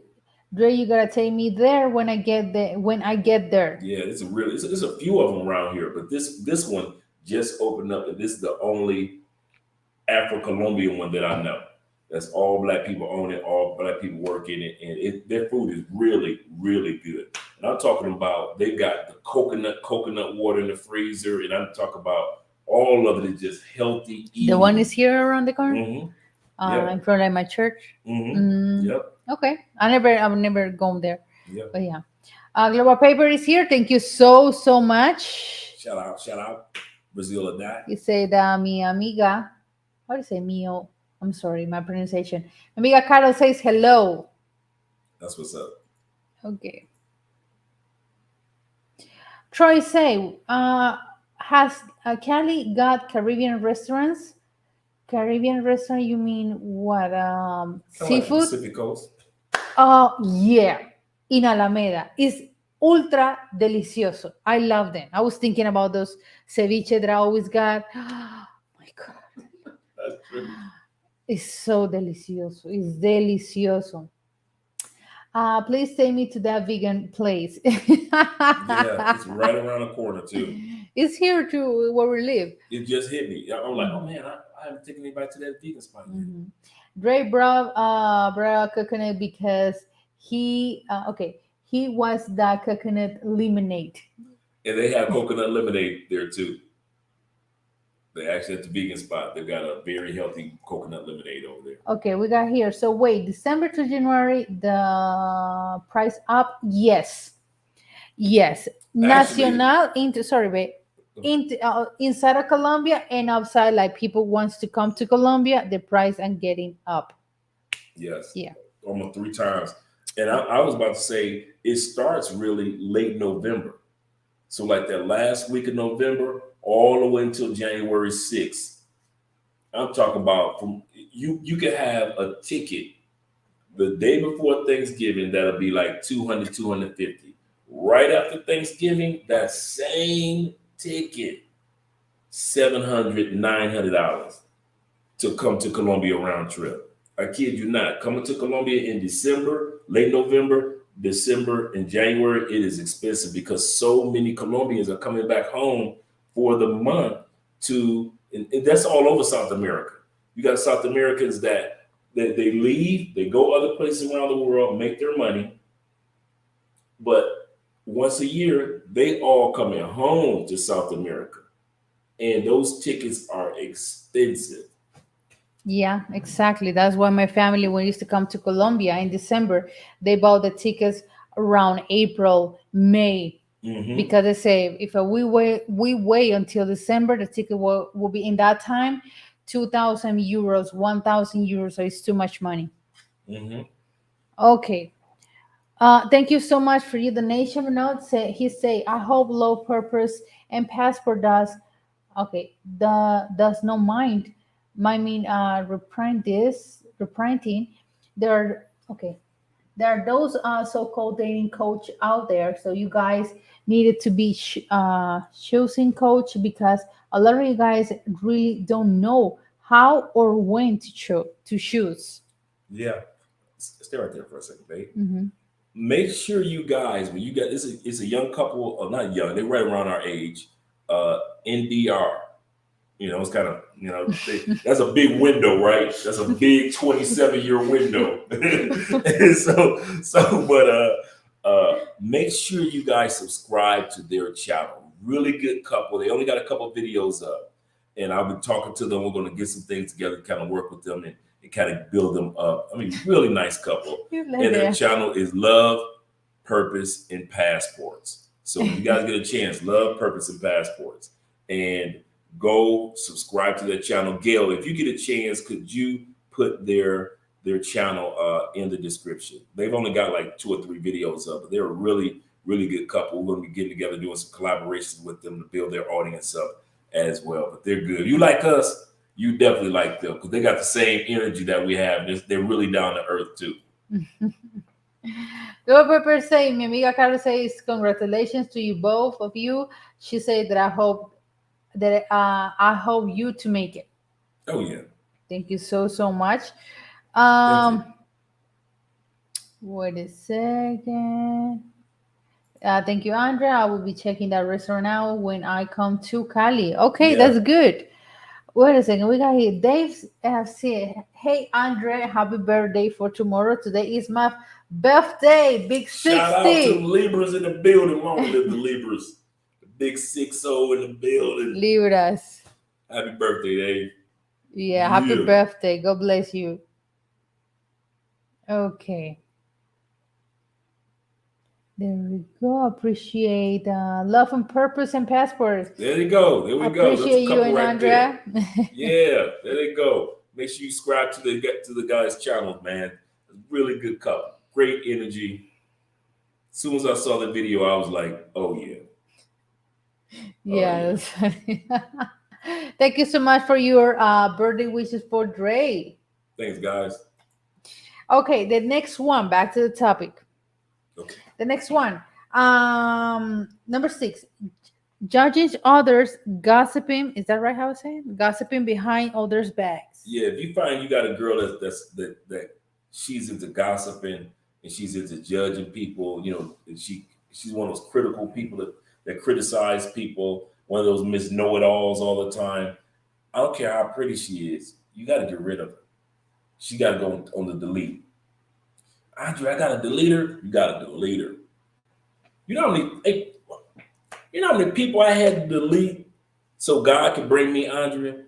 [SPEAKER 1] Dre, you gotta take me there when I get there. When I get there.
[SPEAKER 2] Yeah, it's a few of them around here, but this one just opened up, and this is the only Afro-Colombian one that I know. That's all black people own it, all black people work in it, and their food is really, really good. And I'm talking about they got the coconut water in the freezer, and I'm talking about all of it is just healthy
[SPEAKER 1] The one is
[SPEAKER 2] eating.
[SPEAKER 1] here around the corner,
[SPEAKER 2] Mm-hmm.
[SPEAKER 1] in
[SPEAKER 2] Yep.
[SPEAKER 1] front of my church.
[SPEAKER 2] Mm-hmm.
[SPEAKER 1] Mm,
[SPEAKER 2] Yep.
[SPEAKER 1] okay, I've never gone there,
[SPEAKER 2] Yep.
[SPEAKER 1] but yeah. Global Paper is here. Thank you so much.
[SPEAKER 2] Shout out, Brazil or die.
[SPEAKER 1] You said mi amiga. How do you say mio? I'm sorry, my pronunciation. Amiga Carol says hello.
[SPEAKER 2] That's what's up.
[SPEAKER 1] Okay. Troy say, has Cali got Caribbean restaurants? Caribbean restaurant, you mean what?
[SPEAKER 2] Kind of like the
[SPEAKER 1] Seafood?
[SPEAKER 2] Pacific Coast.
[SPEAKER 1] Oh, yeah. In Alameda. It's ultra delicioso. I love them. I was thinking about those ceviche that I always got. Oh my God.
[SPEAKER 2] That's true.
[SPEAKER 1] It's so delicioso. It's delicioso. Please take me to that vegan place.
[SPEAKER 2] Yeah, it's right around the corner too.
[SPEAKER 1] It's here too, where we live.
[SPEAKER 2] It just hit me. I'm like, oh
[SPEAKER 1] Mhm.
[SPEAKER 2] man, I haven't taken anybody to that vegan spot yet.
[SPEAKER 1] Mhm. Dre brought coconut because he was the coconut lemonade.
[SPEAKER 2] And they have coconut lemonade there too. They actually at the vegan spot, they've got a very healthy coconut lemonade over there.
[SPEAKER 1] Okay, we got here. So wait, December to January, the price up? Yes, yes.
[SPEAKER 2] Actually,
[SPEAKER 1] Nacional into sorry, wait. Into inside of Colombia and outside, like people wants to come to Colombia, the price and getting up.
[SPEAKER 2] yes,
[SPEAKER 1] Yeah.
[SPEAKER 2] almost 3 times. And I was about to say it starts really late November. So like that last week of November, all the way until January 6th. I'm talking about from you can have a ticket the day before Thanksgiving that'll be like 200, 250. Right after Thanksgiving, that same ticket, 700, $900 to come to Colombia round trip. I kid you not. Coming to Colombia in December, late November, December, and January, it is expensive because so many Colombians are coming back home for the month and that's all over South America. You got South Americans that they leave, they go other places around the world, make their money, but once a year, they all coming home to South America. And those tickets are expensive.
[SPEAKER 1] Yeah, exactly. That's why my family, when we used to come to Colombia in December, they bought the tickets around April, May,
[SPEAKER 2] Hmm.
[SPEAKER 1] because they say if we wait until December, the ticket will be in that time, 2,000 euros, 1,000 euros. So it's too much money.
[SPEAKER 2] Hmm.
[SPEAKER 1] Okay. Thank you so much for your donation. Note say he say I hope low purpose and passport does okay does not mind mean reprinting. There are okay. There are those so-called dating coach out there. So you guys needed to be choosing coach because a lot of you guys really don't know how or when to choose.
[SPEAKER 2] Yeah. Stay right there for a second, babe.
[SPEAKER 1] Hmm.
[SPEAKER 2] Make sure you guys, when you get it's a young couple, or not young, they're right around our age, NDR. It's kind of, that's a big window, right? That's a big 27-year window. And make sure you guys subscribe to their channel. Really good couple. They only got a couple videos up. And I've been talking to them. We're going to get some things together, kind of work with them and kind of build them up. I mean, really nice couple.
[SPEAKER 1] You
[SPEAKER 2] And their
[SPEAKER 1] there.
[SPEAKER 2] channel is Love, Purpose, and Passports. So when you guys get a chance, Love, Purpose, and Passports. And go subscribe to their channel. Gail, if you get a chance, could you put their channel in the description? They've only got like 2 or 3 videos up, but they're a really, really good couple. We're going to be getting together doing some collaborations with them to build their audience up as well. But they're good. If you like us, you definitely like them because they got the same energy that we have. They're really down to earth too.
[SPEAKER 1] Go Pepper say, mi amiga Carla says, congratulations to you both of you. She said that I hope you to make it.
[SPEAKER 2] Oh yeah.
[SPEAKER 1] Thank you so much.
[SPEAKER 2] Thank you.
[SPEAKER 1] Um, wait a second. Thank you, Andrea. I will be checking that restaurant out when I come to Cali. Okay,
[SPEAKER 2] Yeah.
[SPEAKER 1] that's good. Wait a second. We got here. Dave said, hey, Andre, happy birthday for tomorrow. Today is my birthday. Big
[SPEAKER 2] Shout out to the
[SPEAKER 1] 60.
[SPEAKER 2] Libras in the building. Long live the Libras. The big 60 in the building.
[SPEAKER 1] Libras.
[SPEAKER 2] Happy birthday, Dave.
[SPEAKER 1] Yeah, happy
[SPEAKER 2] Yeah.
[SPEAKER 1] birthday. God bless you. Okay. There we go. Appreciate love and purpose and passports.
[SPEAKER 2] There you go. There we go. That's a
[SPEAKER 1] Appreciate you
[SPEAKER 2] couple
[SPEAKER 1] and
[SPEAKER 2] right there.
[SPEAKER 1] Andrea.
[SPEAKER 2] Yeah, there they go. Make sure you subscribe to the guys' channels, man. Really good couple. Great energy. As soon as I saw the video, I was like, oh yeah. Oh yeah.
[SPEAKER 1] Yes. Thank you so much for your birthday wishes for Dre.
[SPEAKER 2] Thanks, guys.
[SPEAKER 1] Okay, the next one, back to the topic.
[SPEAKER 2] Okay.
[SPEAKER 1] The next one. Number 6. Judging others, gossiping. Is that right how I say it? Gossiping behind others' backs.
[SPEAKER 2] Yeah, if you find you got a girl that she's into gossiping and she's into judging people, and she's one of those critical people that criticize people, one of those Miss Know-it-alls all the time. I don't care how pretty she is, you got to get rid of her. She got to go on the delete. Andre, I got to delete her. You got to delete her. You know how many? Hey, you know how many people I had to delete so God could bring me Andre?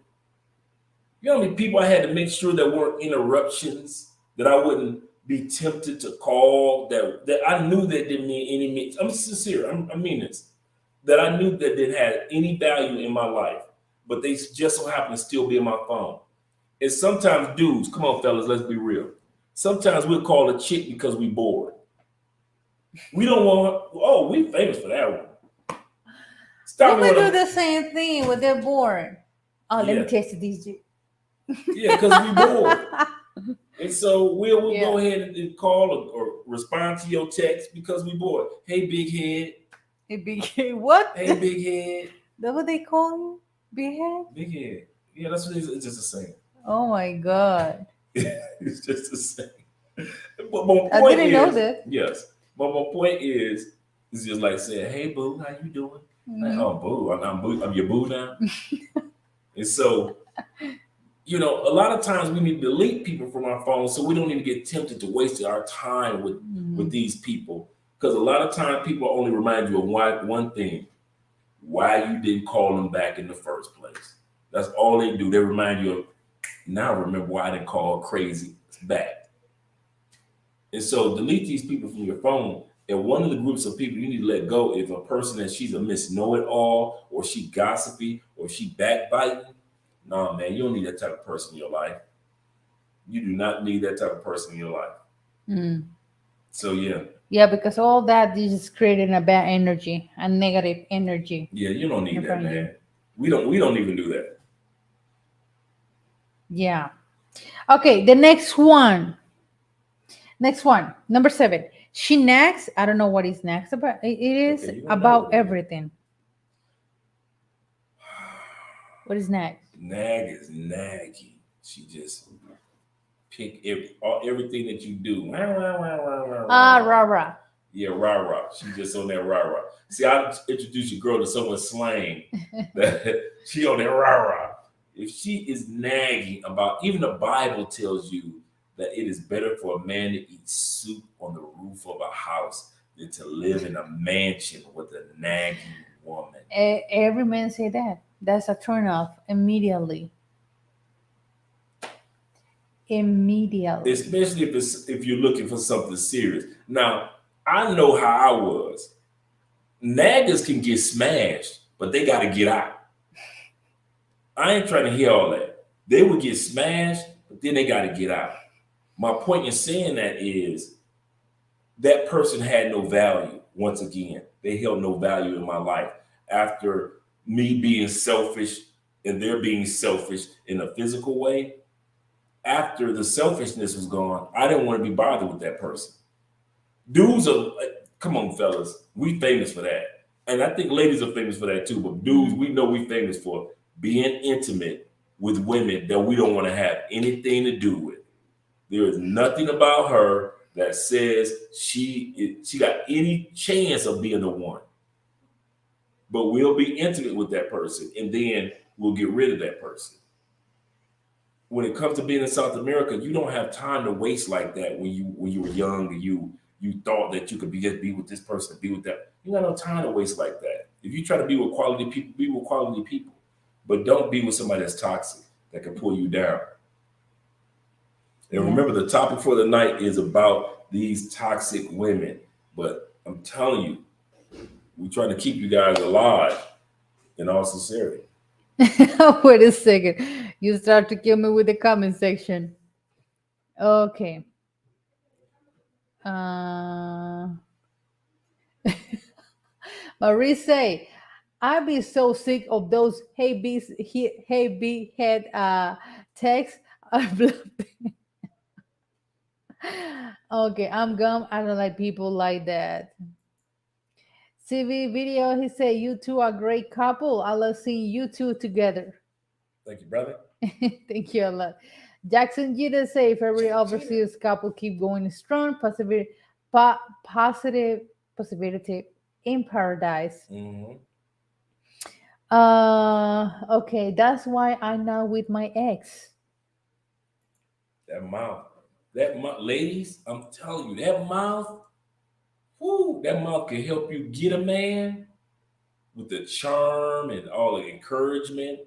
[SPEAKER 2] You know how many people I had to make sure there weren't interruptions, that I wouldn't be tempted to call, that I knew that didn't mean any. I'm sincere. I mean this. That I knew that didn't have any value in my life, but they just so happen to still be in my phone. And sometimes dudes, come on, fellas, let's be real. Sometimes we'll call a chick because we bored. We don't want. Oh, we famous for that one. Stop me
[SPEAKER 1] Women
[SPEAKER 2] when
[SPEAKER 1] do
[SPEAKER 2] I'm.
[SPEAKER 1] the same thing when they're bored. Oh, let me
[SPEAKER 2] Yeah,
[SPEAKER 1] test this.
[SPEAKER 2] yeah, because we bored. And so we'll
[SPEAKER 1] Yeah.
[SPEAKER 2] go ahead and call or respond to your text because we bored. Hey, big head.
[SPEAKER 1] It became what?
[SPEAKER 2] Hey, big head.
[SPEAKER 1] That what they call you? Big head?
[SPEAKER 2] Big head. Yeah, that's what it's just the same.
[SPEAKER 1] Oh my god.
[SPEAKER 2] It's just the same. But my
[SPEAKER 1] I
[SPEAKER 2] point
[SPEAKER 1] didn't know
[SPEAKER 2] is,
[SPEAKER 1] that.
[SPEAKER 2] yes. But my point is, it's just like saying, "Hey, boo, how you doing?" Like,
[SPEAKER 1] Mhm.
[SPEAKER 2] oh, boo, I'm boo, I'm your boo now. And so, a lot of times we need to delete people from our phones so we don't even get tempted to waste our time with
[SPEAKER 1] Mhm.
[SPEAKER 2] these people. Because a lot of times people only remind you of one thing: why you didn't call them back in the first place. That's all they do. They remind you of, now remember why I didn't call crazy back. And so delete these people from your phone. And one of the groups of people you need to let go, if a person that she's a miss know it all, or she gossipy, or she backbiting, no man, you don't need that type of person in your life. You do not need that type of person in your life.
[SPEAKER 1] Mm.
[SPEAKER 2] So yeah,
[SPEAKER 1] Yeah, because all that is just creating a bad energy, a negative energy
[SPEAKER 2] yeah, you don't
[SPEAKER 1] in
[SPEAKER 2] need that,
[SPEAKER 1] front of you.
[SPEAKER 2] man. We don't even do that.
[SPEAKER 1] Yeah. Okay, the next one. Next one. Number 7. She nags. I don't know what is next about. It
[SPEAKER 2] Okay,
[SPEAKER 1] is
[SPEAKER 2] you're gonna know
[SPEAKER 1] about
[SPEAKER 2] what it is.
[SPEAKER 1] everything. What is next?
[SPEAKER 2] Nag is naggy. She just pick everything that you do. Wah, wah, wah, wah, wah, wah,
[SPEAKER 1] Ah,
[SPEAKER 2] wah.
[SPEAKER 1] rah rah.
[SPEAKER 2] Yeah, rah rah. She just on that rah rah. See, I introduce your girl to someone slang that she on that rah rah. If she is nagging about, even the Bible tells you that it is better for a man to eat soup on the roof of a house than to live in a mansion with a nagging woman.
[SPEAKER 1] Every man say that. That's a turn off immediately. Immediately.
[SPEAKER 2] Especially if you're looking for something serious. Now, I know how I was. Naggers can get smashed, but they got to get out. I ain't trying to hear all that. They would get smashed, but then they got to get out. My point in saying that is that person had no value. Once again, they held no value in my life after me being selfish and they're being selfish in a physical way. After the selfishness was gone, I didn't want to be bothered with that person. Dudes are, come on, fellas, we famous for that. And I think ladies are famous for that too. But dudes,
[SPEAKER 1] Mhm.
[SPEAKER 2] we know we famous for being intimate with women that we don't want to have anything to do with. There is nothing about her that says she got any chance of being the one. But we'll be intimate with that person, and then we'll get rid of that person. When it comes to being in South America, you don't have time to waste like that. When you were young and you thought that you could be with this person, be with that. You got no time to waste like that. If you try to be with quality people, be with quality people, but don't be with somebody that's toxic that can pull you down. And
[SPEAKER 1] Yeah.
[SPEAKER 2] remember, the topic for the night is about these toxic women. But I'm telling you, we're trying to keep you guys alive in all sincerity.
[SPEAKER 1] Wait a second. You start to kill me with the comment section. Okay. Uh, Marie say, I be so sick of those hey B head texts. I blocked Okay, I'm gum. I don't like people like that. CV video, he said, you two are a great couple. I love seeing you two together.
[SPEAKER 2] Thank you, brother.
[SPEAKER 1] Thank you a lot. Jackson Jeter say, if every overseas couple keep going strong, positive possibility in paradise.
[SPEAKER 2] Hmm.
[SPEAKER 1] Okay, that's why I'm not with my ex.
[SPEAKER 2] That mouth, ladies, I'm telling you, that mouth, whoo, that mouth can help you get a man with the charm and all the encouragement.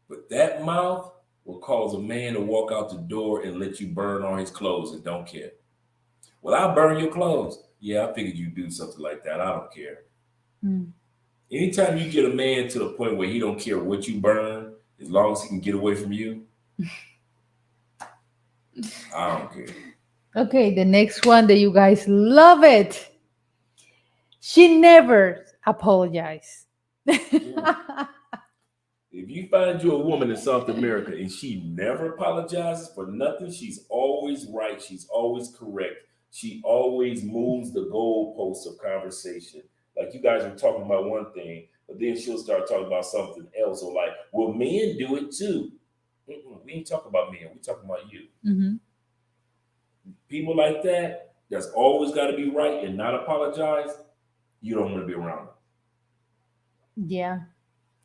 [SPEAKER 2] But that mouth will cause a man to walk out the door and let you burn all his clothes and don't care. Well, I'll burn your clothes. Yeah, I figured you'd do something like that. I don't care.
[SPEAKER 1] Hmm.
[SPEAKER 2] Anytime you get a man to the point where he don't care what you burn, as long as he can get away from you, I don't care.
[SPEAKER 1] Okay, the next one that you guys love it. She never apologized.
[SPEAKER 2] Ooh. If you find you a woman in South America and she never apologizes for nothing, she's always right. She's always correct. She always moves the goalposts of conversation. Like you guys are talking about one thing, but then she'll start talking about something else. Or like, well, men do it too. We ain't talking about men. We talking about you.
[SPEAKER 1] Mhm.
[SPEAKER 2] People like that, that's always got to be right and not apologize. You don't want to be around them.
[SPEAKER 1] Yeah,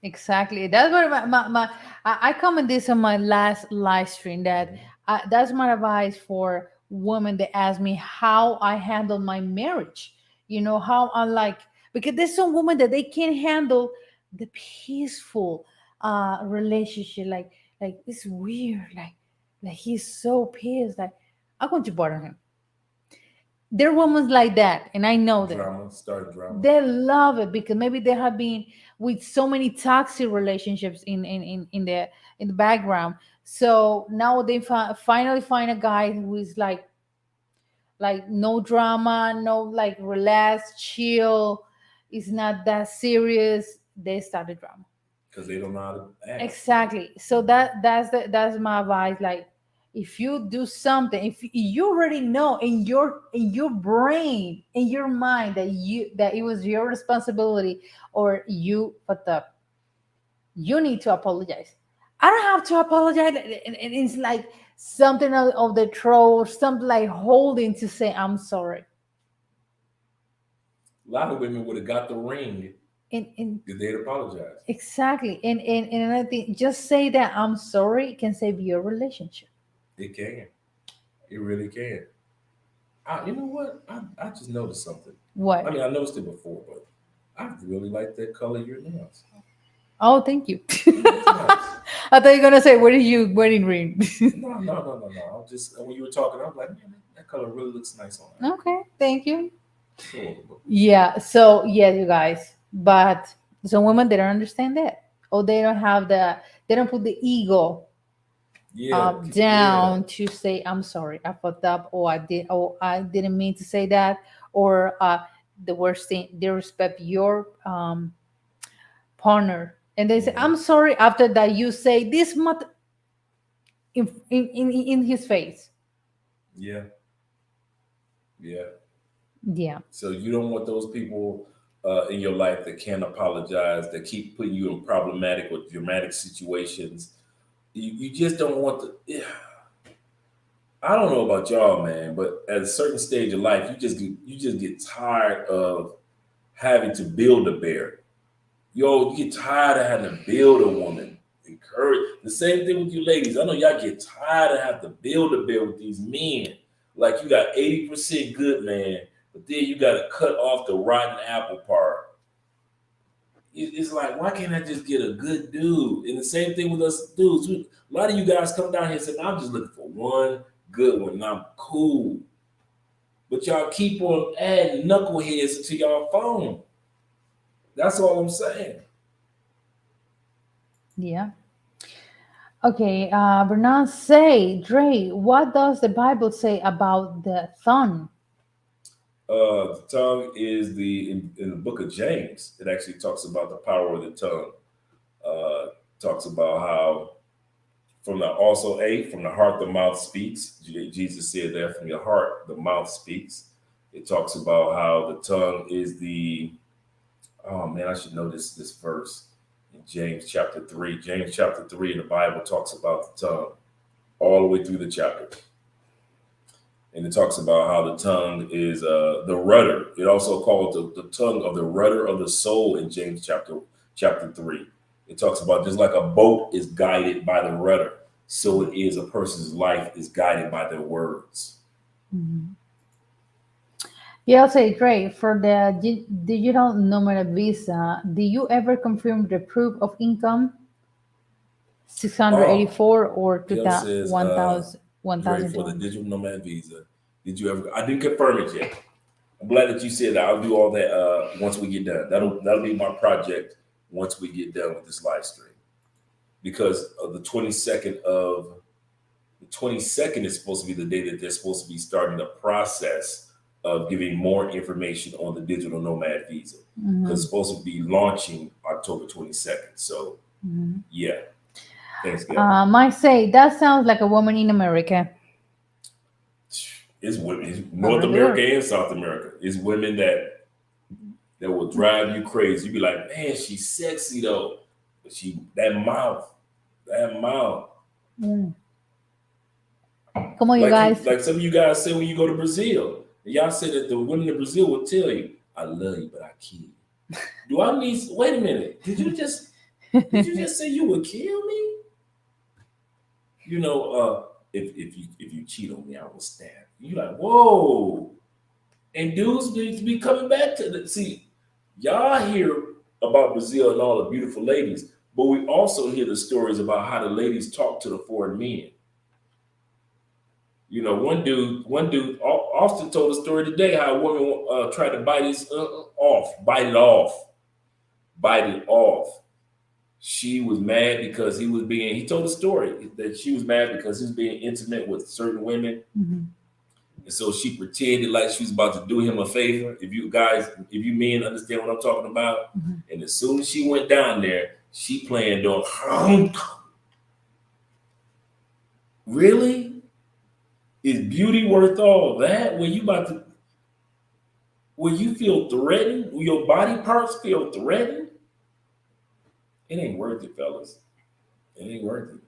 [SPEAKER 1] exactly. That's what I comment this on my last live stream that that's my advice for women that ask me how I handle my marriage. You know how I like because there's some women that they can't handle the peaceful relationship. Like it's weird. Like he's so pissed. Like I'm going to bother him. There are women like that, and I know them.
[SPEAKER 2] Drama, start drama.
[SPEAKER 1] They love it because maybe they have been with so many toxic relationships in the background. So now they finally find a guy who is like no drama, no like relaxed, chill. It's not that serious. They start the drama.
[SPEAKER 2] Because they don't know how to act.
[SPEAKER 1] Exactly. So that's my advice. Like, if you do something, if you already know in your brain, in your mind that it was your responsibility or you fucked up, you need to apologize. I don't have to apologize, and it's like something of the throat or something like holding to say I'm sorry.
[SPEAKER 2] A lot of women would have got the ring
[SPEAKER 1] And
[SPEAKER 2] if they'd apologized.
[SPEAKER 1] exactly, and another thing, just say that I'm sorry can save your relationship.
[SPEAKER 2] It can. It really can. You know what? I just noticed something. I
[SPEAKER 1] What?
[SPEAKER 2] mean, I noticed it before, but I really like that color of your nails.
[SPEAKER 1] Oh, thank you.
[SPEAKER 2] Yeah, it's nice.
[SPEAKER 1] I thought you were gonna say, "What is you wedding ring?"
[SPEAKER 2] No. I just when you were talking, I was like, man, that color really looks nice on her.
[SPEAKER 1] Okay, thank you.
[SPEAKER 2] Cool.
[SPEAKER 1] Yeah. So yeah, you guys, but some women they don't understand that, or they don't have they don't put the ego
[SPEAKER 2] Yeah, yeah,
[SPEAKER 1] down to say, "I'm sorry, I fucked up," or I didn't mean to say that, or the worst thing, they respect your partner, and they say,
[SPEAKER 2] hmm
[SPEAKER 1] "I'm sorry." After that, you say this much in his face.
[SPEAKER 2] yeah, yeah.
[SPEAKER 1] Yeah.
[SPEAKER 2] So you don't want those people in your life that can't apologize, that keep putting you in problematic or dramatic situations. You just don't want to. Yeah. I don't know about y'all, man, but at a certain stage of life, you just get tired of having to build a bear. Yo, you get tired of having to build a woman. Encourage the same thing with you ladies. I know y'all get tired of having to build a bear with these men. Like you got 80% good man, but then you got to cut off the rotten apple part. It's like, why can't I just get a good dude? And the same thing with us dudes. A lot of you guys come down here and say, I'm just looking for one good one and I'm cool. But y'all keep on adding knuckleheads to y'all phone. That's all I'm saying.
[SPEAKER 1] Yeah. Okay, Bernard, say, Dre, what does the Bible say about the thorn?
[SPEAKER 2] The tongue is in the book of James. It actually talks about the power of the tongue. Uh, talks about how from the heart the mouth speaks. Jesus said that from your heart the mouth speaks. It talks about how the tongue is the oh man, I should know this verse in James chapter 3. James chapter 3 in the Bible talks about the tongue all the way through the chapter. And it talks about how the tongue is the rudder. It also called the tongue of the rudder of the soul in James chapter 3. It talks about just like a boat is guided by the rudder, so it is a person's life is guided by their words.
[SPEAKER 1] Mhm. Yeah, I'll say, Dre, for the digital nomad visa, do you ever confirm the proof of income?
[SPEAKER 2] Oh,
[SPEAKER 1] 684 or
[SPEAKER 2] Gail says,
[SPEAKER 1] 1000
[SPEAKER 2] you ready for the
[SPEAKER 1] 1200?
[SPEAKER 2] digital nomad visa? Did you ever? I didn't confirm it yet. I'm glad that you said that. I'll do all that once we get done. That'll be my project once we get done with this live stream because of the 22nd of The 22nd is supposed to be the day that they're supposed to be starting the process of giving more information on the digital nomad visa, because
[SPEAKER 1] Mhm.
[SPEAKER 2] it's supposed to be launching October 22nd. So,
[SPEAKER 1] Mhm.
[SPEAKER 2] yeah. Thanks, Gab.
[SPEAKER 1] Might say that sounds like a woman in America.
[SPEAKER 2] It's women, it's North
[SPEAKER 1] Around the
[SPEAKER 2] America
[SPEAKER 1] world.
[SPEAKER 2] and South America. It's women that will drive you crazy. You be like, man, she's sexy though, but that mouth.
[SPEAKER 1] Mm. Come on, you guys.
[SPEAKER 2] Like some of you guys say when you go to Brazil, and y'all say that the women in Brazil will tell you, "I love you, but I kill you." Do I need? Wait a minute. Did you just say you would kill me? You know, if you cheat on me, I will stab you. You like, whoa. And dudes be coming back to the see, y'all hear about Brazil and all the beautiful ladies, but we also hear the stories about how the ladies talk to the foreign men. You know, Austin told a story today how a woman tried to bite it off. She was mad because he told a story that she was mad because he was being intimate with certain women.
[SPEAKER 1] Mhm.
[SPEAKER 2] And so she pretended like she was about to do him a favor. If you men understand what I'm talking about.
[SPEAKER 1] Mhm.
[SPEAKER 2] And as soon as she went down there, she planned on, really? Is beauty worth all that? When you feel threatened, when your body parts feel threatened, it ain't worth it, fellas. It ain't worth it.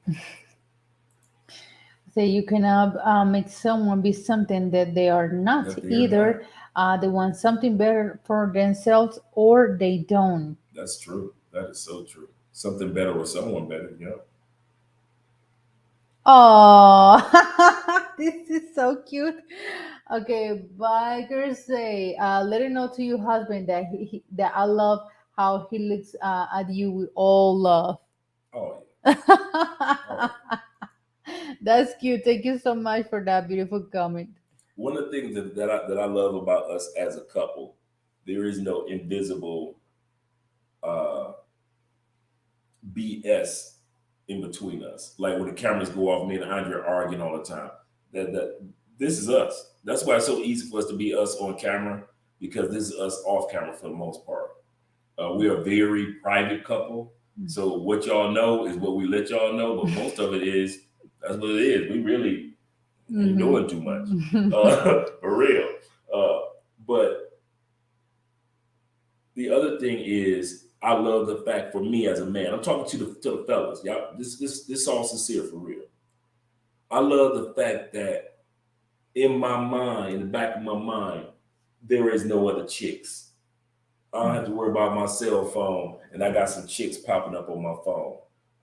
[SPEAKER 1] So you cannot make someone be something that they are not.
[SPEAKER 2] That they are not.
[SPEAKER 1] Either they want something better for themselves or they don't.
[SPEAKER 2] That's true. That is so true. Something better or someone better. Yeah.
[SPEAKER 1] Oh, this is so cute. Okay, biker say, let it know to your husband that that I love how he looks at you with all love.
[SPEAKER 2] Oh yeah. Oh yeah.
[SPEAKER 1] That's cute. Thank you so much for that beautiful comment.
[SPEAKER 2] One of the things that I love about us as a couple, there is no invisible uh, BS in between us. Like when the cameras go off, me and Andre are arguing all the time. That this is us. That's why it's so easy for us to be us on camera, because this is us off camera for the most part. We are a very private couple. So what y'all know is what we let y'all know, but most of it is that's what it is. We really ain't doing too much,
[SPEAKER 1] Mm-hmm.
[SPEAKER 2] for real. Uh, but the other thing is, I love the fact, for me as a man, I'm talking to the fellas, y'all. This all sincere for real. I love the fact that in my mind, in the back of my mind, there is no other chicks. I don't have to worry about my cell phone, and I got some chicks popping up on my phone.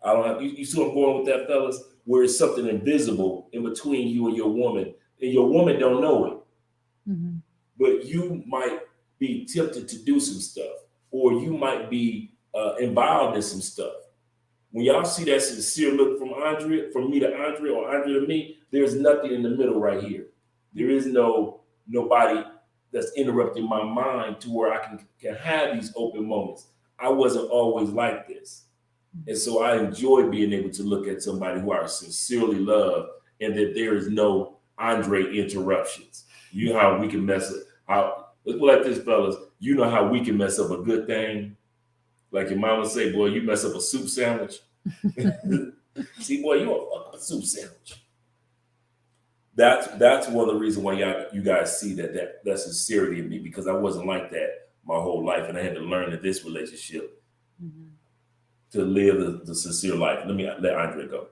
[SPEAKER 2] I don't have. You see what I'm going with that, fellas? Where it's something invisible in between you and your woman, and your woman don't know it,
[SPEAKER 1] Mhm.
[SPEAKER 2] but you might be tempted to do some stuff, or you might be involved in some stuff. When y'all see that sincere look from me to Andrea, or Andrea to me, there's nothing in the middle right here. There is nobody that's interrupting my mind to where I can have these open moments. I wasn't always like this. And so I enjoy being able to look at somebody who I sincerely love, and that there is no Andre interruptions. You know how we can mess up, how let's go like this, fellas. You know how we can mess up a good thing. Like your mama say, boy, you mess up a soup sandwich. See, boy, you a fuck up a soup sandwich. That's one of the reasons why you guys see that sincerity in me, because I wasn't like that my whole life, and I had to learn in this relationship
[SPEAKER 1] Mhm.
[SPEAKER 2] to live the sincere life. Let Andre go.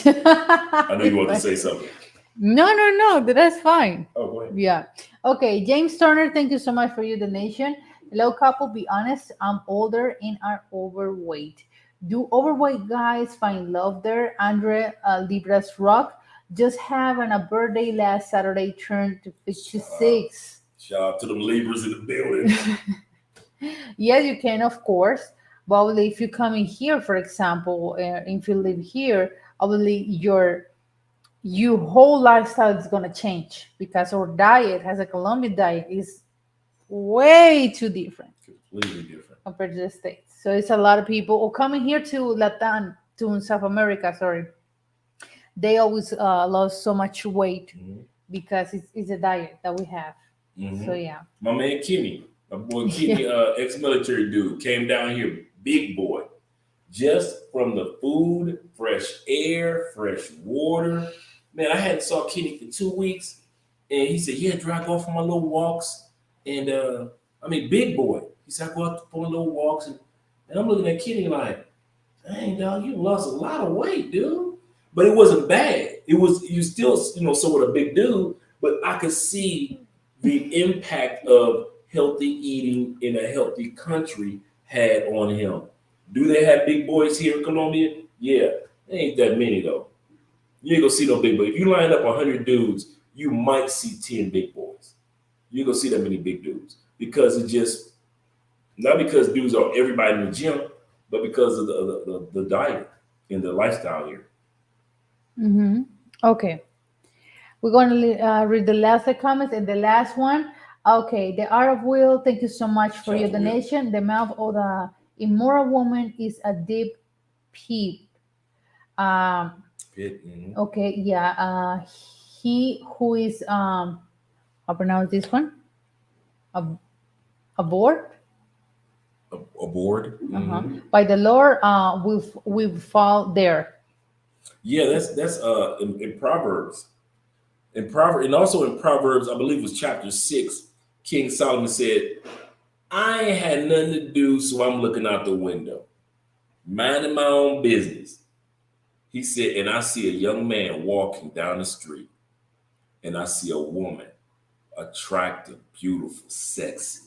[SPEAKER 2] I know you want to say something.
[SPEAKER 1] No, no, no. That's fine.
[SPEAKER 2] Oh, go ahead.
[SPEAKER 1] Yeah. Okay, James Turner, thank you so much for your donation. Hello, couple. Be honest. I'm older and are overweight. Do overweight guys find love there? Andre Libras Rock just having a birthday last Saturday, turned to 56.
[SPEAKER 2] Shout out to them Libras in the building.
[SPEAKER 1] Yes, you can, of course. But obviously, if you come in here, for example, if you live here, obviously your whole lifestyle is gonna change because our diet, as a Colombian diet, is way too different
[SPEAKER 2] Completely different.
[SPEAKER 1] compared to the States. So it's a lot of people or coming here to Latin, to South America, sorry. they always lost so much weight
[SPEAKER 2] Mhm.
[SPEAKER 1] because it's a diet that we have. So
[SPEAKER 2] Hmm.
[SPEAKER 1] yeah.
[SPEAKER 2] My man Kenny, my boy
[SPEAKER 1] Yeah.
[SPEAKER 2] Kenny, ex-military dude, came down here, big boy, just from the food, fresh air, fresh water. Man, I hadn't saw Kenny for 2 weeks, and he said, "Yeah, Dre, I go for my little walks." And I mean, big boy. He said, "I go out for my little walks," and I'm looking at Kenny like, "Dang, dog, you lost a lot of weight, dude." But it wasn't bad. It was you still, somewhat a big dude, but I could see the impact of healthy eating in a healthy country had on him. Do they have big boys here in Colombia? Yeah, there ain't that many though. You ain't gonna see no big boys. If you line up 100 dudes, you might see 10 big boys. You ain't gonna see that many big dudes because it just not because dudes are everybody in the gym, but because of the diet and the lifestyle here.
[SPEAKER 1] Hmm. Okay. We're going to read the last comments and the last one. Okay, the art of will. Thank you so much for
[SPEAKER 2] Shout out
[SPEAKER 1] your
[SPEAKER 2] to Will.
[SPEAKER 1] donation. The mouth of the immoral woman is a deep pit. Um,
[SPEAKER 2] Pitt, mhm.
[SPEAKER 1] okay, yeah. He who is how pronounce this one? A abort.
[SPEAKER 2] Aboard.
[SPEAKER 1] Uh-huh.
[SPEAKER 2] Hmm.
[SPEAKER 1] By the Lord, will fall there.
[SPEAKER 2] Yeah, that's in Proverbs. And also in Proverbs, I believe it was chapter 6, King Solomon said, I ain't had nothing to do, so I'm looking out the window, minding my own business. He said, and I see a young man walking down the street, and I see a woman, attractive, beautiful, sexy.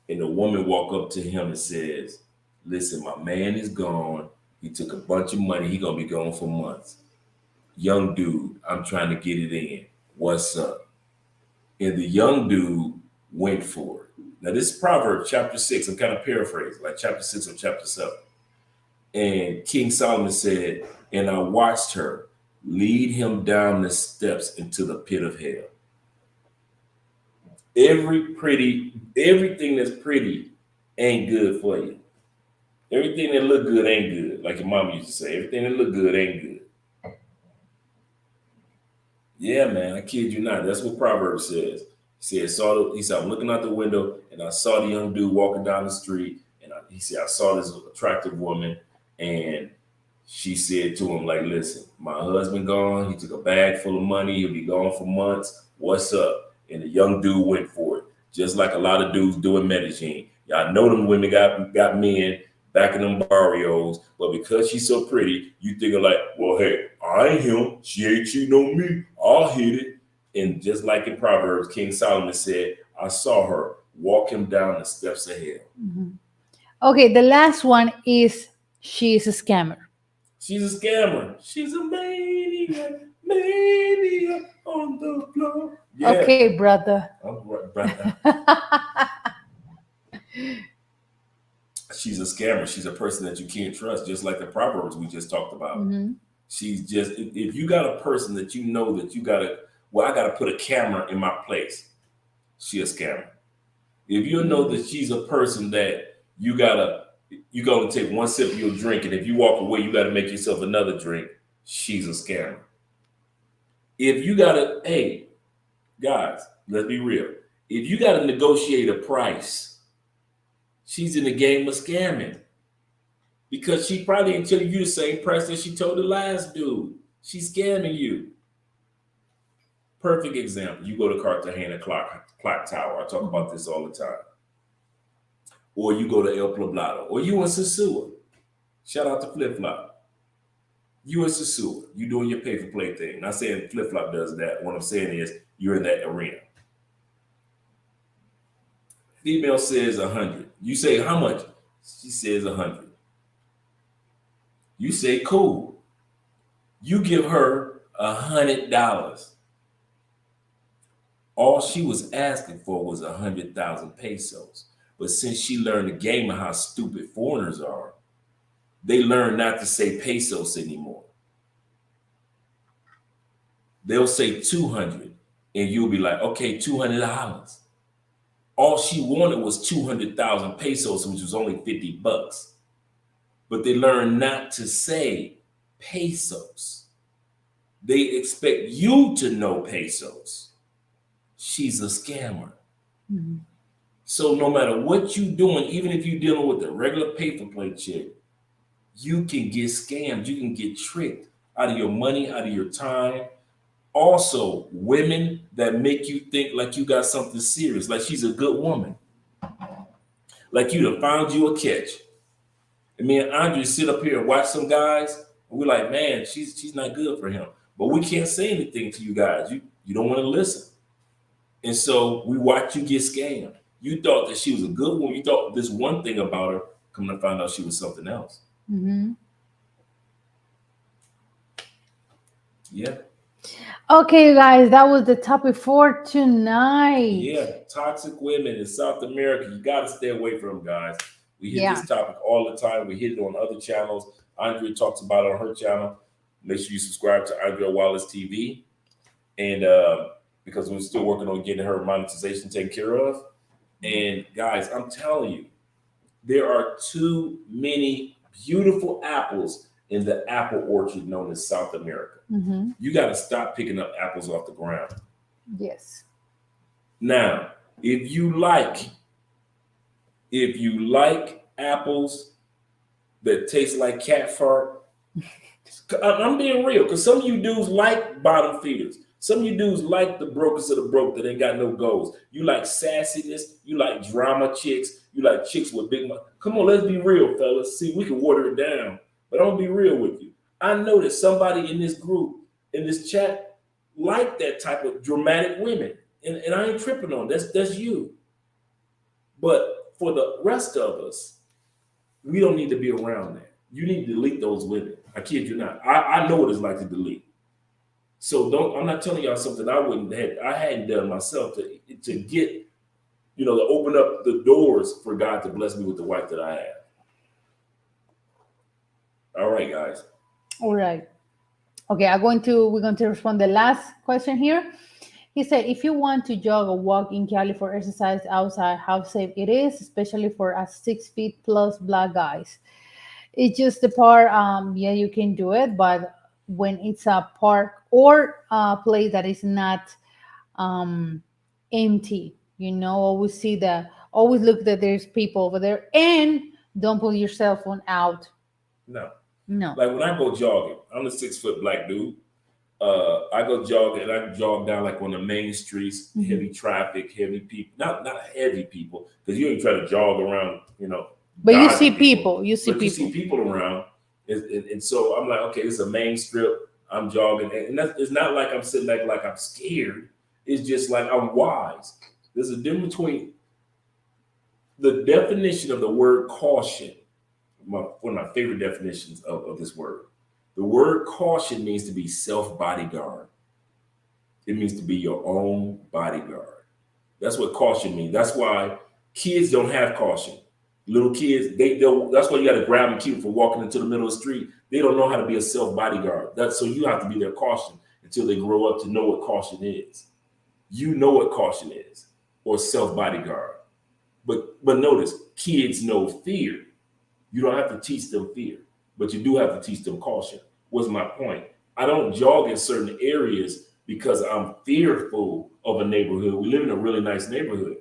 [SPEAKER 2] And the woman walk up to him and says, listen, my man is gone. He took a bunch of money. He gonna be gone for months. Young dude, I'm trying to get it in. What's up? And the young dude went for it. Now this is Proverbs chapter 6. I'm kind of paraphrasing, like chapter 6 or chapter 7. And King Solomon said, and I watched her lead him down the steps into the pit of hell. Everything that's pretty ain't good for you. Everything that look good ain't good. Like your mama used to say, everything that look good ain't good. Yeah, man, I kid you not. That's what Proverbs says. He said, I'm looking out the window and I saw the young dude walking down the street. And he said, I saw this attractive woman. And she said to him, like, listen, my husband gone. He took a bag full of money. He'll be gone for months. What's up? And the young dude went for it. Just like a lot of dudes do in Medellin. Y'all know them women got men back in them barrios, but because she's so pretty, you thinking like, well, hey, I ain't him. She ain't cheating on me. I'll hit it. And just like in Proverbs, King Solomon said, I saw her walk him down the steps of hell.
[SPEAKER 1] Mhm. Okay, the last one is she is a scammer.
[SPEAKER 2] She's a scammer. She's a maniac on the floor. Yeah.
[SPEAKER 1] Okay, brother.
[SPEAKER 2] All right, brother. She's a scammer. She's a person that you can't trust, just like the Proverbs we just talked about.
[SPEAKER 1] Hmm.
[SPEAKER 2] She's just, if you got a person that you know that you gotta, well, I gotta put a camera in my place, she a scammer. If you know that she's a person that you gonna take one sip of your drink, and if you walk away, you gotta make yourself another drink, she's a scammer. If you gotta, hey, guys, let's be real. If you gotta negotiate a price, she's in the game of scamming. Because she probably didn't tell you the same price that she told the last dude. She's scamming you. Perfect example. You go to Cartagena clock Tower. I talk about this all the time. Or you go to El Poblado. Or you in Sosua. Shout out to Flip Flop. You in Sosua. You doing your pay for play thing. Not saying Flip Flop does that. What I'm saying is you're in that arena. Female says 100. You say how much? She says 100. You say cool. You give her $100. All she was asking for was 100,000 pesos. But since she learned the game of how stupid foreigners are, they learn not to say pesos anymore. They'll say 200, and you'll be like, okay, $200. All she wanted was 200,000 pesos, which was only 50 bucks. But they learned not to say pesos. They expect you to know pesos. She's a scammer.
[SPEAKER 1] Mhm.
[SPEAKER 2] So no matter what you doing, even if you're dealing with the regular paper plate chick, you can get scammed. You can get tricked out of your money, out of your time. Also, women that make you think like you got something serious, like she's a good woman, like you done found you a catch. And me and Andre sit up here and watch some guys, and we're like, man, she's not good for him. But we can't say anything to you guys. You don't want to listen. And so we watch you get scammed. You thought that she was a good woman. You thought this one thing about her. Come to find out she was something else.
[SPEAKER 1] Mhm.
[SPEAKER 2] Yeah.
[SPEAKER 1] Okay, you guys, that was the topic for tonight.
[SPEAKER 2] Yeah. Toxic women in South America. You got to stay away from them, guys. We hit
[SPEAKER 1] Yeah.
[SPEAKER 2] this topic all the time. We hit it on other channels. Andrea talks about it on her channel. Make sure you subscribe to Andrea Wallace TV. And because we're still working on getting her monetization taken care of. And guys, I'm telling you, there are too many beautiful apples in the apple orchard known as South America.
[SPEAKER 1] Mhm.
[SPEAKER 2] You got to stop picking up apples off the ground.
[SPEAKER 1] Yes.
[SPEAKER 2] Now, if you like apples that taste like cat fart, I'm being real, because some of you dudes like bottom feeders. Some of you dudes like the brokers of the broke that ain't got no goals. You like sassiness. You like drama chicks. You like chicks with big money. Come on, let's be real, fellas. See, we can water it down, but I'm gonna be real with you. I know that somebody in this group, in this chat, like that type of dramatic women, and I ain't tripping on that's you. But for the rest of us, we don't need to be around that. You need to delete those women. I kid you not. I know what it's like to delete. So don't. I'm not telling y'all something I hadn't done myself to get, to open up the doors for God to bless me with the wife that I have. All right, guys.
[SPEAKER 1] All right. Okay, we're going to respond the last question here. He said, if you want to jog or walk in Cali for exercise outside, how safe it is, especially for us 6 feet plus black guys. It's just the part, yeah, you can do it, but when it's a park or a place that is not um, empty, always look that there's people over there, and don't pull your cell phone out.
[SPEAKER 2] No.
[SPEAKER 1] No.
[SPEAKER 2] Like when I go jogging, I'm a 6 foot black dude. I go jogging and I jog down like on the main streets, heavy traffic, heavy people. Not heavy people, because you ain't trying to jog around,
[SPEAKER 1] But you see
[SPEAKER 2] dodging
[SPEAKER 1] people. You see
[SPEAKER 2] But you
[SPEAKER 1] people.
[SPEAKER 2] see people around, and so I'm like, okay, this is a main strip. I'm jogging, and it's not like I'm sitting back like I'm scared. It's just like I'm wise. There's a difference between the definition of the word caution. One of my favorite definitions of this word. The word caution means to be self-bodyguard. It means to be your own bodyguard. That's what caution means. That's why kids don't have caution. Little kids, that's why you got to grab them cute for walking into the middle of the street. They don't know how to be a self-bodyguard. So you have to be their caution until they grow up to know what caution is. You know what caution is, or self-bodyguard. But notice, kids know fear. You don't have to teach them fear, but you do have to teach them caution. What's my point? I don't jog in certain areas because I'm fearful of a neighborhood. We live in a really nice neighborhood,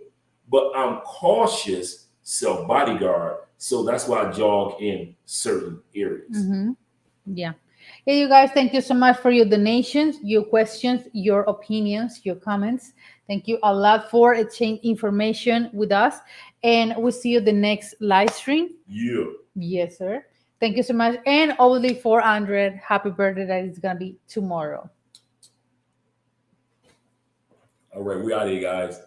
[SPEAKER 2] but I'm cautious, self-bodyguard. So that's why I jog in certain areas.
[SPEAKER 1] Mm-hmm. Yeah. Hey, you guys, thank you so much for your donations, your questions, your opinions, your comments. Thank you a lot for exchange information with us. And we'll see you the next live stream.
[SPEAKER 2] Yeah.
[SPEAKER 1] Yes, sir. Thank you so much. And obviously for 100, happy birthday that is going to be tomorrow.
[SPEAKER 2] All right, we out here, guys.